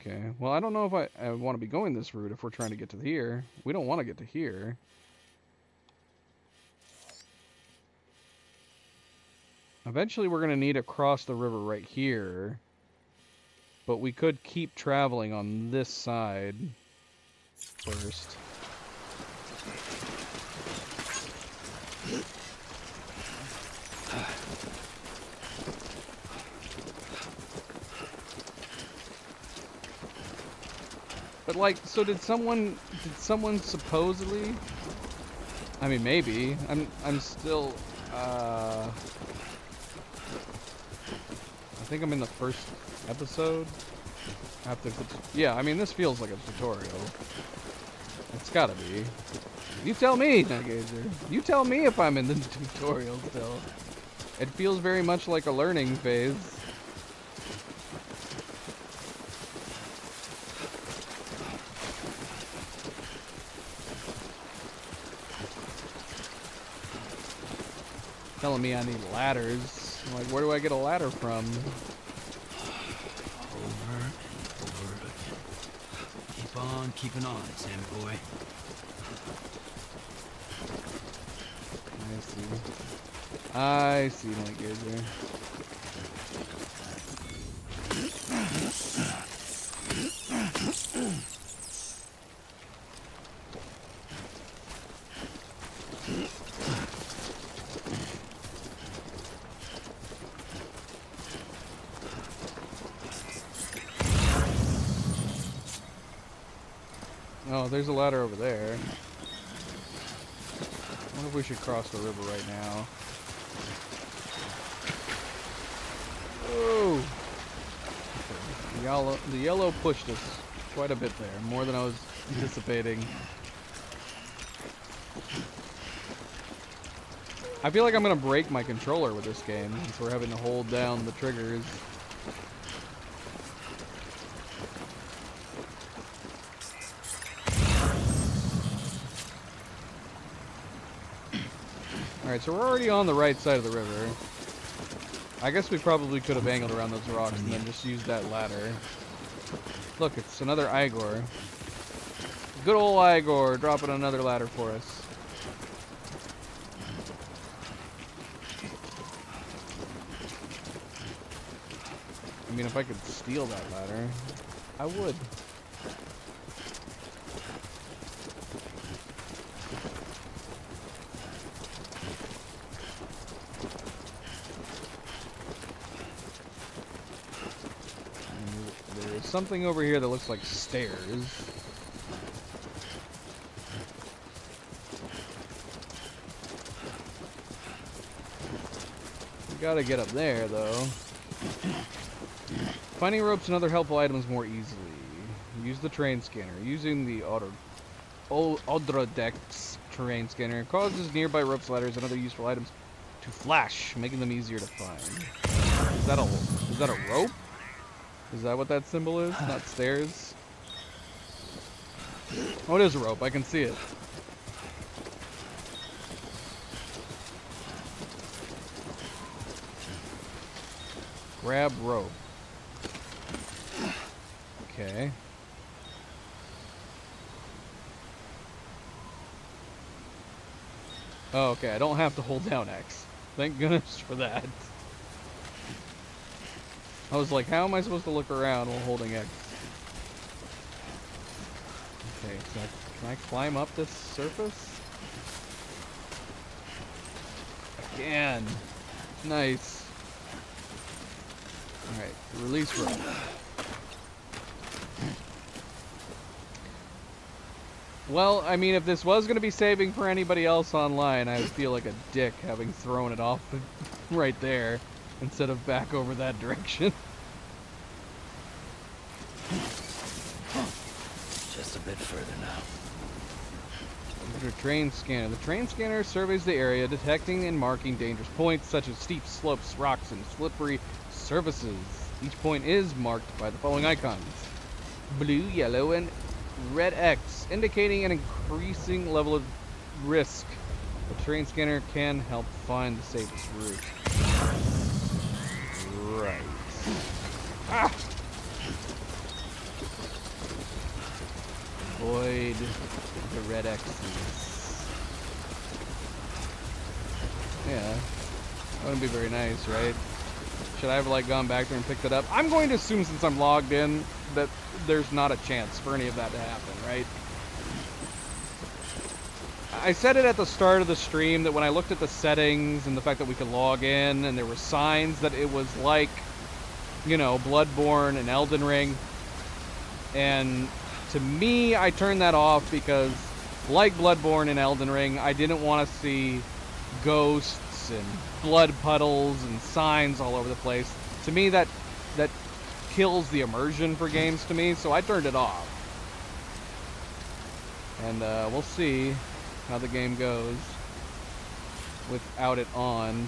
Okay, well I don't know if I want to be going this route if we're trying to get to here. We don't want to get to here. Eventually we're going to need to cross the river right here. But we could keep traveling on this side first. But like, so did someone supposedly, I mean maybe, I'm still, I think I'm in the first episode. Yeah, I mean this feels like a tutorial. It's gotta be. You tell me, Nagazer. You tell me if I'm in the tutorial still. It feels very much like a learning phase. Telling me I need ladders. I'm like, where do I get a ladder from?
keeping on, Sammy boy.
I see my gears there. Oh, there's a ladder over there. I wonder if we should cross the river right now. Whoa! Okay. The yellow pushed us quite a bit there, more than I was anticipating. I feel like I'm gonna break my controller with this game, since we're having to hold down the triggers. Alright, so we're already on the right side of the river. I guess we probably could have angled around those rocks and then just used that ladder. Look, it's another Igor. Good old Igor dropping another ladder for us. I mean, if I could steal that ladder, I would. There's something over here that looks like stairs. We gotta get up there, though. Finding ropes and other helpful items more easily. Use the terrain scanner. Using the Odrodex terrain scanner causes nearby ropes, ladders, and other useful items to flash, making them easier to find. Is that a rope? Is that what that symbol is? Not stairs? Oh, it is a rope. I can see it. Grab rope. Okay. Oh, okay. I don't have to hold down X. Thank goodness for that. I was like, how am I supposed to look around while holding X? Okay, so can I climb up this surface? I can. Nice. Alright, release rope. Well, I mean, if this was going to be saving for anybody else online, I would feel like a dick having thrown it off right there instead of back over that direction.
Just a bit further now.
The train scanner. The train scanner surveys the area, detecting and marking dangerous points such as steep slopes, rocks, and slippery surfaces. Each point is marked by the following icons: blue, yellow, and red X, indicating an increasing level of risk. The train scanner can help find the safest route. Right. Ah! Avoid the red X's. Yeah. That wouldn't be very nice, right? Should I have, like, gone back there and picked it up? I'm going to assume, since I'm logged in, that there's not a chance for any of that to happen, right? I said it at the start of the stream that when I looked at the settings and the fact that we could log in and there were signs that it was like, you know, Bloodborne and Elden Ring. And to me, I turned that off because, like Bloodborne and Elden Ring, I didn't want to see ghosts and blood puddles and signs all over the place. To me, that kills the immersion for games to me, so I turned it off. And we'll see how the game goes without it on.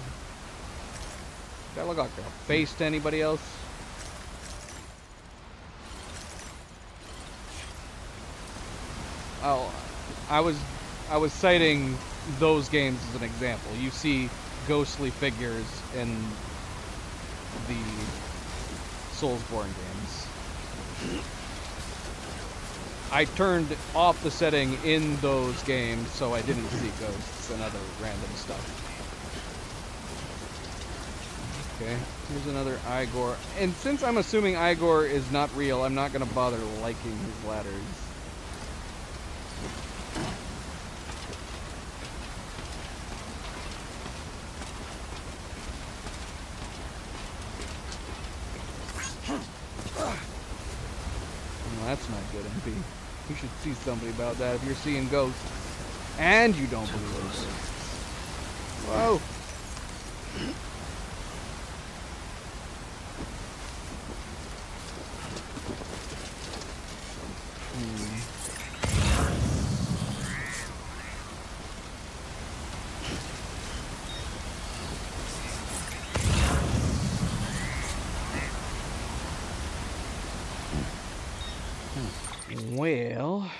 Does that look like a face to anybody else? Oh, I was citing those games as an example. You see ghostly figures in the Soulsborne games. I turned off the setting in those games so I didn't see ghosts and other random stuff. Okay, here's another Igor. And since I'm assuming Igor is not real, I'm not going to bother liking his ladders. Well, that's not good, MP. You should see somebody about that if you're seeing ghosts and you don't believe in ghosts. Whoa! Well,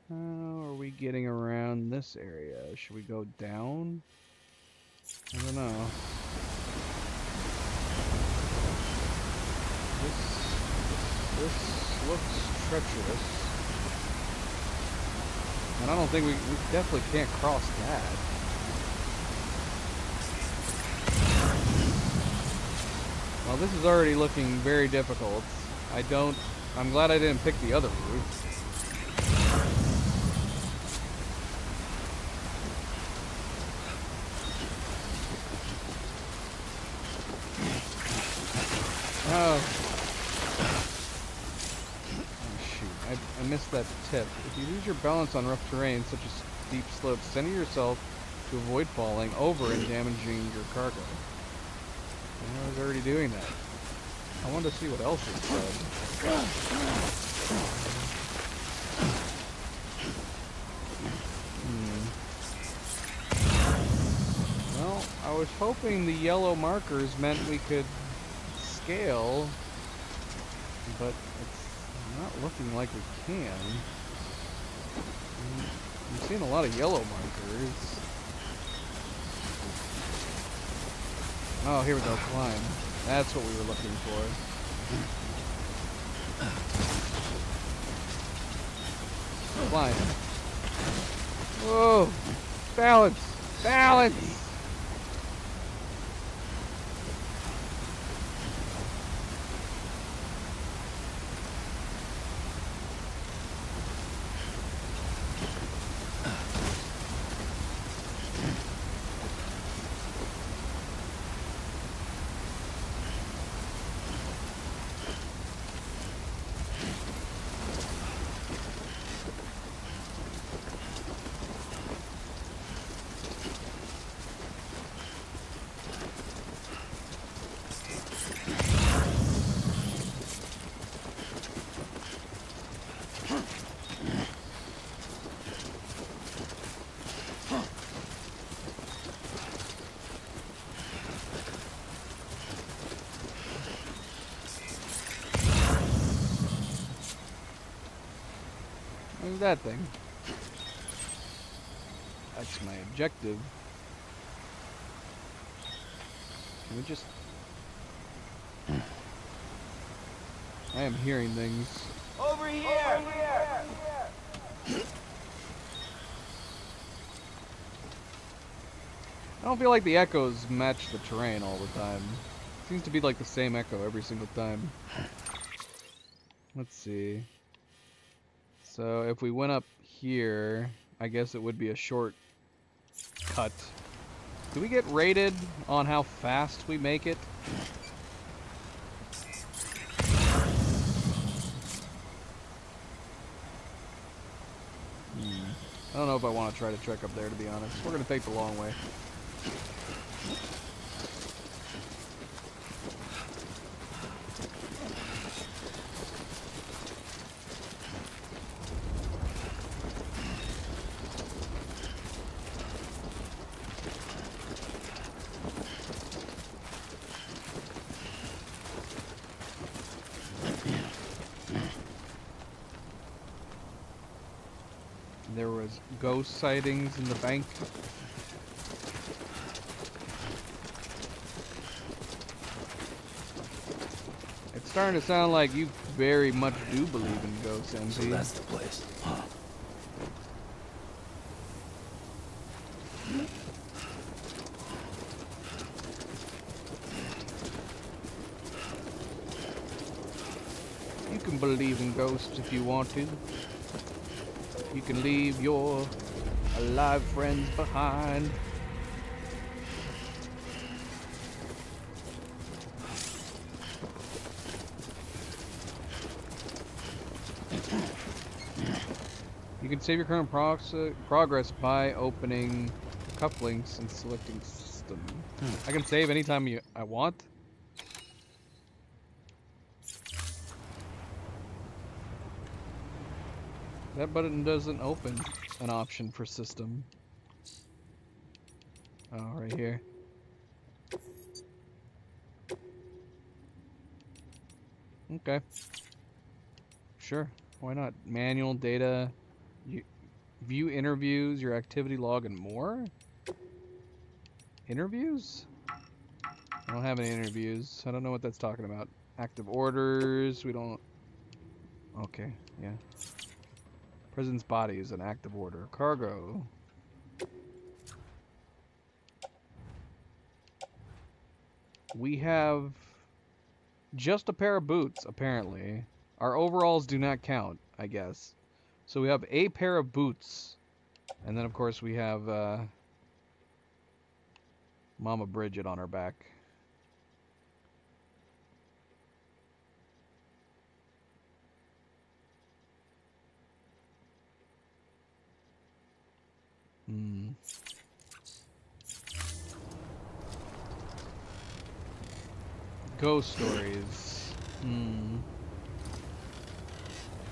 how are we getting around this area? Should we go down? I don't know. This looks treacherous. And I don't think we definitely can't cross that. Well, this is already looking very difficult. I'm glad I didn't pick the other route. Oh. Shoot, I missed that tip. If you lose your balance on rough terrain, such as steep slopes, center yourself to avoid falling over and damaging your cargo. I was already doing that. I wanted to see what else it said. Well, I was hoping the yellow markers meant we could scale, but it's not looking like we can. I'm seeing a lot of yellow markers. Oh, here we go, climb. That's what we were looking for. Climb. Whoa! Balance! Balance! What's that thing? That's my objective. Can we just... I am hearing things.
Over here! Over here!
I don't feel like the echoes match the terrain all the time. It seems to be like the same echo every single time. Let's see. So if we went up here, I guess it would be a short cut. Do we get rated on how fast we make it? I don't know if I want to try to trek up there, to be honest. We're going to take the long way. There was ghost sightings in the bank. starting to sound like you very much do believe in ghosts, MP.
So that's the place, huh?
You can believe in ghosts if you want to. You can leave your alive friends behind. You can save your current progress by opening cufflinks and selecting system. I can save anytime I want. That button doesn't open an option for system. Oh, right here. Okay. Sure. Why not? Manual data. View interviews, your activity log, and more? Interviews? I don't have any interviews. I don't know what that's talking about. Active orders. We don't... Okay, yeah. Prison's body is an active order. Cargo. We have just a pair of boots, apparently. Our overalls do not count, I guess. So we have a pair of boots. And then, of course, we have Mama Bridget on our back. Ghost stories. I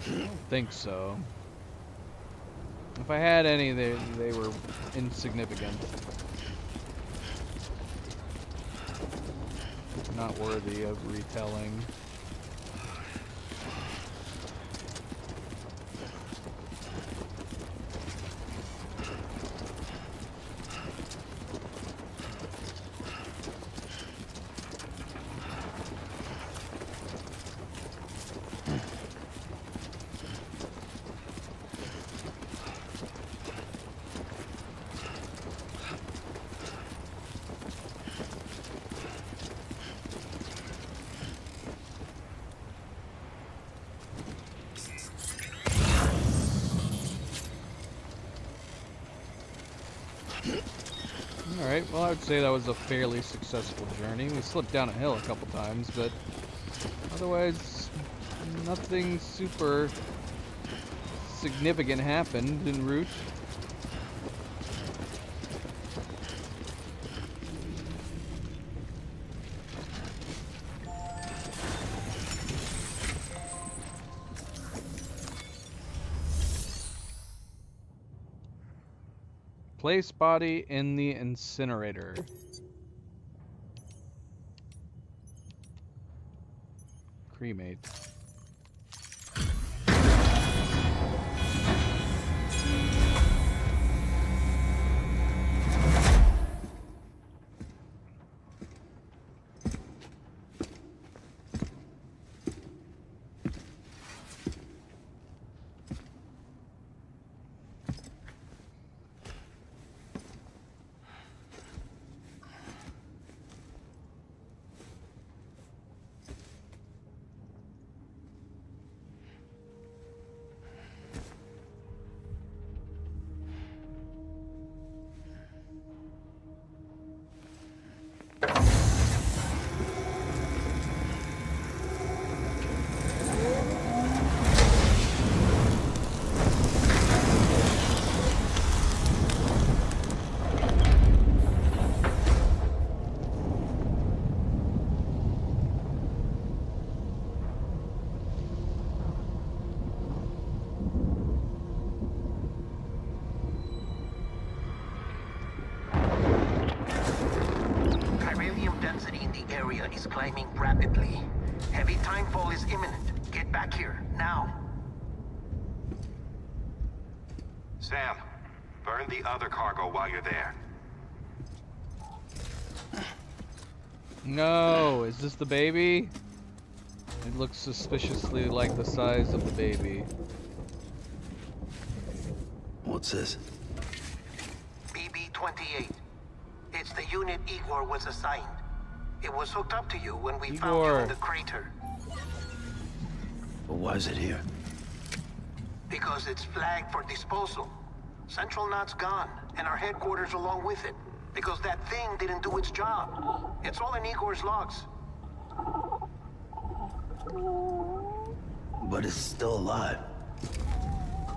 don't think so. If I had any, they were insignificant. Not worthy of retelling. Alright, well I would say that was a fairly successful journey. We slipped down a hill a couple times, but otherwise nothing super significant happened en route. Place body in the incinerator. Cremate.
Is climbing rapidly. Heavy timefall is imminent. Get back here, now.
Sam, burn the other cargo while you're there.
No, is this the baby? It looks suspiciously like the size of the baby.
What's this?
BB-28. It's the unit Igor was assigned. It was hooked up to you when we
Igor.
found you in the crater.
But why is it here?
Because it's flagged for disposal. Central Knot's gone, and our headquarters along with it. Because that thing didn't do its job. It's all in Igor's logs.
But it's still alive.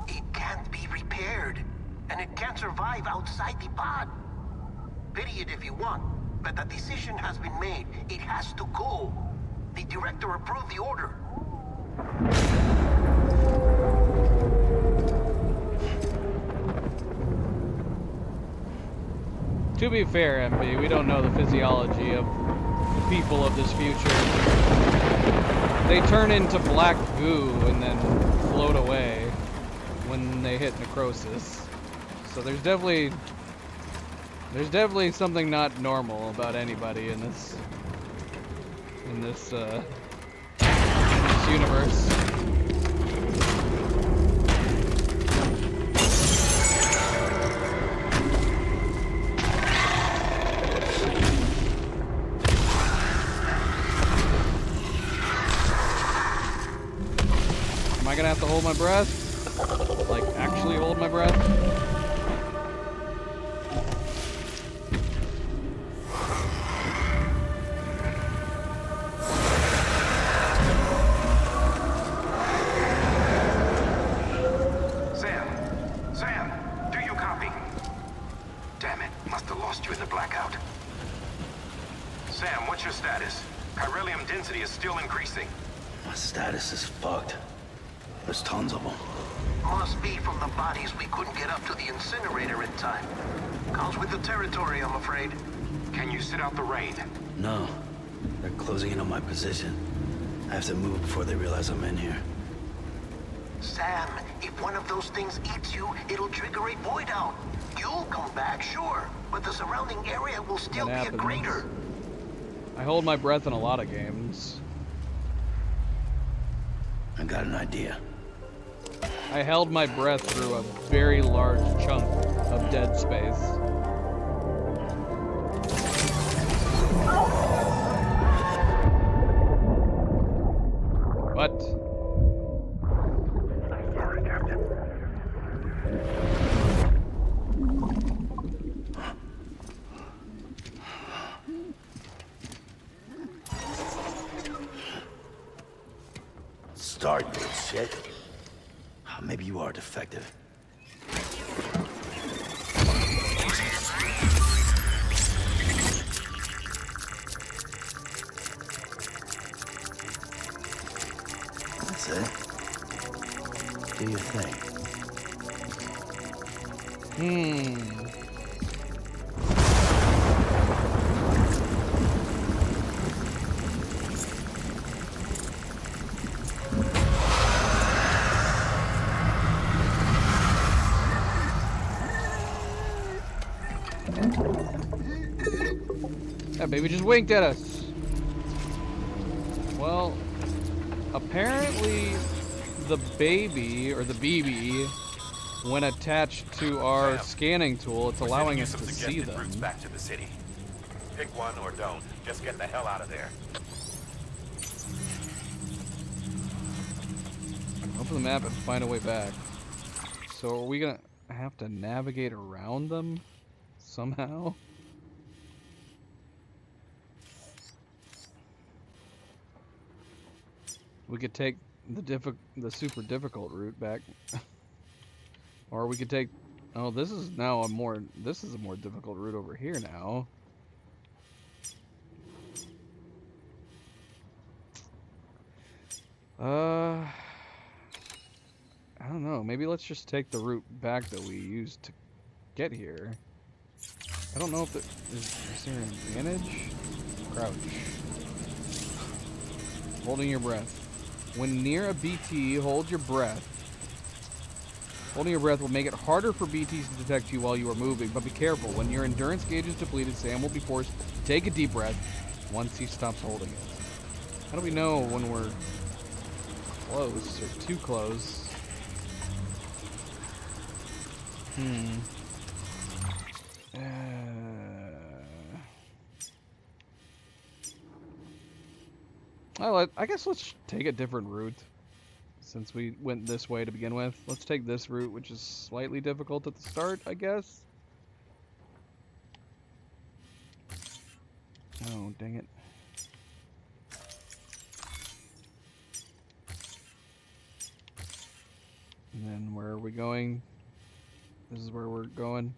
It can't be repaired, and it can't survive outside the pod. Pity it if you want, but the decision has been made. It has to go. The director approved the order.
To be fair, MB, we don't know the physiology of the people of this future. They turn into black goo and then float away when they hit necrosis. So there's definitely something not normal about anybody in this universe. Am I gonna have to hold my breath? Like, actually hold my breath?
Sam, do you copy? Damn it, must have lost you in the blackout. Sam, what's your status? Chiralium density is still increasing.
My status is fucked. There's tons of them.
Must be from the bodies we couldn't get up to the incinerator in time. Comes with the territory, I'm afraid.
Can you sit out the rain?
No. They're closing in on my position. I have to move before they realize I'm in here.
Sam, if one of those things eats you, it'll trigger a void out. You'll come back, sure, but the surrounding area will still be a crater.
I hold my breath in a lot of games.
I got an idea.
I held my breath through a very large chunk of dead space. What?
I'm sorry, Captain.
Start, you shit. Maybe you are defective. That's it. Do your thing.
That baby just winked at us. Well, apparently the baby, or the BB, when attached to our scanning tool, it's allowing us to see them.
Routes back to the city. Pick one or don't. Just get the hell out of there.
Open the map and find a way back. So are we gonna have to navigate around them somehow? We could take the super difficult route back, or we could take. Oh, this is now a more. This is a more difficult route over here now. I don't know. Maybe let's just take the route back that we used to get here. I don't know if is there an advantage? Crouch. Holding your breath. When near a BT, hold your breath. Holding your breath will make it harder for BTs to detect you while you are moving, but be careful. When your endurance gauge is depleted, Sam will be forced to take a deep breath once he stops holding it. How do we know when we're close or too close? Well, I guess let's take a different route. Since we went this way to begin with. Let's take this route, which is slightly difficult at the start, I guess. Oh, dang it. And then where are we going? This is where we're going.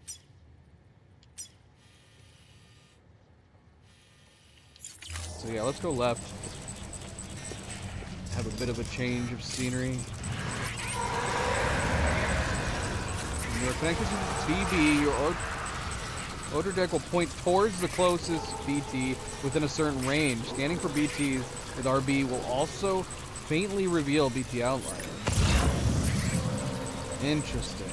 So yeah, let's go left. Have a bit of a change of scenery. When you are connected to the TB, your order deck will point towards the closest BT within a certain range. Scanning for BTs with RB will also faintly reveal BT outliers. Interesting.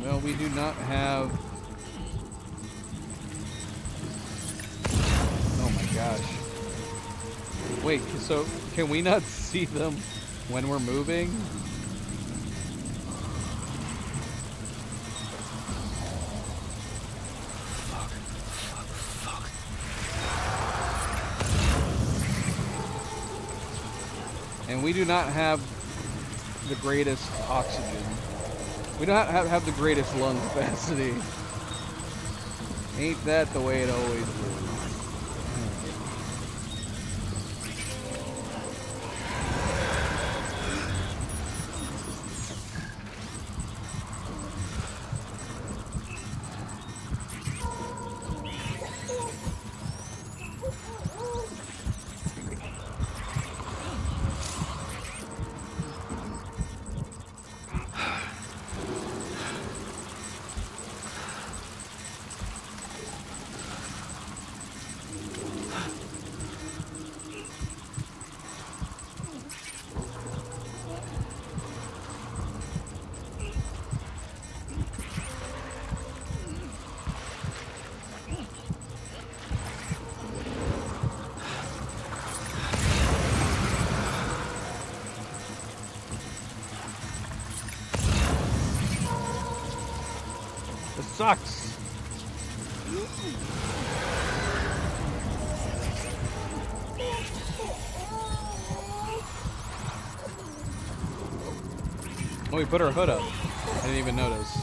Well, we do not have... Oh my gosh. Wait, so can we not see them when we're moving? And we do not have the greatest oxygen. We don't have the greatest lung capacity. Ain't that the way it always is? Sucks. Oh, we put our hood up. I didn't even notice.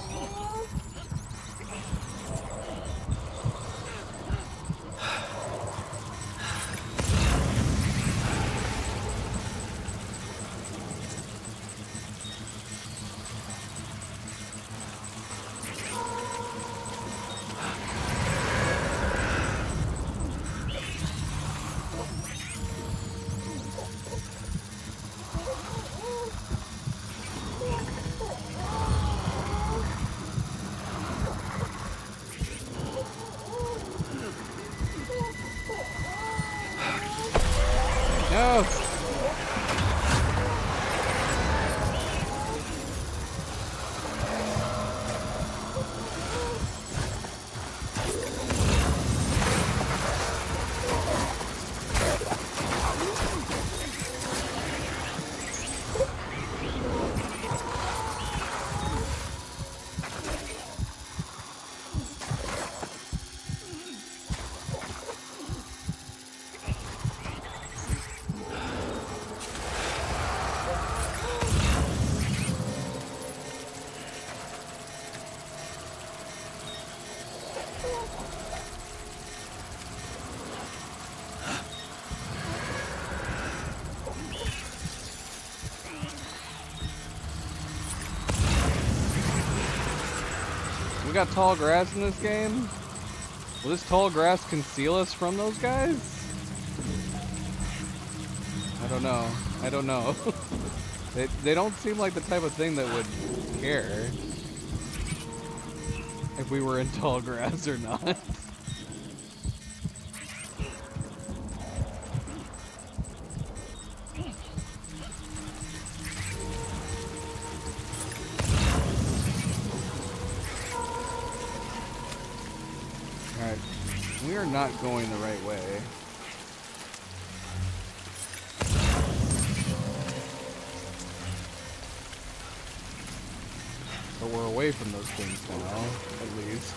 No. We got tall grass in this game? Will this tall grass conceal us from those guys? I don't know. I don't know. They don't seem like the type of thing that would care if we were in tall grass or not. We are not going the right way. But we're away from those things now, at least.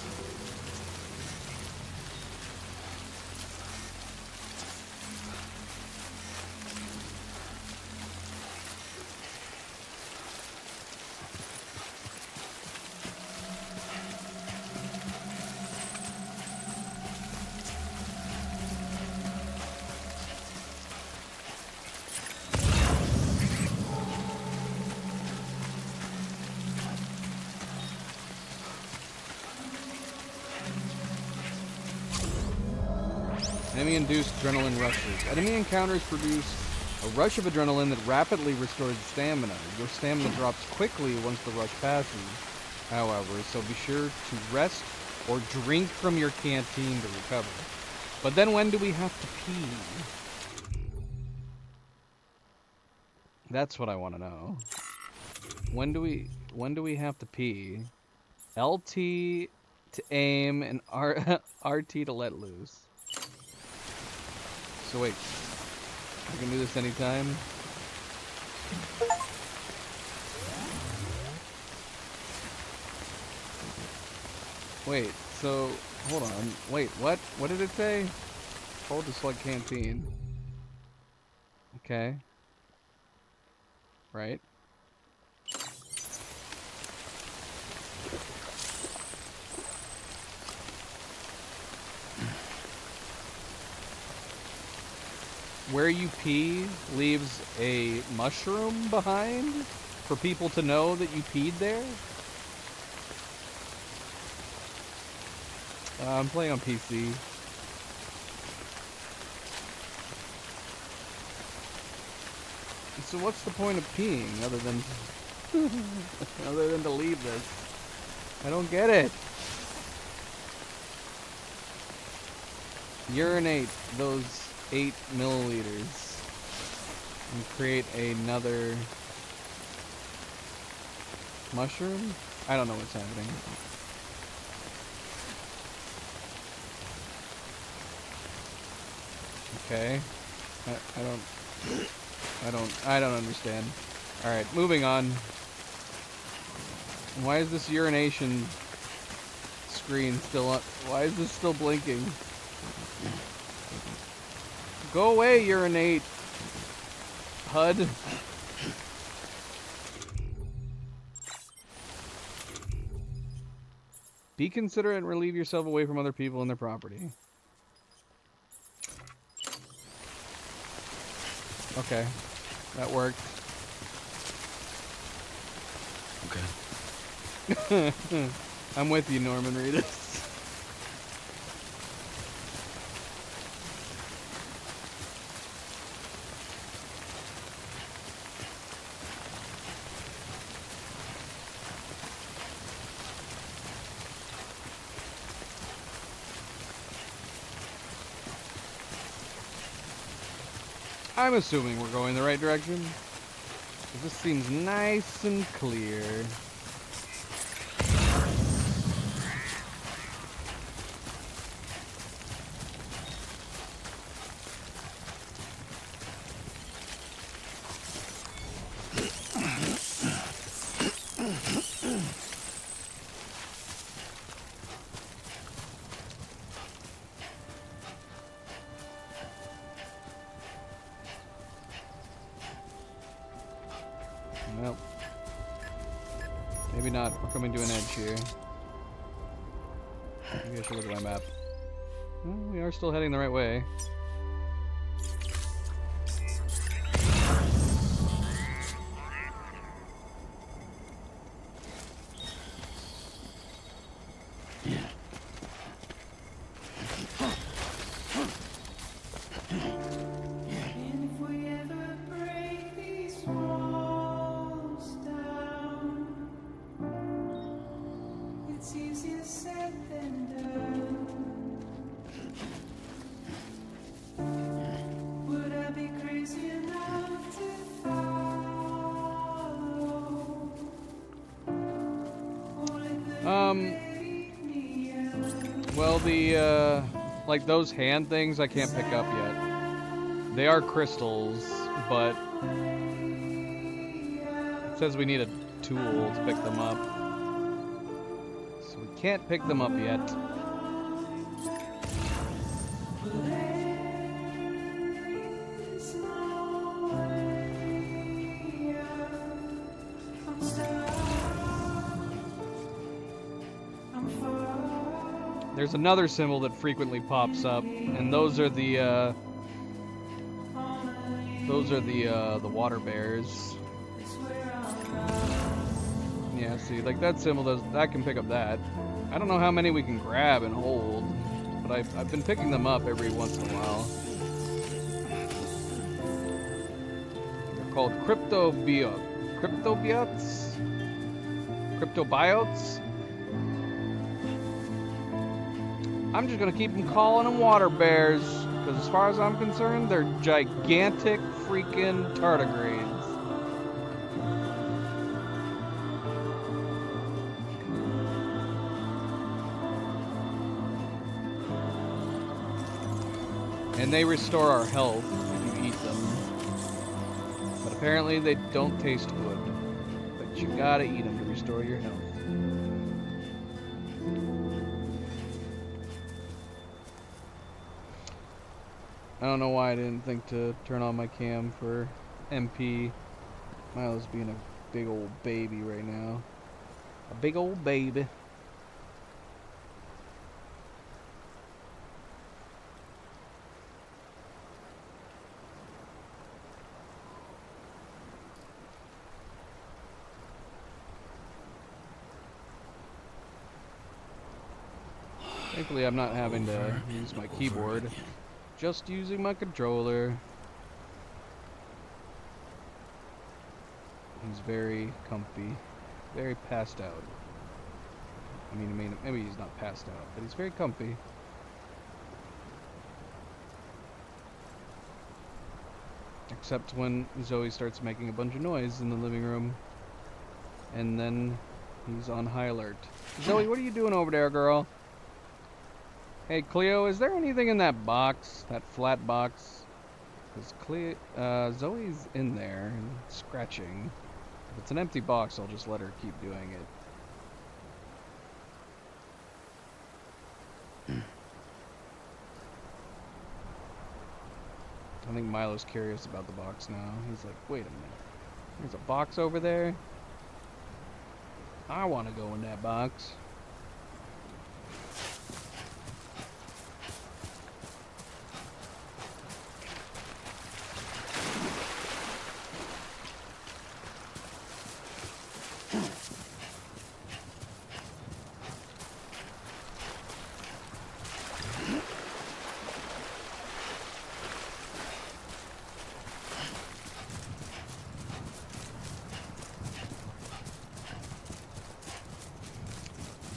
Enemy-induced adrenaline rushes. Enemy encounters produce a rush of adrenaline that rapidly restores stamina. Your stamina drops quickly once the rush passes, however, so be sure to rest or drink from your canteen to recover. But then when do we have to pee? That's what I want to know. When do we have to pee? LT to aim and RT to let loose. So wait, I can do this anytime? Wait, so, hold on. Wait, what? What did it say? Hold to select canteen. Okay. Right. Where you pee leaves a mushroom behind for people to know that you peed there? I'm playing on PC. So what's the point of peeing other than to leave this? I don't get it. Urinate those 8 milliliters and create another mushroom? I don't know what's happening. Okay. I don't understand. Alright, moving on. Why is this urination screen still up? Why is this still blinking? Go away, urinate, HUD. Be considerate and relieve yourself away from other people and their property. Okay, that worked.
Okay.
I'm with you, Norman Reedus. I'm assuming we're going the right direction. This seems nice and clear. Well, maybe not. We're coming to an edge here. Maybe I should look at my map. Well, we are still heading the right way. Well, like those hand things I can't pick up yet. They are crystals, but it says we need a tool to pick them up. So we can't pick them up yet. There's another symbol that frequently pops up, and those are the water bears. Yeah, see, like that symbol does, that can pick up that. I don't know how many we can grab and hold, but I've been picking them up every once in a while. They're called cryptobiotes. Cryptobiotes? I'm just gonna keep them calling them water bears, because as far as I'm concerned, they're gigantic freaking tardigrades. And they restore our health if you eat them. But apparently they don't taste good. But you gotta eat them to restore your health. I don't know why I didn't think to turn on my cam for MP. Milo's being a big old baby right now. A big old baby. Thankfully, I'm not having to use my keyboard. Just using my controller. He's very comfy. Very passed out. I mean, maybe he's not passed out, but he's very comfy. Except when Zoe starts making a bunch of noise in the living room. And then he's on high alert. Zoe, what are you doing over there, girl? Hey, Cleo, is there anything in that box? That flat box? Because Zoe's in there and scratching. If it's an empty box, I'll just let her keep doing it. I think Milo's curious about the box now. He's like, wait a minute. There's a box over there? I want to go in that box.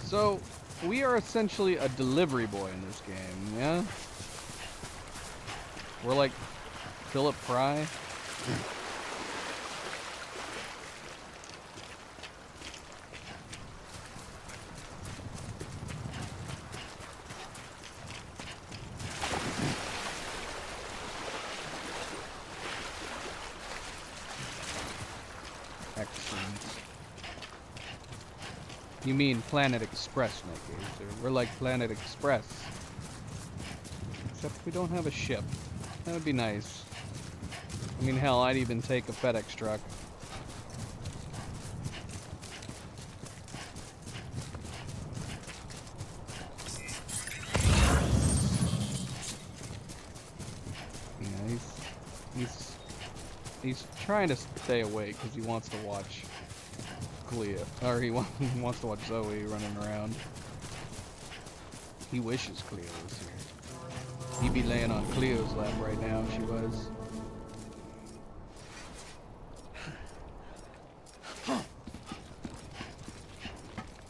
So, we are essentially a delivery boy in this game, yeah? We're like Philip Fry. Excellent. You mean Planet Express, Nicky. We're like Planet Express. Except we don't have a ship. That would be nice. I mean, hell, I'd even take a FedEx truck. Yeah, he's trying to stay awake because he wants to watch Cleo, or he wants to watch Zoe running around. He wishes Cleo was here. He'd be laying on Cleo's lap right now if she was.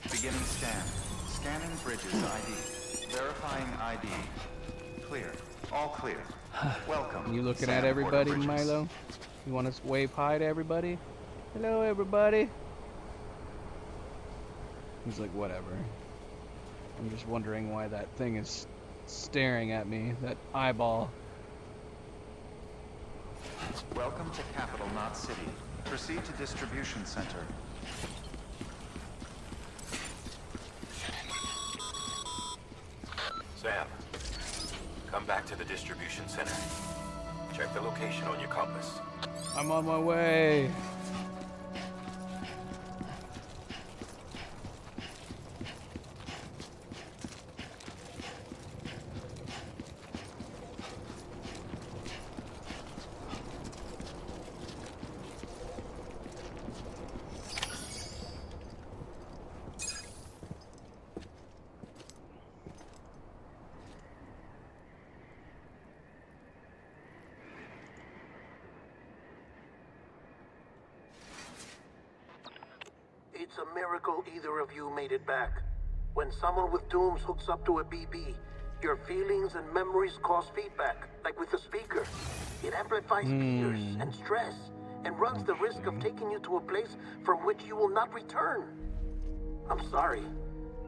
Beginning scan. Scanning Bridges ID. Verifying ID. Clear. All clear. Welcome.
You looking
Sam
at everybody,
Porter Bridges.
Milo? You want to wave hi to everybody? Hello, everybody. He's like, whatever. I'm just wondering why that thing is staring at me, that eyeball.
Welcome to Capital Knot City. Proceed to Distribution Center.
Sam, come back to the distribution center. Check the location on your compass.
I'm on my way.
It's a miracle either of you made it back. When someone with Dooms hooks up to a BB, your feelings and memories cause feedback, like with a speaker. It amplifies fears and stress, and runs the risk of taking you to a place from which you will not return. I'm sorry,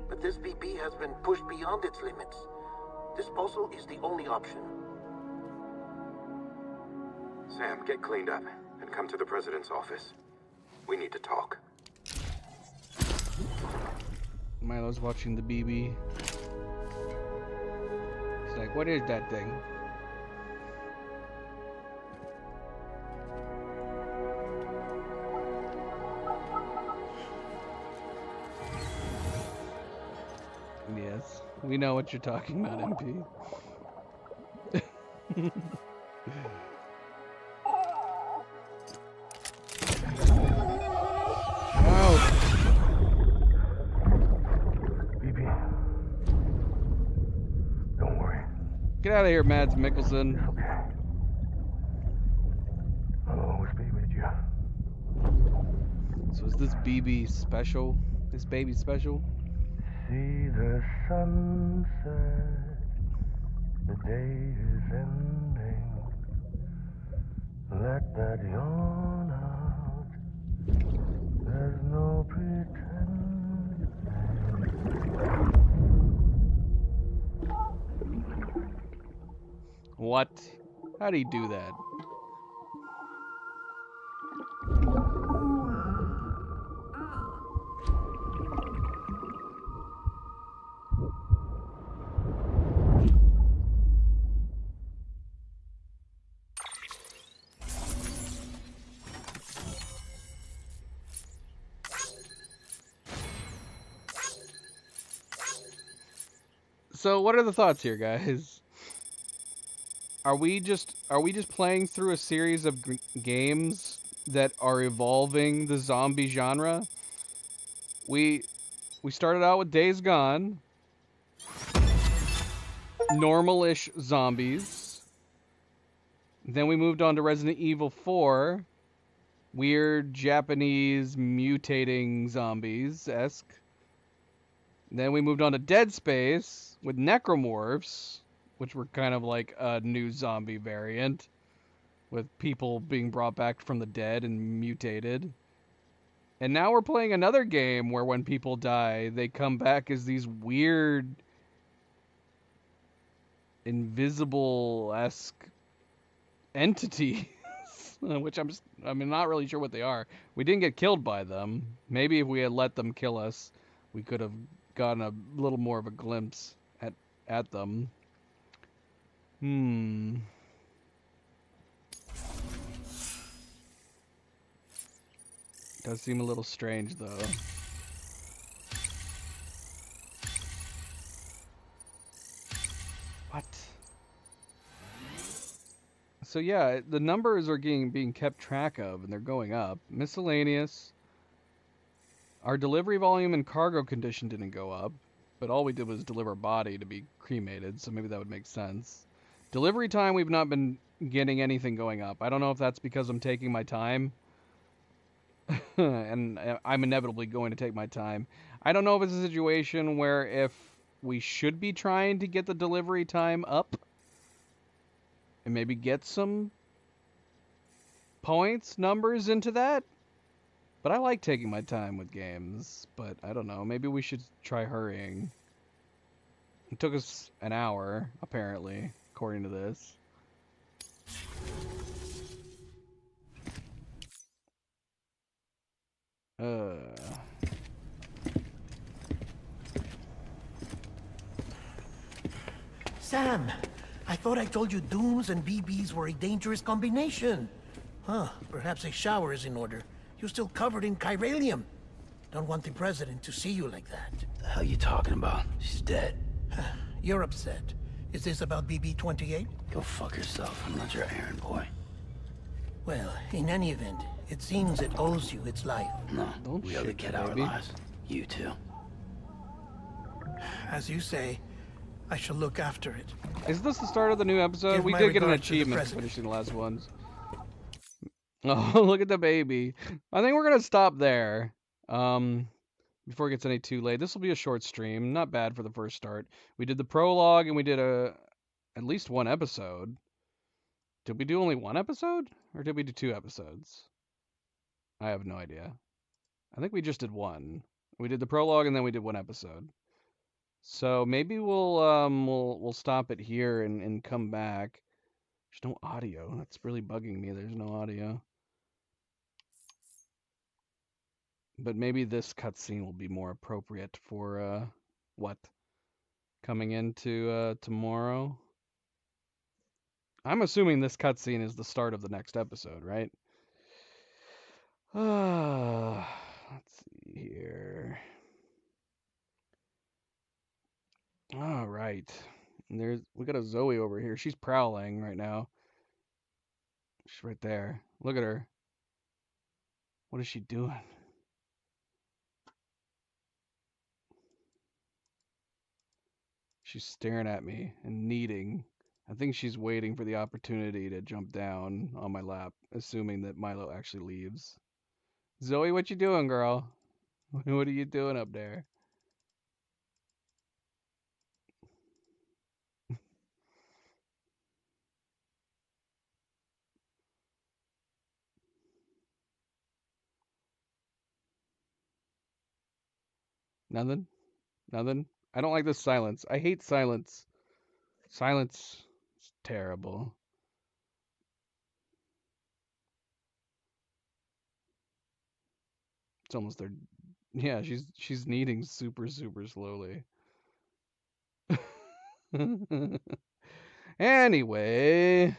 but this BB has been pushed beyond its limits. Disposal is the only option.
Sam, get cleaned up and come to the president's office. We need to talk.
Milo's watching the BB. He's like, what is that thing? Yes, we know what you're talking about, MP. Get out of here, Mads Mikkelsen.
I'll always be with you.
So is this BB special? This baby special?
See the sunset. The day is ending. Let that yawn out. There's no pretending.
What? How'd he do that? So what are the thoughts here, guys? Are we just playing through a series of games that are evolving the zombie genre? We started out with Days Gone, normal-ish zombies. Then we moved on to Resident Evil 4, weird Japanese mutating zombies-esque. Then we moved on to Dead Space with necromorphs, which were kind of like a new zombie variant, with people being brought back from the dead and mutated. And now we're playing another game where when people die, they come back as these weird, invisible-esque entities, which I'm not really sure what they are. We didn't get killed by them. Maybe if we had let them kill us, we could have gotten a little more of a glimpse at them. Does seem a little strange, though. What? So yeah, the numbers are being kept track of, and they're going up. Miscellaneous. Our delivery volume and cargo condition didn't go up, but all we did was deliver a body to be cremated, so maybe that would make sense. Delivery time, we've not been getting anything going up. I don't know if that's because I'm taking my time. And I'm inevitably going to take my time. I don't know if it's a situation where if we should be trying to get the delivery time up and maybe get some points, numbers into that. But I like taking my time with games, but I don't know. Maybe we should try hurrying. It took us an hour, apparently, according to this.
Sam, I thought I told you dooms and BBs were a dangerous combination. Huh, perhaps a shower is in order. You're still covered in chiralium. Don't want the president to see you like that.
The hell you talking about? She's dead.
You're upset. Is this about BB-28?
Go fuck yourself. I'm not your errand boy.
Well, in any event, it seems it owes you its life.
No, we owe the kid our lives. You too.
As you say, I shall look after it.
Is this the start of the new episode?
Give
We
my
did get an
regards to the
achievement for
president.
finishing the last ones. Oh, look at the baby. I think we're gonna stop there. Before it gets any too late. This will be a short stream. Not bad for the first start. We did the prologue and we did at least one episode. Did we do only one episode? Or did we do 2 episodes? I have no idea. I think we just did one. We did the prologue and then we did 1 episode. So maybe we'll stop it here and come back. There's no audio. That's really bugging me. There's no audio. But maybe this cutscene will be more appropriate for what? Coming into tomorrow? I'm assuming this cutscene is the start of the next episode, right? Let's see here. All right. We got a Zoe over here. She's prowling right now. She's right there. Look at her. What is she doing? She's staring at me and kneading. I think she's waiting for the opportunity to jump down on my lap, assuming that Milo actually leaves. Zoe, what you doing, girl? What are you doing up there? Nothing? Nothing? I don't like this silence. I hate silence. Silence is terrible. It's almost there. Yeah, she's kneading super slowly. Anyway.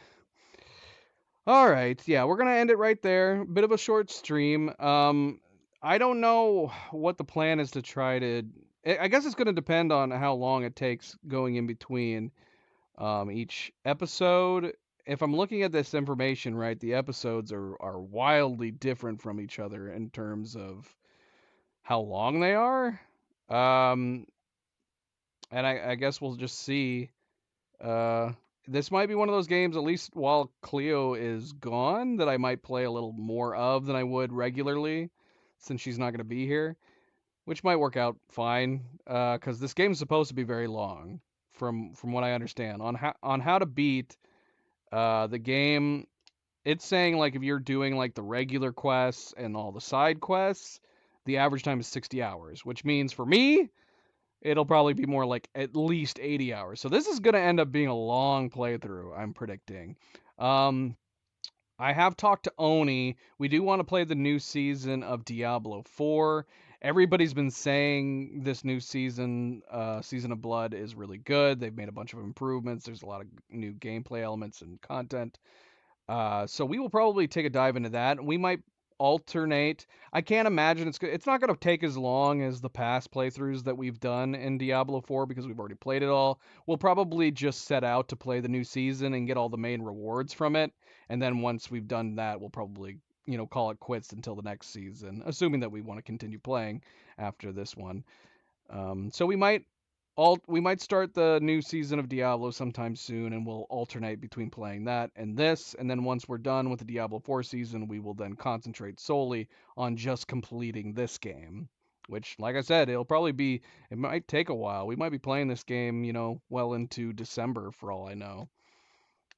All right. Yeah, we're going to end it right there. Bit of a short stream. I don't know what the plan is to try to... I guess it's going to depend on how long it takes going in between each episode. If I'm looking at this information right, the episodes are wildly different from each other in terms of how long they are. And I guess we'll just see. This might be one of those games, at least while Cleo is gone, that I might play a little more of than I would regularly, since she's not going to be here, which might work out fine, because this game is supposed to be very long, from what I understand. On how to beat the game, it's saying like if you're doing like the regular quests and all the side quests, the average time is 60 hours, which means for me, it'll probably be more like at least 80 hours. So this is going to end up being a long playthrough, I'm predicting. I have talked to Oni. We do want to play the new season of Diablo 4. Everybody's been saying this new season, Season of Blood, is really good. They've made a bunch of improvements. There's a lot of new gameplay elements and content. So we will probably take a dive into that. We might alternate. I can't imagine it's not going to take as long as the past playthroughs that we've done in Diablo 4 because we've already played it all. We'll probably just set out to play the new season and get all the main rewards from it. And then once we've done that, we'll probably, call it quits until the next season, assuming that we want to continue playing after this one. So we might start the new season of Diablo sometime soon, and we'll alternate between playing that and this. And then once we're done with the Diablo 4 season, we will then concentrate solely on just completing this game. Which, like I said, it might take a while. We might be playing this game, well into December for all I know.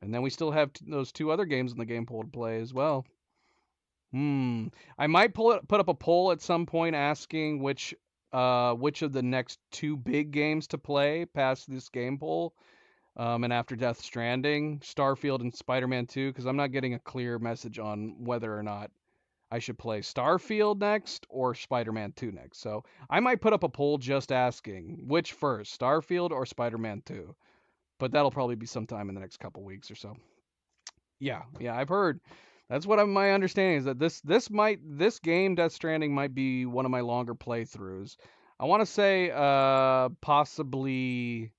And then we still have those 2 other games in the game pool to play as well. I might put up a poll at some point asking which which of the next 2 big games to play past this game poll, and after Death Stranding, Starfield and Spider-Man 2, because I'm not getting a clear message on whether or not I should play Starfield next or Spider-Man 2 next. So I might put up a poll just asking which first, Starfield or Spider-Man 2. But that'll probably be sometime in the next couple weeks or so. Yeah, I've heard. That's what my understanding is, that this game, Death Stranding, might be one of my longer playthroughs. I want to say possibly.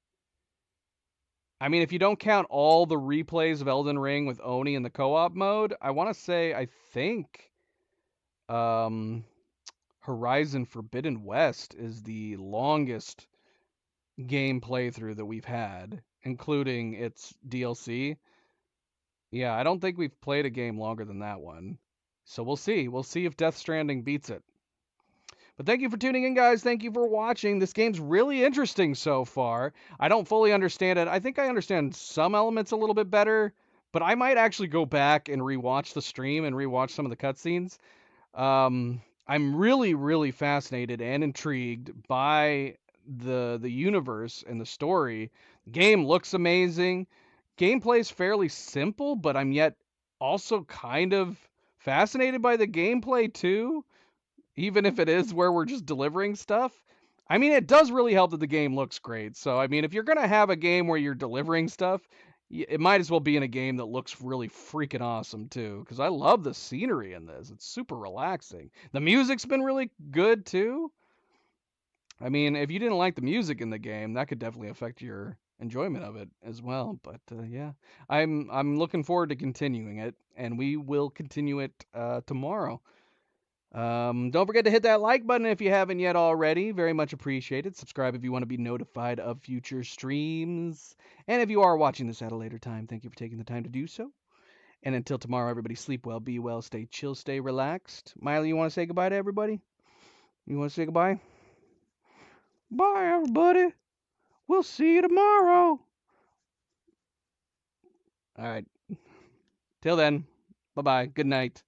I mean, if you don't count all the replays of Elden Ring with Oni in the co-op mode, I want to say I think Horizon Forbidden West is the longest game playthrough that we've had, including its DLC. Yeah, I don't think we've played a game longer than that one. So we'll see. We'll see if Death Stranding beats it. But thank you for tuning in, guys. Thank you for watching. This game's really interesting so far. I don't fully understand it. I think I understand some elements a little bit better, but I might actually go back and rewatch the stream and rewatch some of the cutscenes. I'm really, really fascinated and intrigued by the universe and the story. The game looks amazing. Gameplay is fairly simple, but I'm yet also kind of fascinated by the gameplay too, even if it is where we're just delivering stuff. I mean, it does really help that the game looks great. So, I mean, if you're going to have a game where you're delivering stuff, it might as well be in a game that looks really freaking awesome too, because I love the scenery in this. It's super relaxing. The music's been really good too. I mean, if you didn't like the music in the game, that could definitely affect your enjoyment of it as well. But yeah, I'm looking forward to continuing it, and we will continue it tomorrow. Don't forget to hit that like button if you haven't yet already. Very much appreciated. Subscribe if you want to be notified of future streams. And if you are watching this at a later time, thank you for taking the time to do so. And until tomorrow, everybody sleep well, be well, stay chill, stay relaxed. Miley, you want to say goodbye to everybody? You want to say goodbye? Bye, everybody. We'll see you tomorrow. All right. Till then, bye-bye. Good night.